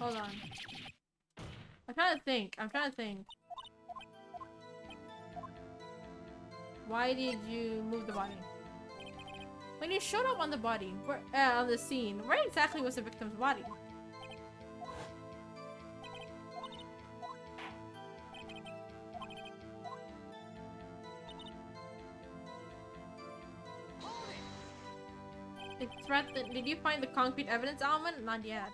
hold on. I'm trying to think. Why did you move the body? When you showed up on the body, on the scene, where exactly was the victim's body? Did you find the concrete evidence, Almond? Not yet.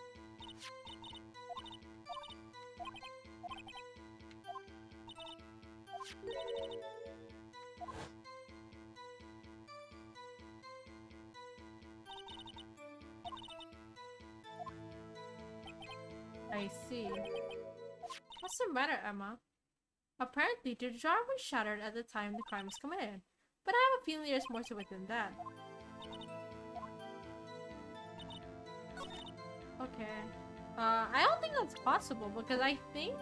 I see. What's the matter, Emma? Apparently, the jar was shattered at the time the crime was committed. But I have a feeling there's more to it than that. Okay. I don't think that's possible because I think...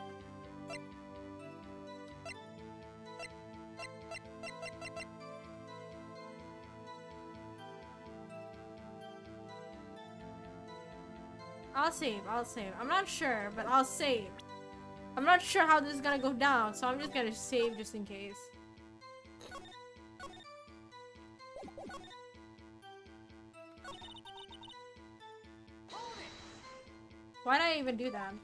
I'll save. I'm not sure, but I'll save. I'm not sure how this is gonna go down, so I'm just gonna save just in case. Why'd I even do that?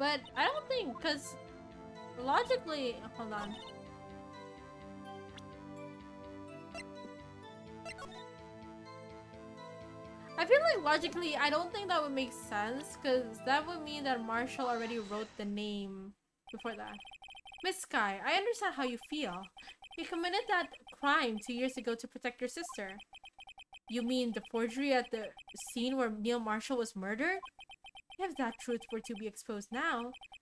But I don't think, because logically, hold on. I feel like logically, I don't think that would make sense, because that would mean that Marshall already wrote the name before that. Miss Sky, I understand how you feel. You committed that crime 2 years ago to protect your sister. You mean the forgery at the scene where Neil Marshall was murdered? If that truth were to be exposed now,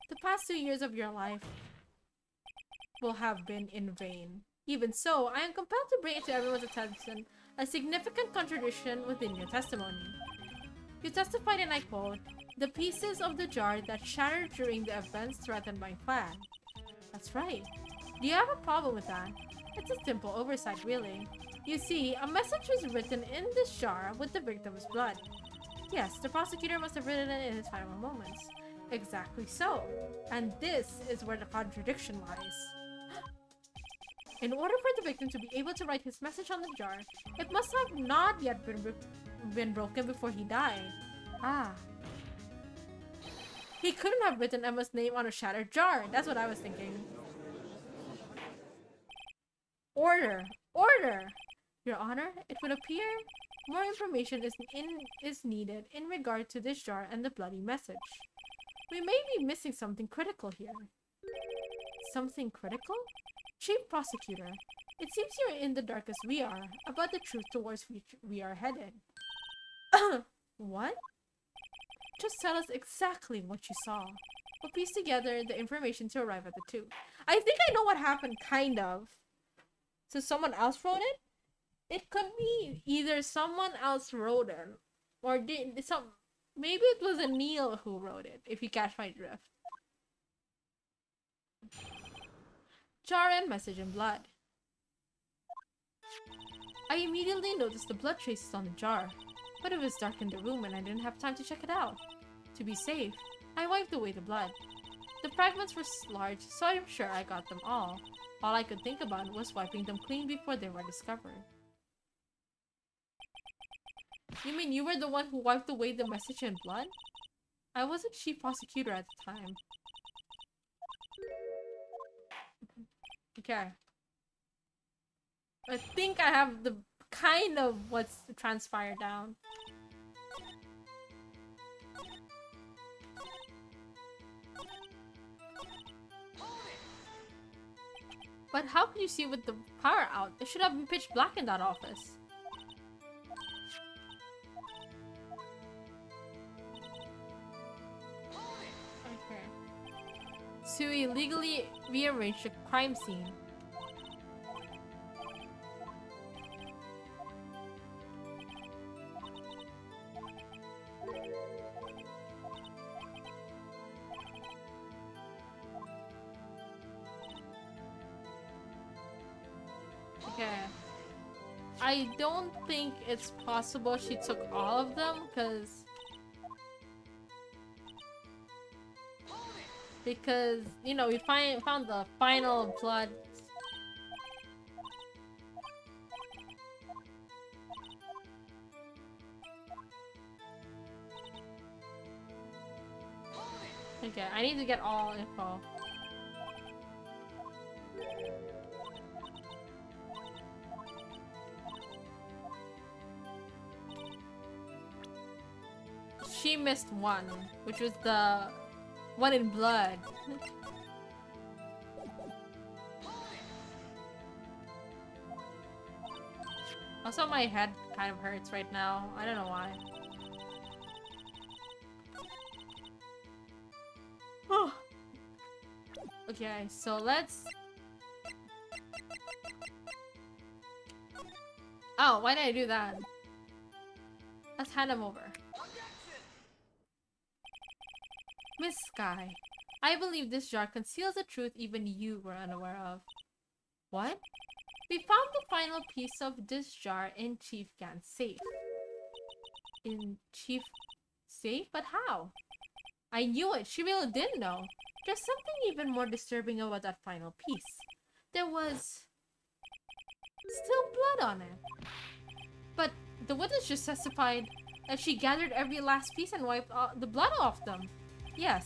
the past 2 years of your life will have been in vain. Even so, I am compelled to bring it to everyone's attention a significant contradiction within your testimony. You testified, and I quote, "The pieces of the jar that shattered during the events threatened my plan." That's right. Do you have a problem with that? It's a simple oversight, really. You see, a message was written in this jar with the victim's blood. Yes, the prosecutor must have written it in his final moments. Exactly so. And this is where the contradiction lies. In order for the victim to be able to write his message on the jar, it must have not yet been broken before he died. Ah. He couldn't have written Emma's name on a shattered jar. That's what I was thinking. Order! Order! Your Honor, it would appear more information is needed in regard to this jar and the bloody message. We may be missing something critical here. Something critical? Chief Prosecutor, it seems you're in the dark as we are about the truth towards which we are headed. What? Just tell us exactly what you saw. We'll piece together the information to arrive at the truth. I think I know what happened, kind of. So someone else wrote it? It could be either someone else wrote it, or maybe it was a Neil who wrote it, if you catch my drift. Jar and message in blood. I immediately noticed the blood traces on the jar, but it was dark in the room and I didn't have time to check it out. To be safe, I wiped away the blood. The fragments were large, so I'm sure I got them all. All I could think about was wiping them clean before they were discovered. You mean you were the one who wiped away the message in blood? I wasn't chief prosecutor at the time. Okay. I think I have the kind of what's transpired down. But how could you see with the power out? It should have been pitch black in that office. Okay. To illegally rearrange the crime scene. Okay. I don't think it's possible she took all of them, because you know, we found the final blood. Okay, I need to get all info. She missed one, which was the one in blood. Also, my head kind of hurts right now. I don't know why. Okay, so let's... Oh, why did I do that? Let's hand him over. Miss Sky, I believe this jar conceals a truth even you were unaware of. What? We found the final piece of this jar in Chief Gan's safe. In Chief safe? But how? I knew it. She really did know. There's something even more disturbing about that final piece. There was still blood on it. But the witness just testified that she gathered every last piece and wiped the blood off them. Yes,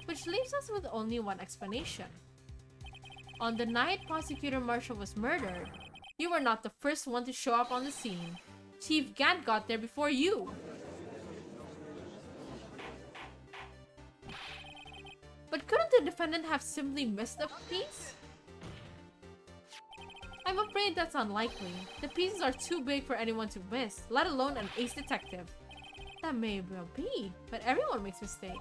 Which leaves us with only one explanation. On the night Prosecutor Marshall was murdered, you were not the first one to show up on the scene. Chief Gant got there before you. But couldn't the defendant have simply missed a piece? I'm afraid that's unlikely. The pieces are too big for anyone to miss, let alone an ace detective. That may well be, but everyone makes mistakes.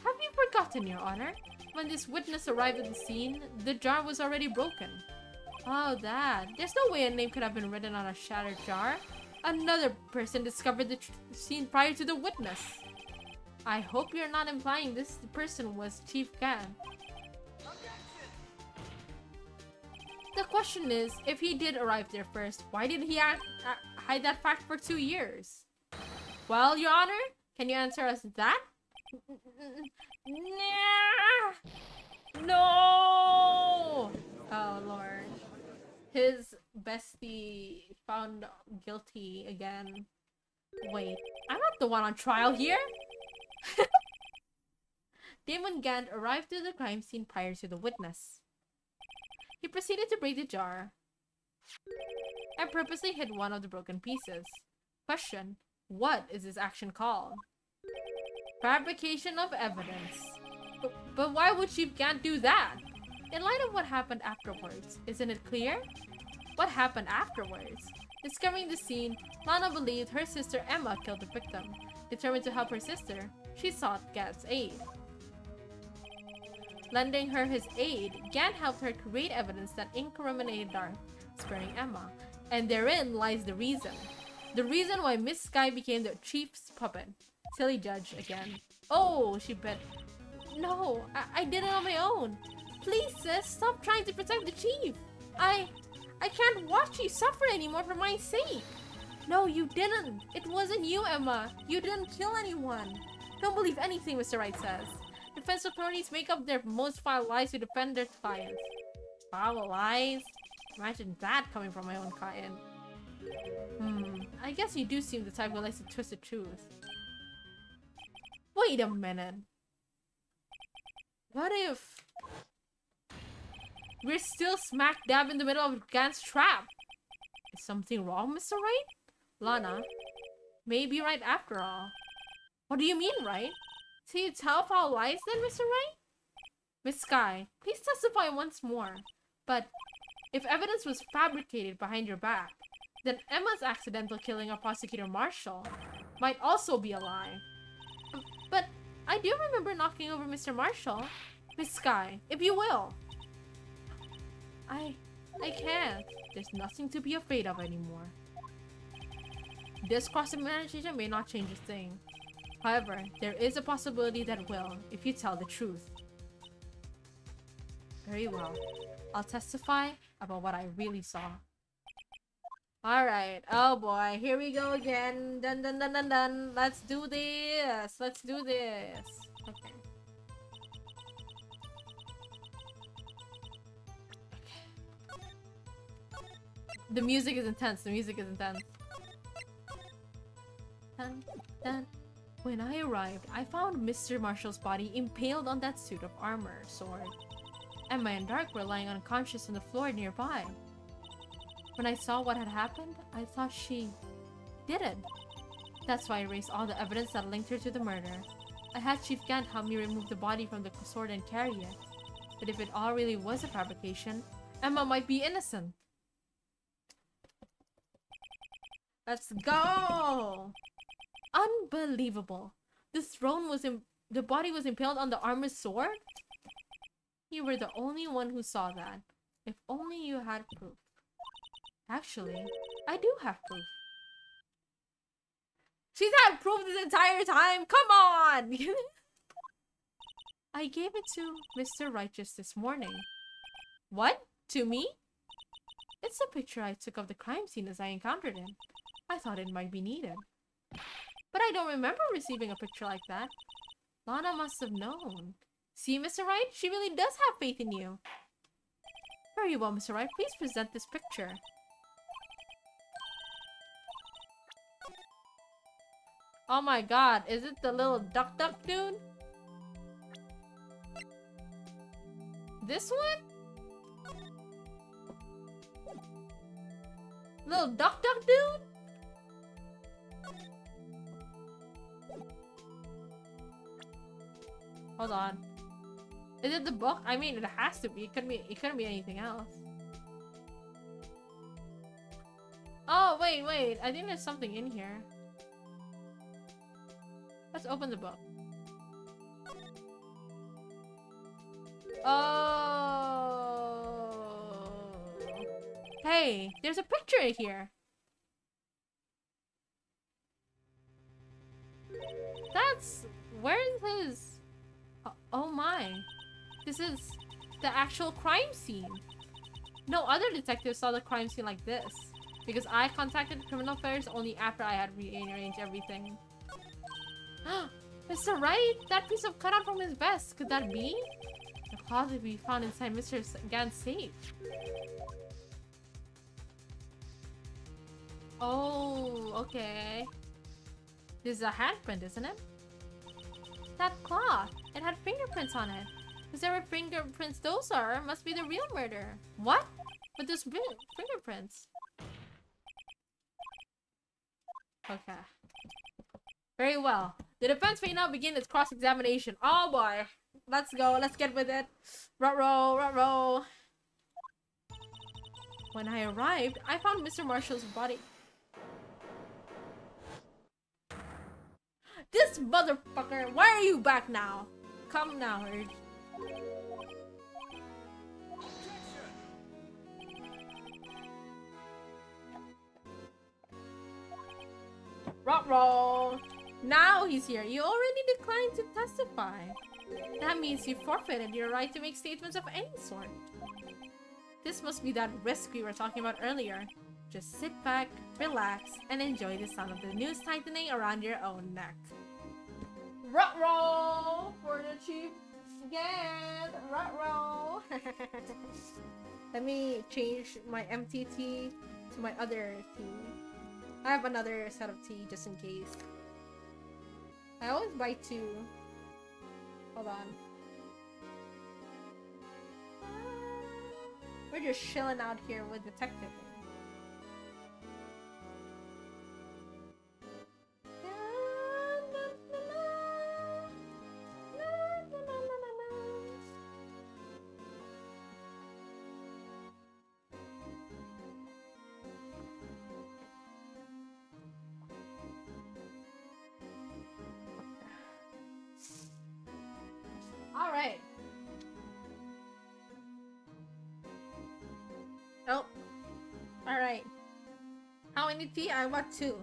Have you forgotten, Your Honor? When this witness arrived at the scene, the jar was already broken. Oh, that. There's no way a name could have been written on a shattered jar. Another person discovered the scene prior to the witness. I hope you're not implying this person was Chief Gant. The question is, if he did arrive there first, why did he hide that fact for 2 years? Well, Your Honor, can you answer us that? No! Oh, Lord. His bestie found guilty again. Wait, I'm not the one on trial here! Damon Gant arrived to the crime scene prior to the witness. He proceeded to break the jar and purposely hid one of the broken pieces. Question: what is this action called? Fabrication of evidence. But why would Chief Gant do that? In light of what happened afterwards, isn't it clear? What happened afterwards? Discovering the scene, Lana believed her sister Emma killed the victim. Determined to help her sister, she sought Gant's aid. Lending her his aid, Gant helped her create evidence that incriminated Dark, sparing Emma. And therein lies the reason. The reason why Miss Sky became the chief's puppet. Silly judge again. Oh, she bet. No, I did it on my own. Please, sis, stop trying to protect the chief. I can't watch you suffer anymore for my sake. No, you didn't. It wasn't you, Emma. You didn't kill anyone. Don't believe anything Mr. Wright says. Defense attorneys make up their most foul lies to defend their clients. Foul lies? Imagine that coming from my own client. I guess you do seem the type who likes to twist the truth. Wait a minute. What if we're still smack dab in the middle of Gant's trap? Is something wrong, Mr. Wright? Lana may be right after all. What do you mean, right? So you tell foul lies then, Mr. Wright? Miss Sky, please testify once more. But if evidence was fabricated behind your back, then Emma's accidental killing of Prosecutor Marshall might also be a lie. But I do remember knocking over Mr. Marshall. Miss Sky, if you will. I can't. There's nothing to be afraid of anymore. This cross-examination may not change a thing. However, there is a possibility that will, if you tell the truth. Very well. I'll testify about what I really saw. Alright. Oh boy. Here we go again. Dun dun dun dun dun. Let's do this. Let's do this. Okay. The music is intense. The music is intense. Dun, dun. When I arrived, I found Mr. Marshall's body impaled on that suit of armor, sword. Emma and Dark were lying unconscious on the floor nearby. When I saw what had happened, I thought she did it. That's why I erased all the evidence that linked her to the murder. I had Chief Gant help me remove the body from the sword and carry it. But if it all really was a fabrication, Emma might be innocent. Let's go! Unbelievable. The body was impaled on the armored sword? You were the only one who saw that. If only you had proof. Actually, I do have proof. She's had proof this entire time! Come on! I gave it to Mr. Wright just this morning. What? To me? It's a picture I took of the crime scene as I encountered it. I thought it might be needed. But I don't remember receiving a picture like that. Lana must have known. See, Mr. Wright? She really does have faith in you. Very well, Mr. Wright. Please present this picture. Oh my god, is it the little duck dude? This one? Little duck dude? Hold on. Is it the book? I mean, it has to be. It couldn't be anything else. Oh, wait. I think there's something in here. Let's open the book. Oh. Hey, there's a picture in here. That's... Where is his... Oh my. This is the actual crime scene. No other detective saw the crime scene like this. Because I contacted criminal affairs only after I had rearranged everything. Mr. Wright, that piece of cutout from his vest, could that be? The closet we found inside Mr. Gann's safe. Oh, okay. This is a handprint, isn't it? That cloth, it had fingerprints on it. Whoever fingerprints those are, must be the real murderer. What? But those fingerprints. Okay. Very well. The defense may now begin its cross-examination. Oh boy. Let's go. Let's get with it. Ruh-roh. When I arrived, I found Mr. Marshall's body. This motherfucker! Why are you back now? Come now, Urge. Ruh-roh. Now he's here. You already declined to testify. That means you forfeited your right to make statements of any sort. This must be that risk we were talking about earlier. Just sit back, relax, and enjoy the sound of the noose tightening around your own neck. Ruh-roh for the chief again. Ruh-roh. Let me change my empty tea to my other tea. I have another set of tea just in case. I always buy two. Hold on. We're just chilling out here with Detective. Alright. Oh. Alright. How many tea? I want two.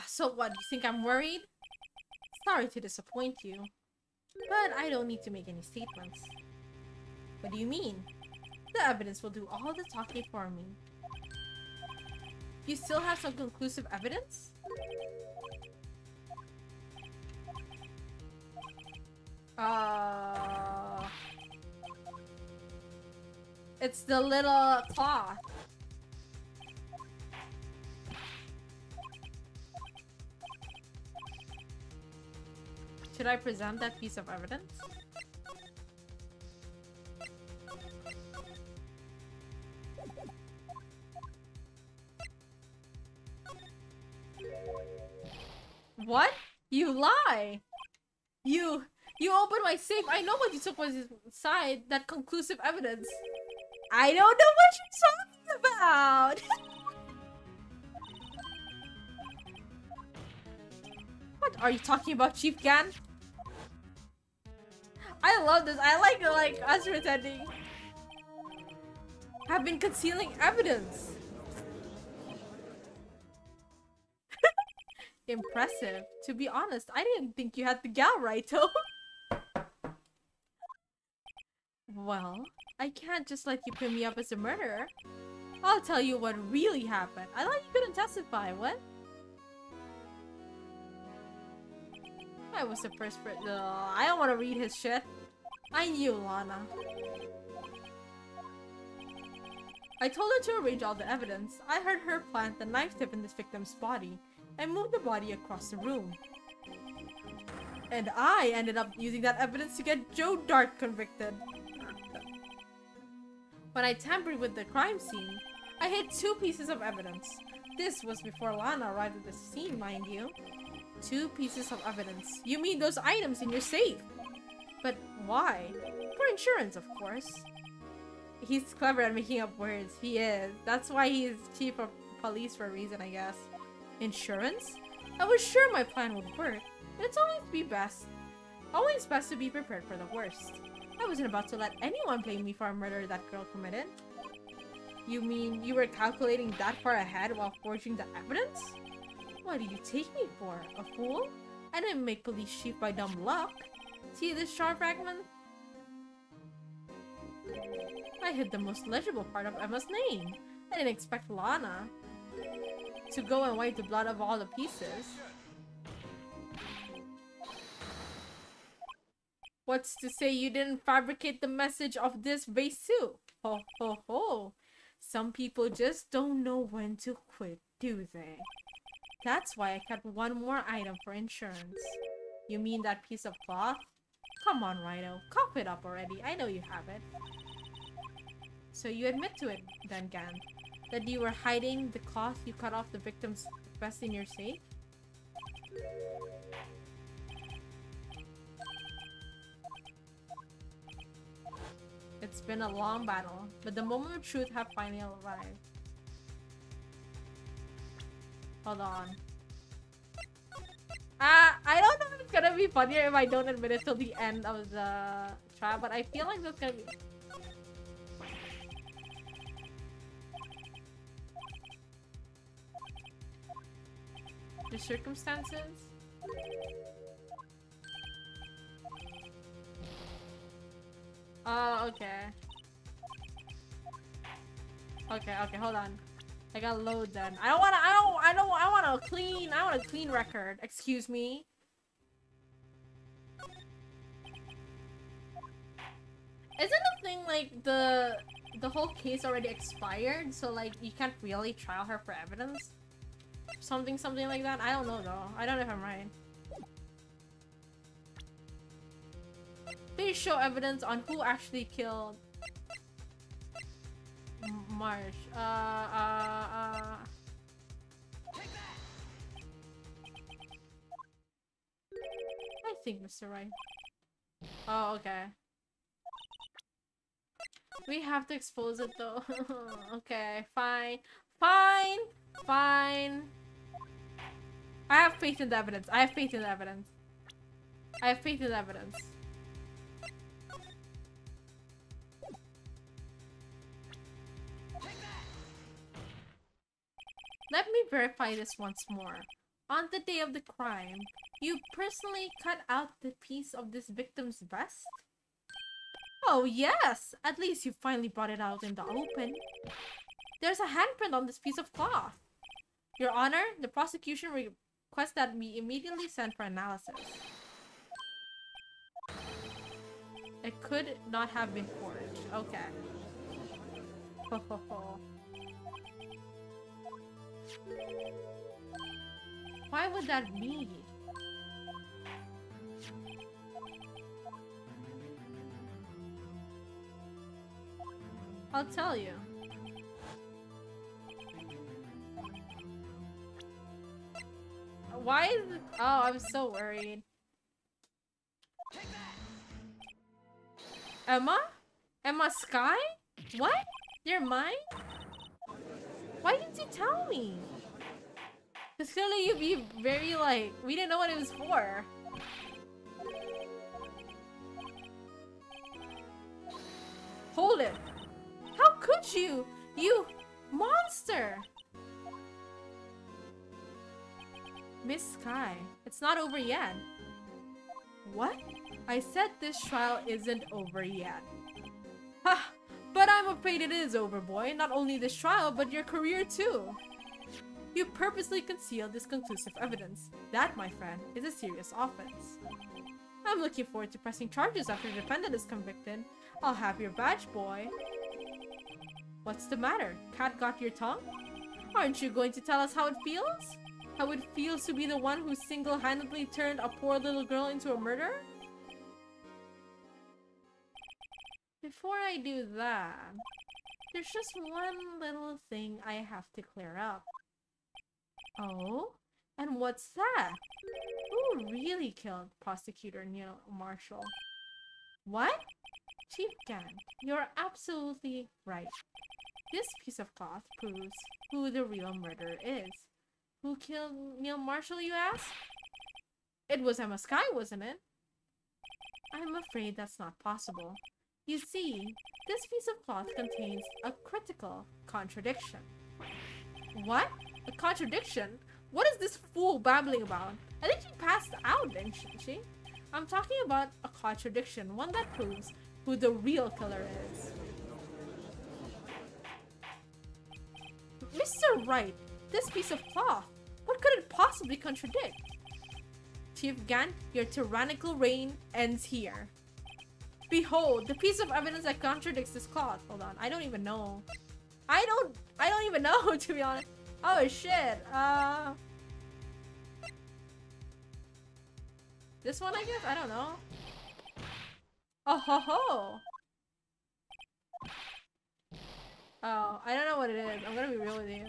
So what? You think I'm worried? Sorry to disappoint you. But I don't need to make any statements. What do you mean? The evidence will do all the talking for me. You still have some conclusive evidence? It's the little cloth. Should I present that piece of evidence? What? You lie! You opened my safe. I know what you took was inside. That conclusive evidence. I don't know what you're talking about! What are you talking about, Chief Gann? I love this. I like us pretending. Have been concealing evidence. Impressive. To be honest, I didn't think you had the gal right, though. Well, I can't just let you pin me up as a murderer. I'll tell you what really happened. I thought you couldn't testify. What? I was the first person. I don't want to read his shit. I knew, Lana. I told her to arrange all the evidence. I heard her plant the knife tip in this victim's body and move the body across the room. And I ended up using that evidence to get Joe Dart convicted. When I tampered with the crime scene, I hid 2 pieces of evidence. This was before Lana arrived at the scene, mind you. 2 pieces of evidence. You mean those items in your safe? But why? For insurance, of course. He's clever at making up words. He is. That's why he's chief of police for a reason, I guess. Insurance? I was sure my plan would work. It's always best to be prepared for the worst. I wasn't about to let anyone blame me for a murder that girl committed. You mean you were calculating that far ahead while forging the evidence? What do you take me for? A fool? I didn't make police chief by dumb luck. See this shard fragment? I hid the most legible part of Emma's name. I didn't expect Lana to go and wipe the blood of all the pieces. What's to say you didn't fabricate the message of this vase too? Ho ho ho. Some people just don't know when to quit, do they? That's why I kept 1 more item for insurance. You mean that piece of cloth? Come on, Rhino. Cough it up already. I know you have it. So you admit to it, then, Gan, that you were hiding the cloth you cut off the victim's vest in your safe? It's been a long battle, but the moment of truth have finally arrived. Hold on. I don't know if it's gonna be funnier if I don't admit it till the end of the trial, but I feel like that's gonna be... The circumstances? Oh, okay. Okay, hold on. I gotta load then. I want a clean record. Excuse me. Isn't the thing like the whole case already expired, so like you can't really trial her for evidence? Something like that? I don't know though. I don't know if I'm right. Please show evidence on who actually killed Marsh. I think Mr. Right. Oh, okay. We have to expose it though. Okay, fine. Fine. Fine. I have faith in the evidence. I have faith in the evidence. I have faith in the evidence. Let me verify this once more. On the day of the crime, you personally cut out the piece of this victim's vest? Oh yes! At least you finally brought it out in the open. There's a handprint on this piece of cloth. Your Honor, the prosecution requests that we immediately send for analysis. It could not have been forged. Okay. Ho ho ho. Why would that be? I'll tell you. Why is it? Oh, I'm so worried. Emma? Emma Sky? What? They're mine? Why didn't you tell me? Because clearly you'd be very like, we didn't know what it was for. Hold it. How could you? You monster! Miss Sky, it's not over yet. What? I said this trial isn't over yet. Ha! But I'm afraid it is over, boy. Not only this trial, but your career too. You purposely concealed this conclusive evidence. That, my friend, is a serious offense. I'm looking forward to pressing charges after the defendant is convicted. I'll have your badge, boy. What's the matter? Cat got your tongue? Aren't you going to tell us how it feels? How it feels to be the one who single-handedly turned a poor little girl into a murderer? Before I do that, there's just one little thing I have to clear up. Oh? And what's that? Who really killed Prosecutor Neil Marshall? What? Chief Gant, you're absolutely right. This piece of cloth proves who the real murderer is. Who killed Neil Marshall, you ask? It was Emma Skye, wasn't it? I'm afraid that's not possible. You see, this piece of cloth contains a critical contradiction. What? A contradiction? What is this fool babbling about? I think she passed out, didn't she? I'm talking about a contradiction, one that proves who the real killer is. Mr. Wright, this piece of cloth, what could it possibly contradict? Chief Gant, your tyrannical reign ends here. Behold, the piece of evidence that contradicts this cloth. Hold on, I don't even know. I don't even know, to be honest. Oh shit, this one, I guess? I don't know. Oh ho ho! Oh, I don't know what it is. I'm gonna be real with you.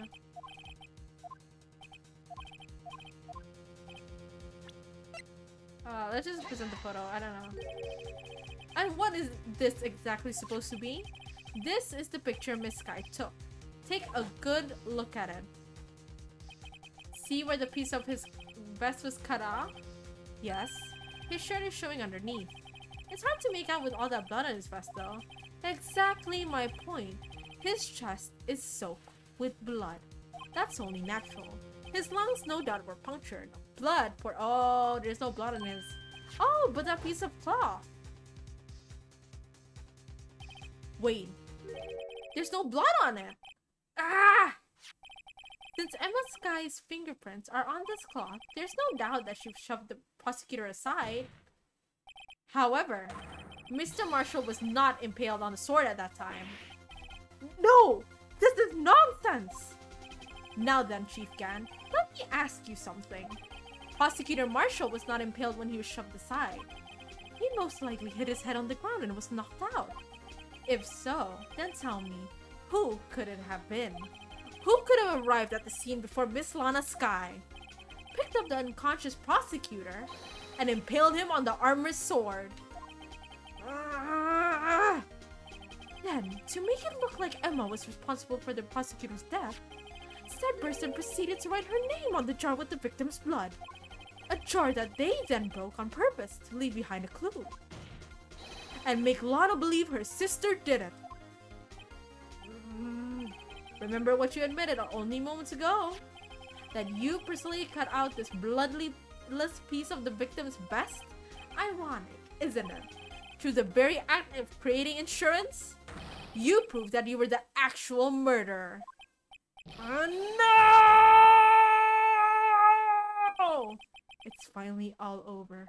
Let's just present the photo. I don't know. And what is this exactly supposed to be? This is the picture Miss Skye took. Take a good look at it. See where the piece of his vest was cut off? Yes. His shirt is showing underneath. It's hard to make out with all that blood on his vest though. Exactly my point. His chest is soaked with blood. That's only natural. His lungs no doubt were punctured. Blood poured. Oh, there's no blood on his. Oh, but that piece of cloth. Wait. There's no blood on it. Ah! Since Emma Skye's fingerprints are on this cloth, there's no doubt that she shoved the prosecutor aside. However, Mr. Marshall was not impaled on the sword at that time. No! This is nonsense! Now then, Chief Gant, let me ask you something. Prosecutor Marshall was not impaled when he was shoved aside. He most likely hit his head on the ground and was knocked out. If so, then tell me, who could it have been? Who could have arrived at the scene before Miss Lana Skye, picked up the unconscious prosecutor, and impaled him on the armorer's sword? Then, to make it look like Emma was responsible for the prosecutor's death, said person proceeded to write her name on the jar with the victim's blood. A jar that they then broke on purpose to leave behind a clue. And make Lana believe her sister did it. Remember what you admitted only moments ago? That you personally cut out this bloodless piece of the victim's vest? Ironic, isn't it? Through the very act of creating insurance, you proved that you were the actual murderer. No! It's finally all over.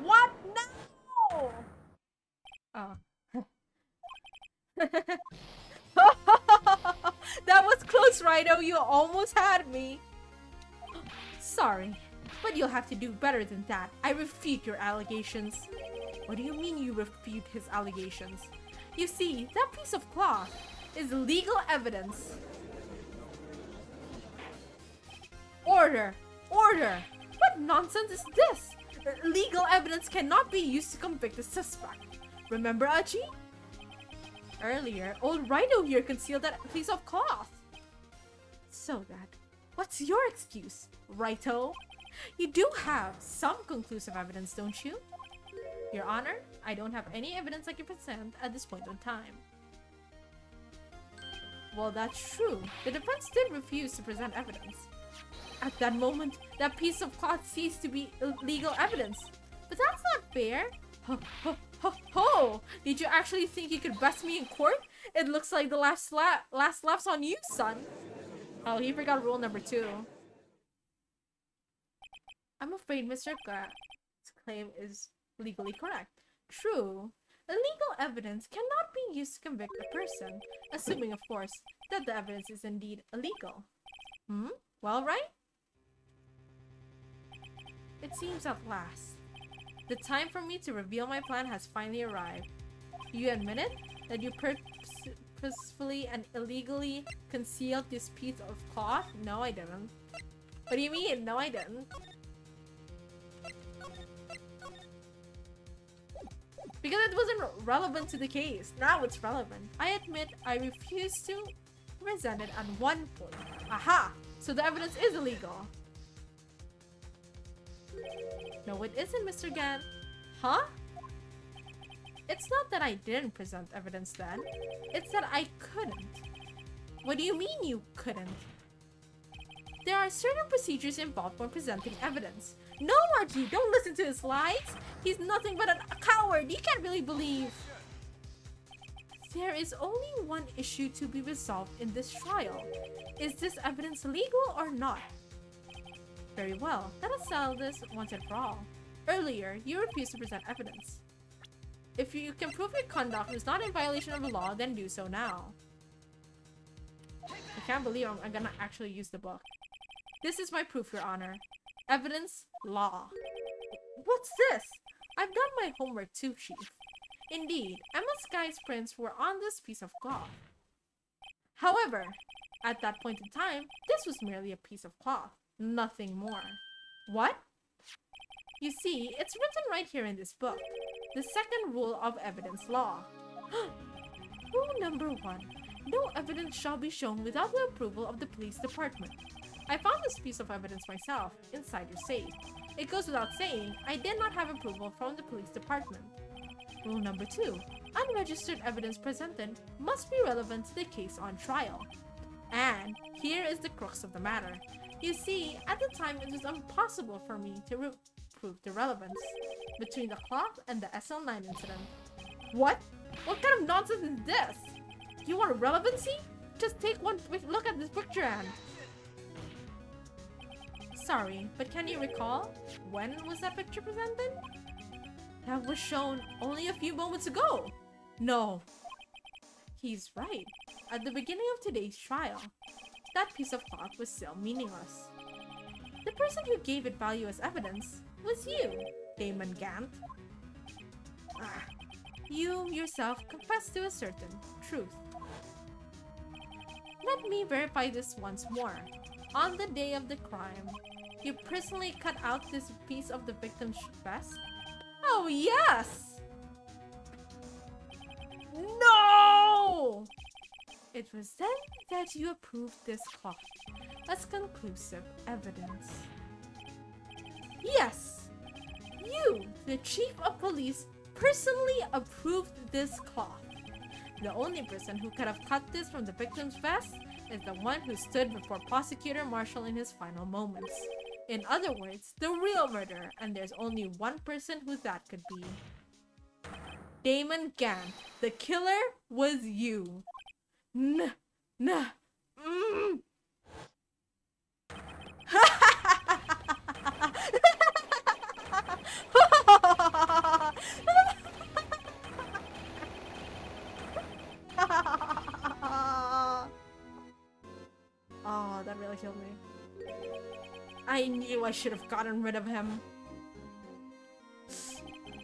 What? No! Oh. That was close, Rhino. You almost had me. Sorry, but you'll have to do better than that. I refute your allegations. What do you mean you refute his allegations? You see, that piece of cloth is legal evidence. Order! Order! What nonsense is this? Legal evidence cannot be used to convict a suspect. Remember, Aji? Earlier, old Rhino here concealed that piece of cloth. So that, what's your excuse, Righto? You do have some conclusive evidence, don't you? Your Honor, I don't have any evidence I can present at this point in time. Well, that's true. The defense did refuse to present evidence. At that moment, that piece of cloth ceased to be legal evidence. But that's not fair. Ho, ho, ho, ho! Did you actually think you could bust me in court? It looks like the last laugh's on you, son. Oh, he forgot rule number 2. I'm afraid Mr. Gant's claim is legally correct. True. Illegal evidence cannot be used to convict a person, assuming, of course, that the evidence is indeed illegal. Well, right? It seems at last. The time for me to reveal my plan has finally arrived. You admit it? That you purposefully and illegally concealed this piece of cloth? No, I didn't. What do you mean? No, I didn't. Because it wasn't relevant to the case. Now it's relevant. I admit I refused to present it at one point. Aha! So the evidence is illegal. No, it isn't, Mr. Gant. Huh? It's not that I didn't present evidence then. It's that I couldn't. What do you mean you couldn't? There are certain procedures involved when presenting evidence. No, Archie, don't listen to his lies. He's nothing but a coward. You can't really believe. There is only one issue to be resolved in this trial. Is this evidence legal or not? Very well. Let us settle this once and for all. Earlier, you refused to present evidence. If you can prove your conduct was not in violation of the law, then do so now. I can't believe I'm gonna actually use the book. This is my proof, Your Honor. Evidence, law. What's this? I've done my homework too, Chief. Indeed, Emma Sky's prints were on this piece of cloth. However, at that point in time, this was merely a piece of cloth. Nothing more. What? You see, it's written right here in this book. The second rule of evidence law. Rule number 1. No evidence shall be shown without the approval of the police department. I found this piece of evidence myself, inside your safe. It goes without saying, I did not have approval from the police department. Rule number 2. Unregistered evidence presented must be relevant to the case on trial. And here is the crux of the matter. You see, at the time it was impossible for me to prove the relevance between the cloth and the SL9 incident. What? What kind of nonsense is this? You want relevancy? Just take one quick look at this picture, Anne. Sorry, but can you recall? When was that picture presented? That was shown only a few moments ago. No. He's right. At the beginning of today's trial, that piece of cloth was still meaningless. The person who gave it value as evidence was you, Damon Gant. You yourself confessed to a certain truth. Let me verify this once more. On the day of the crime, you personally cut out this piece of the victim's vest? Oh, yes! No! It was then that you approved this cloth as conclusive evidence. Yes! You, the chief of police, personally approved this cloth. The only person who could have cut this from the victim's vest is the one who stood before Prosecutor Marshall in his final moments. In other words, the real murderer, and there's only one person who that could be. Damon Gant, the killer was you. Oh, that really killed me. I knew I should have gotten rid of him.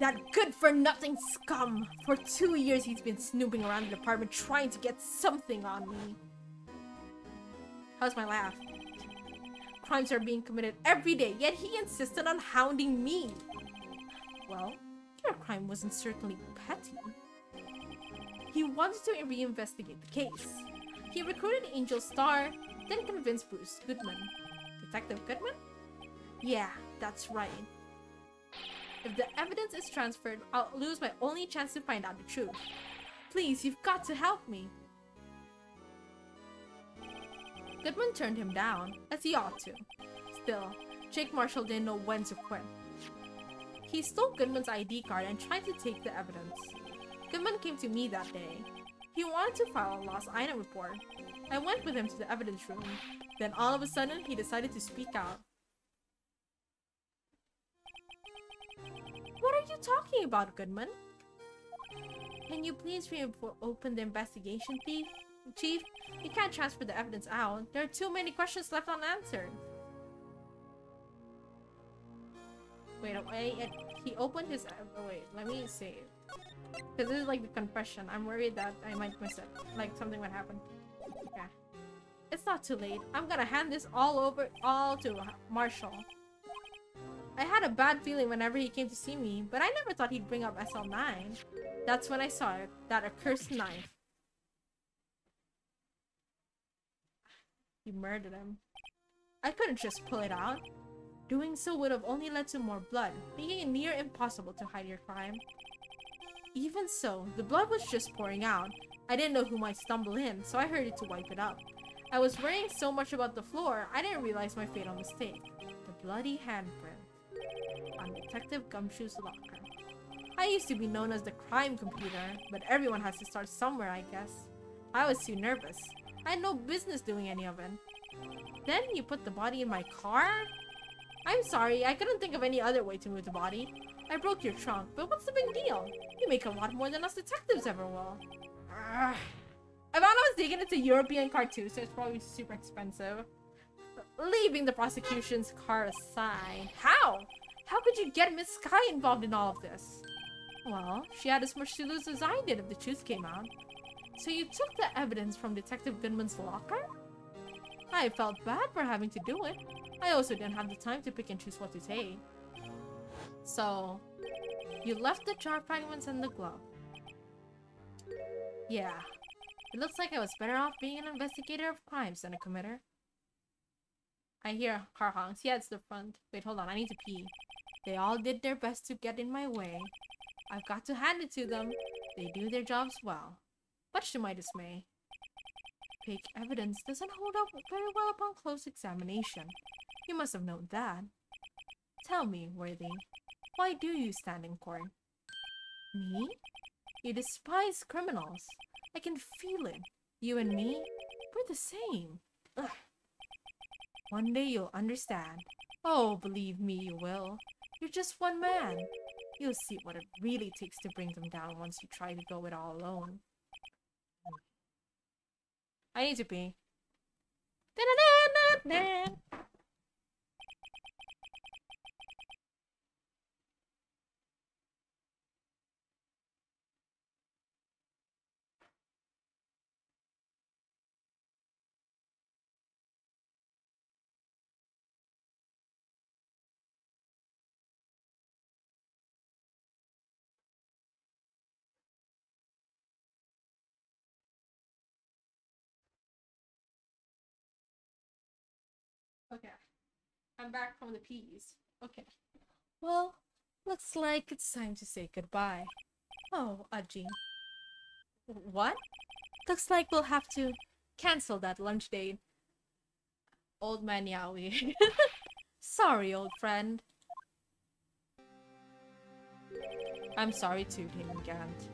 That good-for-nothing scum! For 2 years he's been snooping around the department trying to get something on me. How's my laugh? Crimes are being committed every day, yet he insisted on hounding me. Well, your crime wasn't certainly petty. He wanted to reinvestigate the case. He recruited Angel Starr, then convinced Bruce Goodman. Detective Goodman? Yeah, that's right. If the evidence is transferred, I'll lose my only chance to find out the truth. Please, you've got to help me. Goodman turned him down, as he ought to. Still, Jake Marshall didn't know when to quit. He stole Goodman's ID card and tried to take the evidence. Goodman came to me that day. He wanted to file a lost item report. I went with him to the evidence room. Then all of a sudden, he decided to speak out. What are you talking about, Goodman? Can you please reopen the investigation, Chief? You can't transfer the evidence out. There are too many questions left unanswered. Wait, he opened his... wait, let me save. Because this is like the confession. I'm worried that I might miss it. Like, something might happen. Yeah. It's not too late. I'm gonna hand this all to Marshall. I had a bad feeling whenever he came to see me, but I never thought he'd bring up SL9. That's when I saw it. That accursed knife. He murdered him. I couldn't just pull it out. Doing so would have only led to more blood, making it near impossible to hide your crime. Even so, the blood was just pouring out. I didn't know who might stumble in, so I hurried to wipe it up. I was worrying so much about the floor, I didn't realize my fatal mistake. The bloody handprint on Detective Gumshoe's locker. I used to be known as the crime computer, but everyone has to start somewhere, I guess. I was too nervous. I had no business doing any of it. Then you put the body in my car? I'm sorry, I couldn't think of any other way to move the body. I broke your trunk, but what's the big deal? You make a lot more than us detectives ever will. I found I was taking it to European car too, so it's probably super expensive. Leaving the prosecution's car aside. How? How could you get Miss Sky involved in all of this? Well, she had as much to lose as I did if the truth came out. So you took the evidence from Detective Goodman's locker? I felt bad for having to do it. I also didn't have the time to pick and choose what to take. So, you left the jar fragments and the glove. Yeah. It looks like I was better off being an investigator of crimes than a committer. I hear car honks. Yeah, it's the front. Wait, hold on. I need to pee. They all did their best to get in my way. I've got to hand it to them. They do their jobs well. Much to my dismay. Fake evidence doesn't hold up very well upon close examination. You must have known that. Tell me, Worthy, why do you stand in court? Me? You despise criminals. I can feel it. You and me, we're the same. Ugh. One day you'll understand. Oh, believe me, you will. You're just one man. You'll see what it really takes to bring them down once you try to go it all alone. I need to pee. Okay, I'm back from the peas. Okay. Well, looks like it's time to say goodbye. Oh, Aji. What? Looks like we'll have to cancel that lunch date. Old man Yaoi. Sorry, old friend. I'm sorry too, Damon Gant.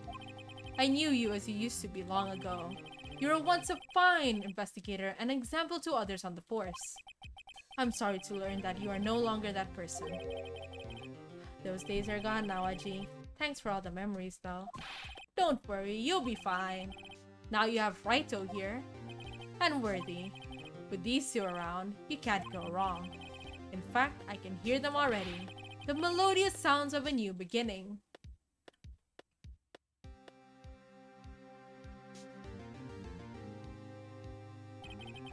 I knew you as you used to be long ago. You were once a fine investigator and an example to others on the force. I'm sorry to learn that you are no longer that person. Those days are gone now, Aji. Thanks for all the memories, though. Don't worry, you'll be fine. Now you have Raito here. And Worthy. With these two around, you can't go wrong. In fact, I can hear them already. The melodious sounds of a new beginning.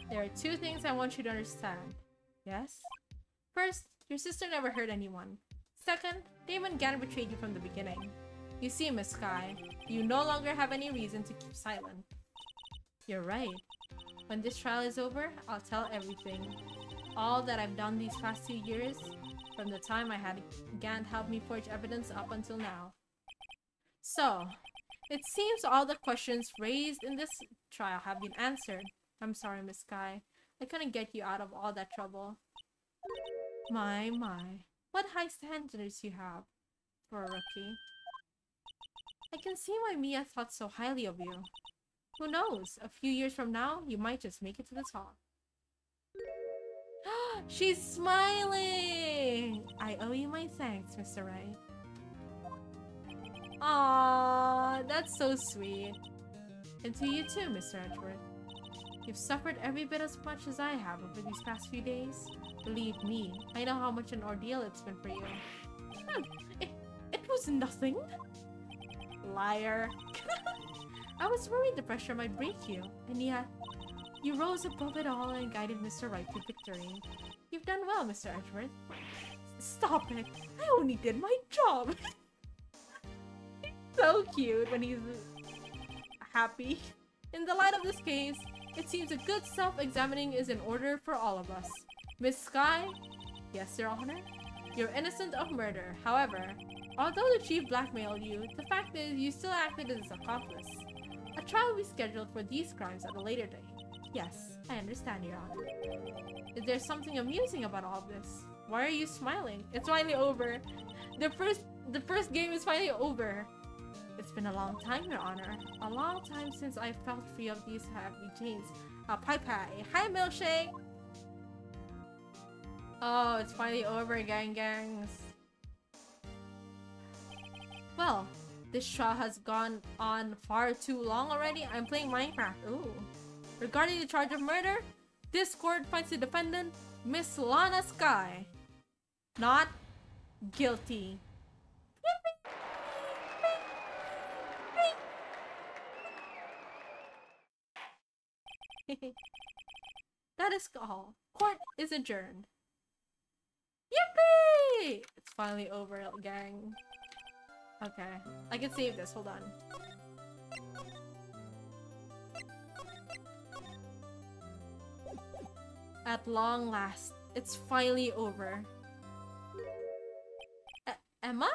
There are two things I want you to understand. Yes? First, your sister never hurt anyone. Second, Damon Gant betrayed you from the beginning. You see, Miss Sky, you no longer have any reason to keep silent. You're right. When this trial is over, I'll tell everything. All that I've done these past 2 years, from the time I had Gant help me forge evidence up until now. So, it seems all the questions raised in this trial have been answered. I'm sorry, Miss Sky. I couldn't get you out of all that trouble. My. What high standards you have for a rookie. I can see why Mia thought so highly of you. Who knows? A few years from now, you might just make it to the top. She's smiling! I owe you my thanks, Mr. Wright. Aww, that's so sweet. And to you too, Mr. Edgeworth. You've suffered every bit as much as I have over these past few days. Believe me, I know how much an ordeal it's been for you. It was nothing. Liar. I was worried the pressure might break you, and yet, you rose above it all and guided Mr. Wright to victory. You've done well, Mr. Edgeworth. Stop it! I only did my job! He's so cute when he's happy. In the light of this case, it seems a good self-examining is in order for all of us. Miss Sky? Yes, Your Honor? You're innocent of murder. However, although the chief blackmailed you, the fact is you still acted as his accomplice. A trial will be scheduled for these crimes at a later date. Yes, I understand, Your Honor. Is there something amusing about all this? Why are you smiling? It's finally over. The first game is finally over. It's been a long time, Your Honor. A long time since I felt free of these heavy chains. Pie Pie. Hi, Milkshake! Oh, it's finally over, gangs. Well, this trial has gone on far too long already. I'm playing Minecraft. Ooh. Regarding the charge of murder, this court finds the defendant, Miss Lana Sky, not guilty. That is all. Court is adjourned. Yippee! It's finally over, gang. Okay, I can save this. Hold on. At long last, it's finally over. Emma?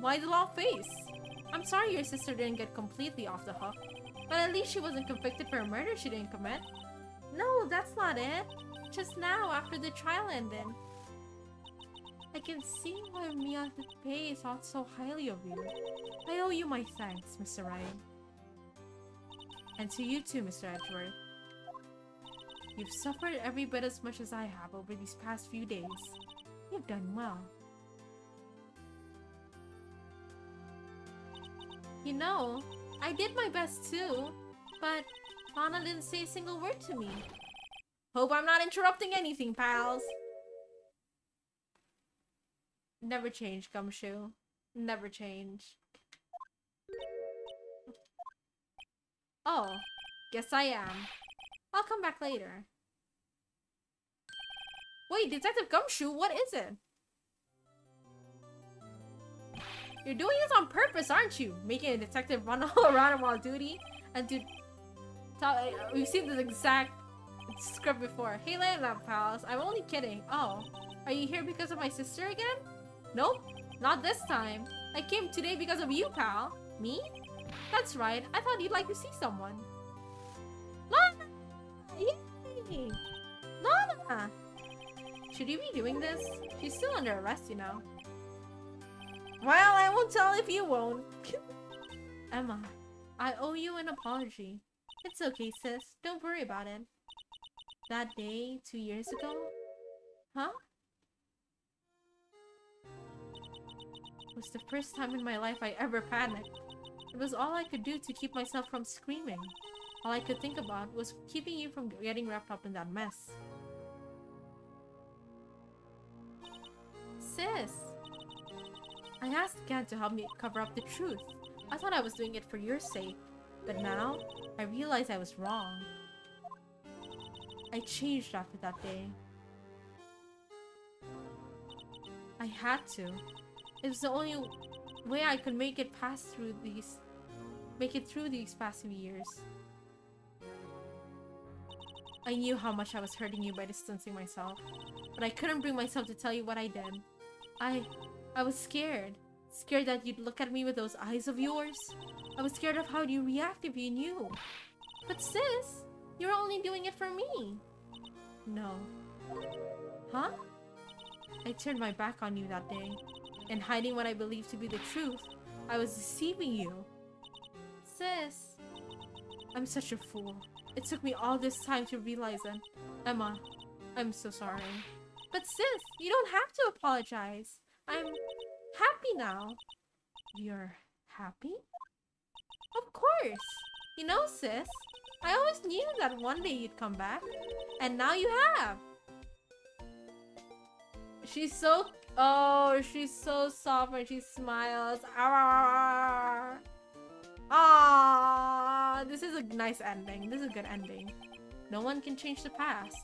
Why the long face? I'm sorry your sister didn't get completely off the hook, but at least she wasn't convicted for a murder she didn't commit. No, that's not it. Just now, after the trial ended. I can see why Mia Pei thought so highly of you. I owe you my thanks, Mr. Wright. And to you too, Mr. Edgeworth. You've suffered every bit as much as I have over these past few days. You've done well. You know, I did my best too, but Lana didn't say a single word to me. Hope I'm not interrupting anything, pals. Never change, Gumshoe. Never change. Oh, guess I am. I'll come back later. Wait, Detective Gumshoe, what is it? You're doing this on purpose, aren't you? Making a detective run all around while duty? And to we've seen this exact script before. Hey, Landlord pals, I'm only kidding. Oh, are you here because of my sister again? Nope, not this time. I came today because of you, pal. Me? That's right, I thought you'd like to see someone. Lana! Yay! Lana! Should you be doing this? She's still under arrest, you know. Well, I won't tell if you won't. Emma, I owe you an apology. It's okay, sis. Don't worry about it. That day, 2 years ago? Huh? Was the first time in my life I ever panicked. It was all I could do to keep myself from screaming. All I could think about was keeping you from getting wrapped up in that mess. Sis! I asked Gan to help me cover up the truth. I thought I was doing it for your sake. But now, I realize I was wrong. I changed after that day. I had to. It was the only way I could make it through these past few years. I knew how much I was hurting you by distancing myself, but I couldn't bring myself to tell you what I did. I was scared. Scared that you'd look at me with those eyes of yours. I was scared of how you'd react if you knew. But sis, you're only doing it for me. No. Huh? I turned my back on you that day. And hiding what I believed to be the truth, I was deceiving you. Sis. I'm such a fool. It took me all this time to realize it. Emma, I'm so sorry. But sis, you don't have to apologize. I'm happy now. You're happy? Of course! You know, sis, I always knew that one day you'd come back. And now you have! She's so... Oh, she's so soft when she smiles. Ah, this is a nice ending. This is a good ending. No one can change the past.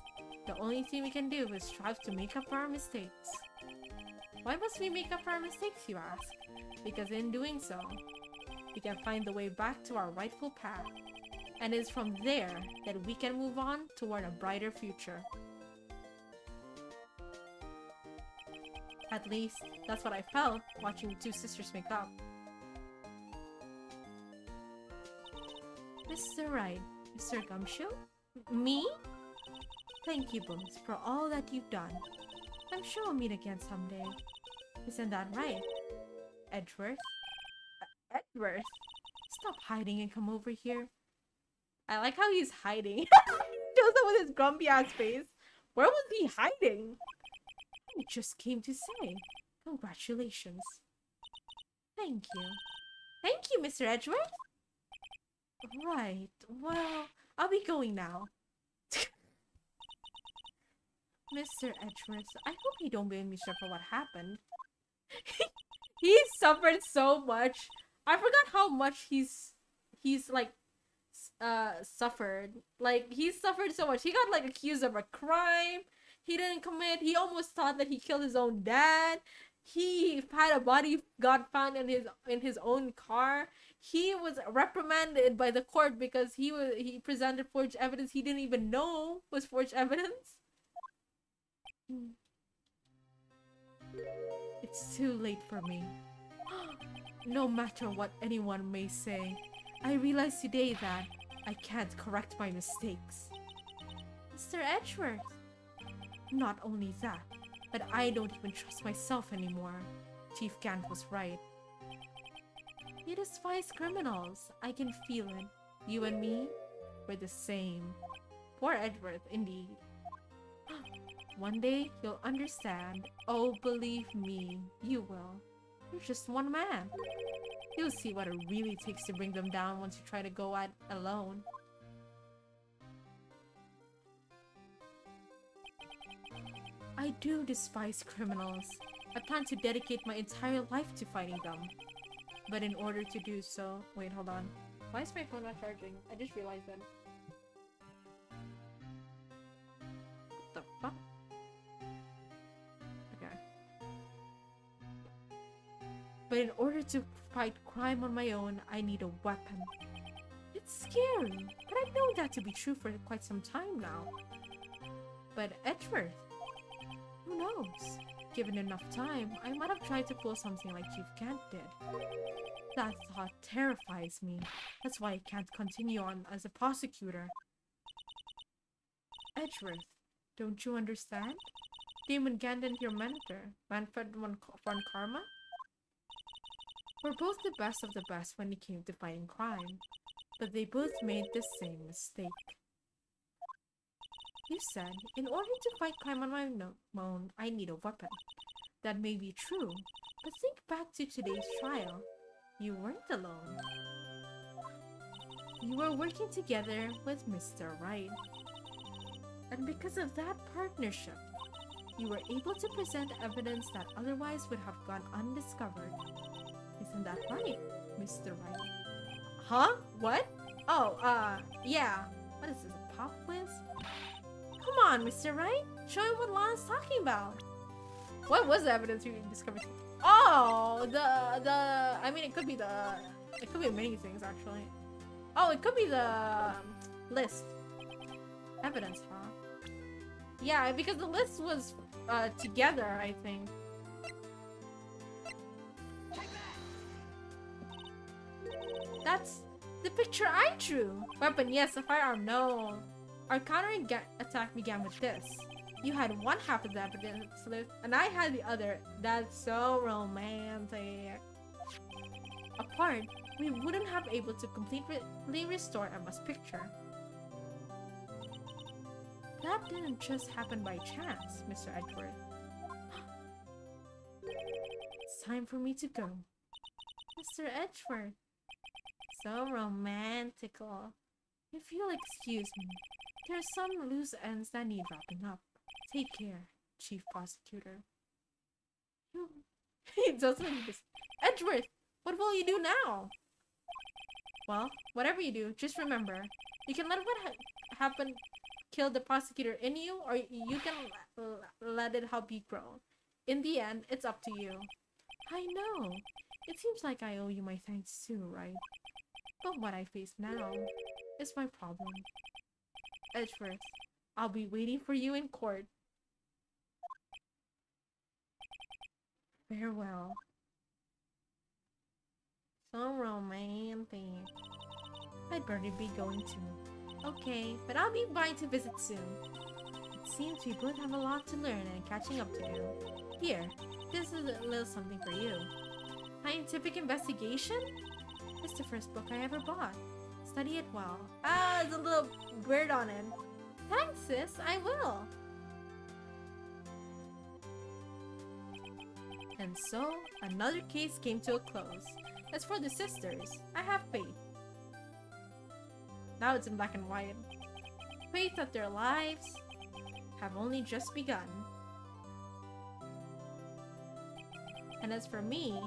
The only thing we can do is strive to make up for our mistakes. Why must we make up for our mistakes, you ask? Because in doing so, we can find the way back to our rightful path. And it's from there that we can move on toward a brighter future. At least, that's what I felt watching the two sisters make up. Mr. Wright, Mr. Gumshoe? Me? Thank you both for all that you've done. I'm sure we'll meet again someday. Isn't that right? Edgeworth? Edgeworth? Stop hiding and come over here. I like how he's hiding. Shows up with his grumpy ass face. Where was he hiding? I just came to say, congratulations. Thank you. Thank you, Mr. Edgeworth. Right, well, I'll be going now. Mr. Edgeworth, I hope you don't blame me, sir, for what happened. He suffered so much. I forgot how much he's like suffered. Like, he suffered so much. He got like accused of a crime he didn't commit. He almost thought that he killed his own dad. He had a body got found in his own car. He was reprimanded by the court because he presented forged evidence he didn't even know was forged evidence. It's too late for me. No matter what anyone may say, I realize today that I can't correct my mistakes. Mr. Edgeworth. Not only that, but I don't even trust myself anymore. Chief Gant was right. You despise criminals. I can feel it. You and me, we're the same. Poor Edgeworth, indeed. One day, you'll understand. Oh, believe me, you will. You're just one man. You'll see what it really takes to bring them down once you try to go at it alone. I do despise criminals. I plan to dedicate my entire life to fighting them. But in order to do so... Wait, hold on. Why is my phone not charging? I just realized that. What the fuck? Okay. But in order to fight crime on my own, I need a weapon. It's scary, but I've known that to be true for quite some time now. But Edgeworth? Who knows? Given enough time, I might have tried to pull something like Chief Gant did. That thought terrifies me. That's why I can't continue on as a prosecutor. Edgeworth, don't you understand? Damon Gant and your mentor, Manfred von Karma? We're both the best of the best when it came to fighting crime, but they both made the same mistake. You said, in order to fight crime on my own, I need a weapon. That may be true, but think back to today's trial. You weren't alone. You were working together with Mr. Wright. And because of that partnership, you were able to present evidence that otherwise would have gone undiscovered. Isn't that right, Mr. Wright? Huh? What? Oh, yeah. What is this, a pop quiz? Come on, Mr. Wright. Show me what Lana's talking about. What was the evidence you discovered? Oh, I mean, it could be many things, actually. Oh, it could be the list. Evidence, huh? Yeah, because the list was together, I think. That's the picture I drew. Weapon, yes. A firearm, no. Our counter-attack began with this. You had one half of the evidence list, and I had the other. That's so romantic. Apart, we wouldn't have able to completely restore Emma's picture. That didn't just happen by chance, Mr. Edgeworth. It's time for me to go. Mr. Edgeworth. So romantical. If you'll excuse me, there's some loose ends that need wrapping up. Take care, Chief Prosecutor. He doesn't this. Edgeworth, what will you do now? Well, whatever you do, just remember, you can let what happened kill the prosecutor in you, or you can let it help you grow. In the end, it's up to you. I know. It seems like I owe you my thanks too, right? But what I face now is my problem. Edgeworth, I'll be waiting for you in court. Farewell. So romantic. I'd better be going too. Okay, but I'll be by to visit soon. It seems we both have a lot to learn and catching up to do. Here, this is a little something for you. Scientific investigation? It's the first book I ever bought. Study it well. Ah, there's a little bird on it. Thanks, sis. I will. And so, another case came to a close. As for the sisters, I have faith. Now it's in black and white. Faith that their lives have only just begun. And as for me,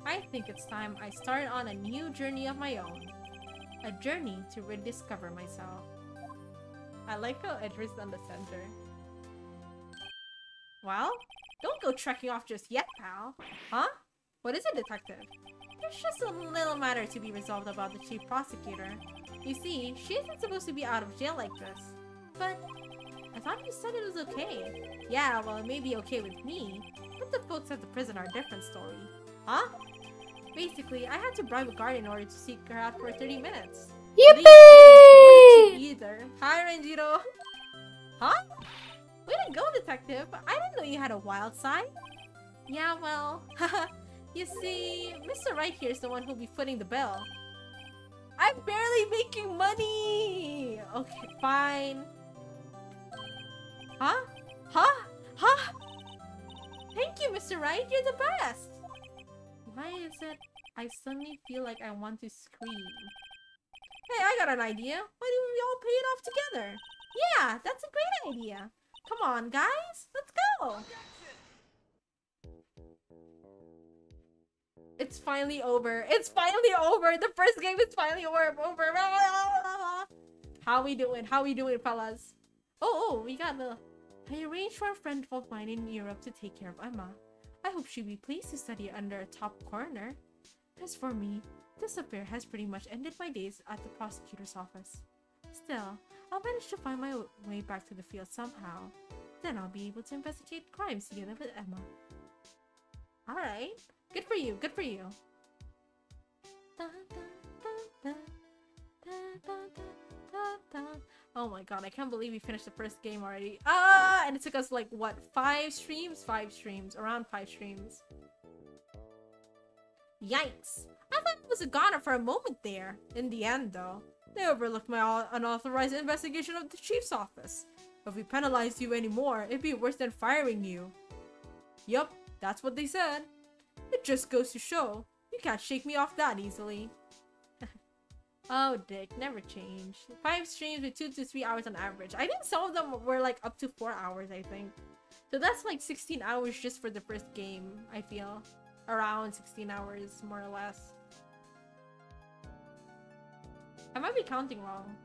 I think it's time I start on a new journey of my own. A journey to rediscover myself. I like how Edward's on the center. Well, don't go trekking off just yet, pal. Huh? What is it, detective? There's just a little matter to be resolved about the chief prosecutor. You see, she isn't supposed to be out of jail like this. But I thought you said it was okay. Yeah, well, it may be okay with me, but the folks at the prison are a different story. Huh? Basically, I had to bribe a guard in order to seek her out for 30 minutes. Yippee! Either. Hi, Renjiro. Huh? Way to go, detective. I didn't know you had a wild side. Yeah, well, haha. You see, Mr. Wright here is the one who'll be footing the bill. I'm barely making money! Okay, fine. Huh? Huh? Huh? Thank you, Mr. Wright. You're the best! Why is it I suddenly feel like I want to scream? Hey, I got an idea. Why don't we all pay it off together? Yeah, that's a great idea. Come on, guys. Let's go. It's finally over. It's finally over. The first game is finally over. How we doing? How we doing, fellas? Oh, we got the... I arranged for a friend of mine in Europe to take care of Emma. I hope she'll be pleased to study under a top coroner. As for me, this affair has pretty much ended my days at the prosecutor's office. Still, I'll manage to find my way back to the field somehow. Then I'll be able to investigate crimes together with Emma. Alright. Good for you, good for you. Oh my god, I can't believe we finished the first game already. Ah, and it took us like, what, 5 streams? 5 streams. Around 5 streams. Yikes. I thought I was a goner for a moment there. In the end, though, they overlooked my unauthorized investigation of the chief's office. If we penalized you anymore, it'd be worse than firing you. Yup, that's what they said. It just goes to show, you can't shake me off that easily. Oh, Dick, never change. 5 streams with 2 to 3 hours on average. I think some of them were like up to 4 hours, I think. So that's like 16 hours just for the first game, I feel. Around 16 hours, more or less. I might be counting wrong.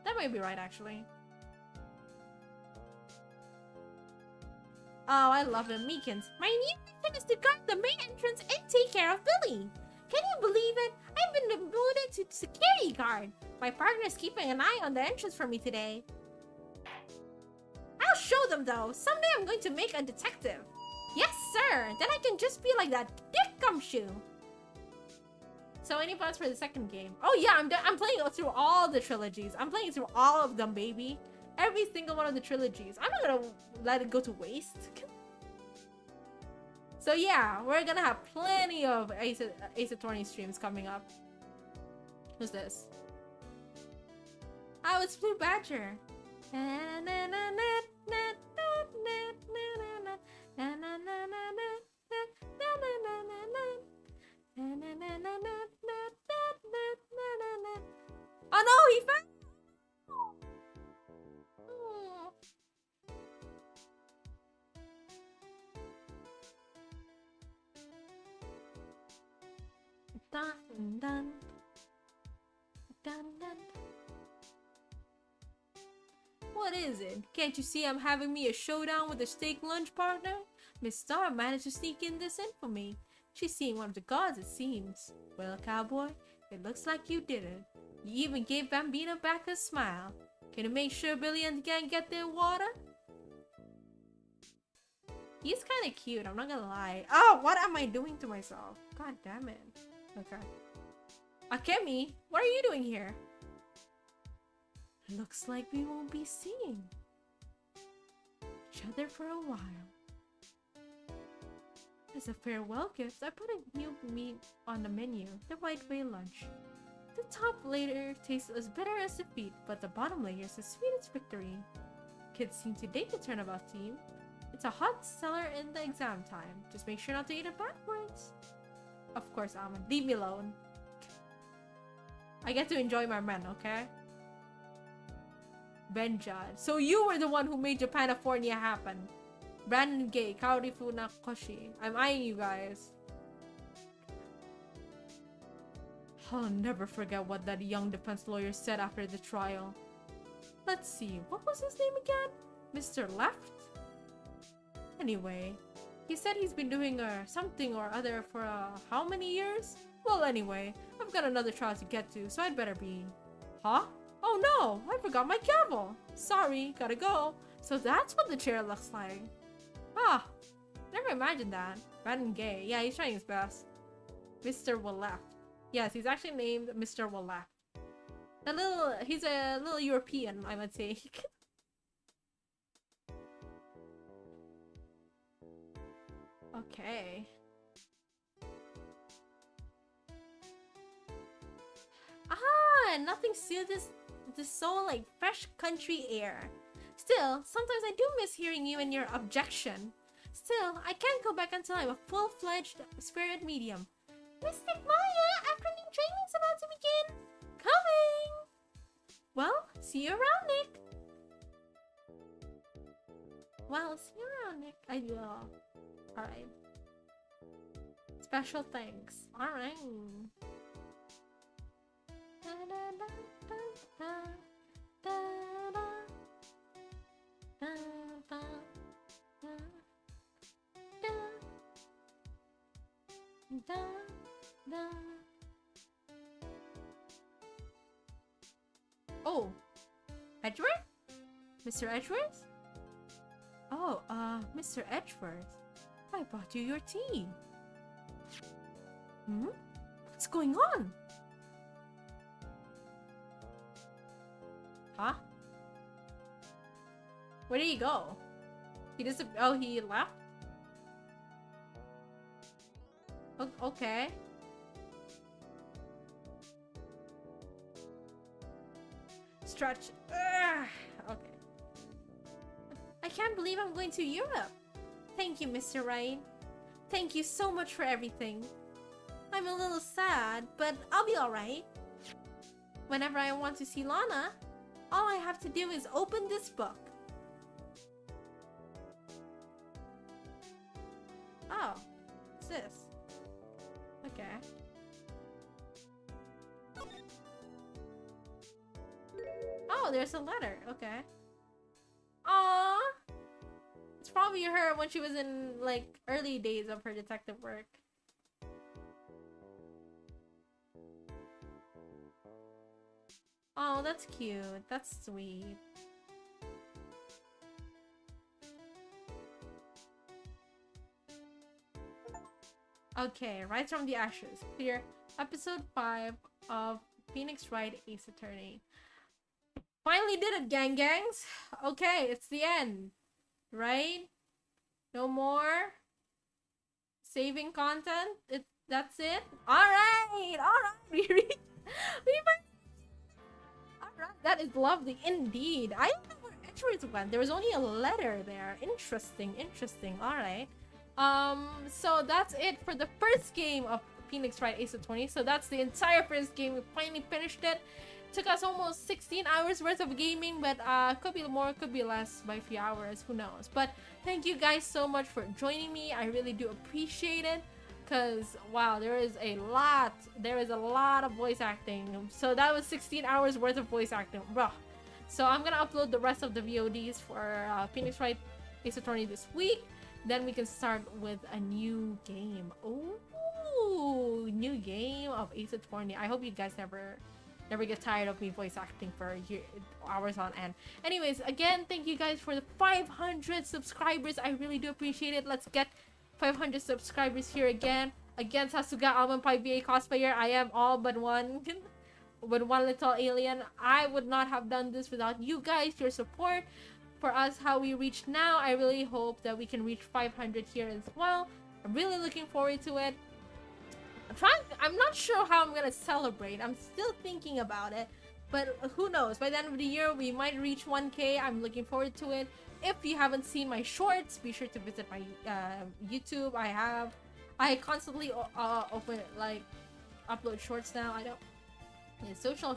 That might be right, actually. Oh, I love him. Meekins. My new mission is to guard the main entrance and take care of Billy. Can you believe it? I've been demoted to security guard. My partner's keeping an eye on the entrance for me today. I'll show them though. Someday I'm going to make a detective. Yes, sir. Then I can just be like that Dick Gumshoe. So any plans for the second game? Oh yeah, I'm playing through all the trilogies. I'm playing through all of them, baby. Every single one of the trilogies. I'm not gonna let it go to waste. So yeah, we're gonna have plenty of Ace Attorney streams coming up. Who's this? Oh, it's Blue Badger. no, he fell! Oh. Dun, dun. Dun, dun. What is it? Can't you see I'm having me a showdown with a steak lunch partner? Miss Star managed to sneak in this info me. She's seeing one of the gods, it seems. Well, cowboy, it looks like you did it. You even gave Bambino back a smile. Can you make sure Billy and the gang get their water? He's kind of cute, I'm not gonna lie. Oh, what am I doing to myself? God damn it. Okay. Akemi, what are you doing here? Looks like we won't be seeing each other for a while. As a farewell gift, I put a new meat on the menu, the white whale lunch. The top layer tastes as bitter as defeat, but the bottom layer is as sweet as victory. Kids seem to dig the turnabout team. It's a hot seller in the exam time. Just make sure not to eat it backwards. Of course, Almond. Leave me alone. I get to enjoy my men, okay? Benjad. So you were the one who made Japanifornia happen. Brandon Gay, Kaori Funakoshi. I'm eyeing you guys. I'll never forget what that young defense lawyer said after the trial. Let's see, what was his name again? Mr. Left? Anyway, he said he's been doing something or other for how many years? Well, anyway, I've got another trial to get to, so I'd better be... Huh? Oh no, I forgot my gavel. Sorry, gotta go. So that's what the chair looks like. Ah, never imagined that. Brandon Gay. Yeah, he's trying his best. Mr. Willeft. Yes, he's actually named Mr. Willeft. He's a little European, I would say. Okay. Ah, nothing soothes the soul like fresh country air. Still, sometimes I do miss hearing you and your objection. Still, I can't go back until I'm a full-fledged spirit medium. Mystic Maya, afternoon training's about to begin. Coming! Well, see you around, Nick. Well, see you around, Nick. I will. Alright. Special thanks. Alright. Oh, Edgeworth? Mr. Edgeworth? Oh, Mr. Edgeworth, I brought you your tea. Hmm? What's going on? Huh? Where did he go? He just... Oh, he left? Okay. Stretch. Ugh. Okay. I can't believe I'm going to Europe. Thank you, Mr. Wright. Thank you so much for everything. I'm a little sad, but I'll be alright. Whenever I want to see Lana, all I have to do is open this book. Oh, what's this? Okay. Oh, there's a letter. Okay. Aww. It's probably her when she was in, like, early days of her detective work. Oh, that's cute. That's sweet. Okay, Rise from the Ashes. Clear episode 5 of Phoenix Wright Ace Attorney. Finally did it, gangs. Okay, it's the end. Right? No more saving content. That's it. Alright! Alright! Alright, that is lovely indeed. I don't know where Edgeworth went. There was only a letter there. Interesting, interesting. Alright. So that's it for the first game of Phoenix Wright Ace Attorney. So that's the entire first game. We finally finished it. took us almost 16 hours worth of gaming, but could be more, could be less by a few hours, who knows. But thank you guys so much for joining me. I really do appreciate it, because wow, there is a lot of voice acting. So that was 16 hours worth of voice acting, bro. So I'm gonna upload the rest of the VODs for Phoenix Wright Ace Attorney this week. Then we can start with a new game. Ooh, new game of Ace Attorney. I hope you guys never get tired of me voice acting for hours on end. Anyways, again, thank you guys for the 500 subscribers. I really do appreciate it. Let's get 500 subscribers here again. Again, Sasuga Almond Pie VA cosplayer. I am all but one with one little alien. I would not have done this without you guys, your support for us, how we reach now. I really hope that we can reach 500 here as well. I'm really looking forward to it. I'm not sure how I'm gonna celebrate. I'm still thinking about it, but who knows? By the end of the year, we might reach 1K. I'm looking forward to it. If you haven't seen my shorts, be sure to visit my YouTube. I constantly upload shorts now. Yeah, social.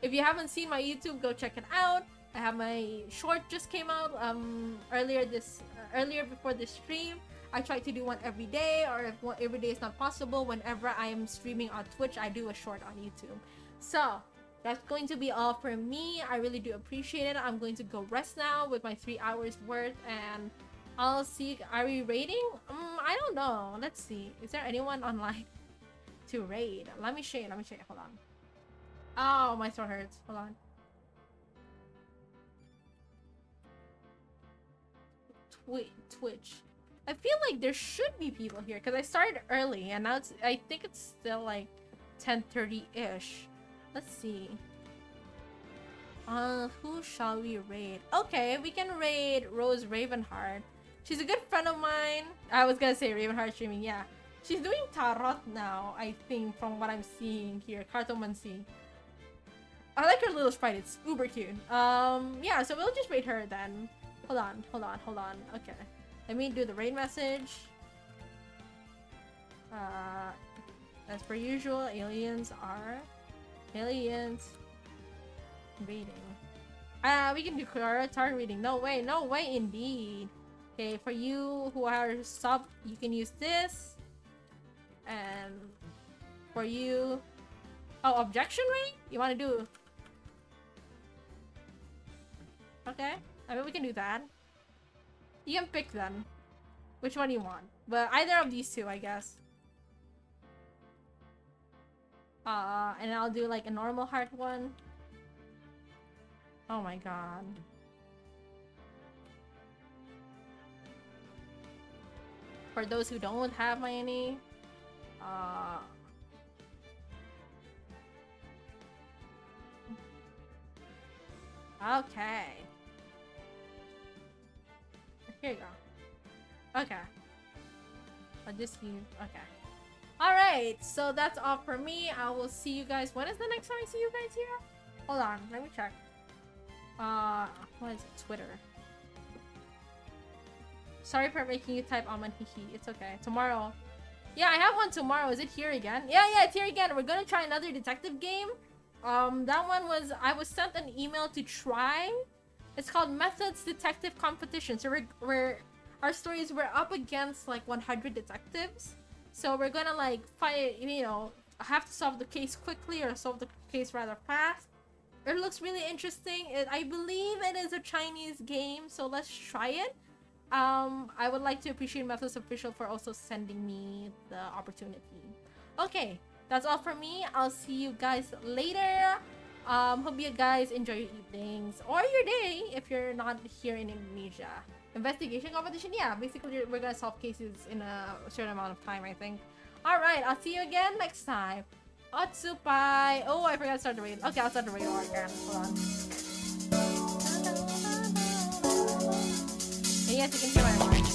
If you haven't seen my YouTube, go check it out. I have my short just came out earlier before the stream. I try to do one every day, or if every day is not possible, whenever I am streaming on Twitch, I do a short on YouTube. So that's going to be all for me. I really do appreciate it. I'm going to go rest now with my 3 hours worth, and I'll see. Are we raiding? I don't know. Let's see. Is there anyone online to raid? Let me show you. Hold on. Oh, my throat hurts. Hold on. Twitch. I feel like there should be people here because I started early, and now I think it's still like 10:30-ish. Let's see. Who shall we raid? Okay, we can raid Rose Ravenheart. She's a good friend of mine. I was gonna say Ravenheart streaming, yeah. She's doing Tarot now, I think, from what I'm seeing here. Cartomancy. I like her little sprite, it's uber cute. Yeah, so we'll just raid her then. Hold on. Okay. Let me do the raid message. As per usual, aliens raiding. We can do tarot reading. No way indeed. Okay, for you who are sub, you can use this. And for you, objection rate? You want to do? Okay, I mean we can do that. You can pick them. Which one you want. But either of these two, I guess. And I'll do like a normal heart one. Oh my god. For those who don't have any, okay. Here you go. Okay. I'll just use... Okay. Alright, so that's all for me. I will see you guys... When is the next time I see you guys here? Hold on, let me check. What is it? Twitter. Sorry for making you type Almond, hihi. It's okay. Tomorrow. Yeah, I have one tomorrow. Is it here again? Yeah, it's here again. We're gonna try another detective game. That one was... I was sent an email to try... It's called Methods Detective Competition. So our stories, we're up against like 100 detectives. So we're gonna like fight, you know, have to solve the case quickly or solve the case rather fast. It looks really interesting. I believe it is a Chinese game, so let's try it. I would like to appreciate Methods Official for also sending me the opportunity. Okay, that's all from me. I'll see you guys later. Hope you guys enjoy your evenings or your day if you're not here in Indonesia. Investigation competition? Yeah, basically we're gonna solve cases in a certain amount of time, I think. Alright, I'll see you again next time. Otsupai! Oh, I forgot to start the raid. Okay, I'll start the raid again. Hold on. And yes, you can hear my voice.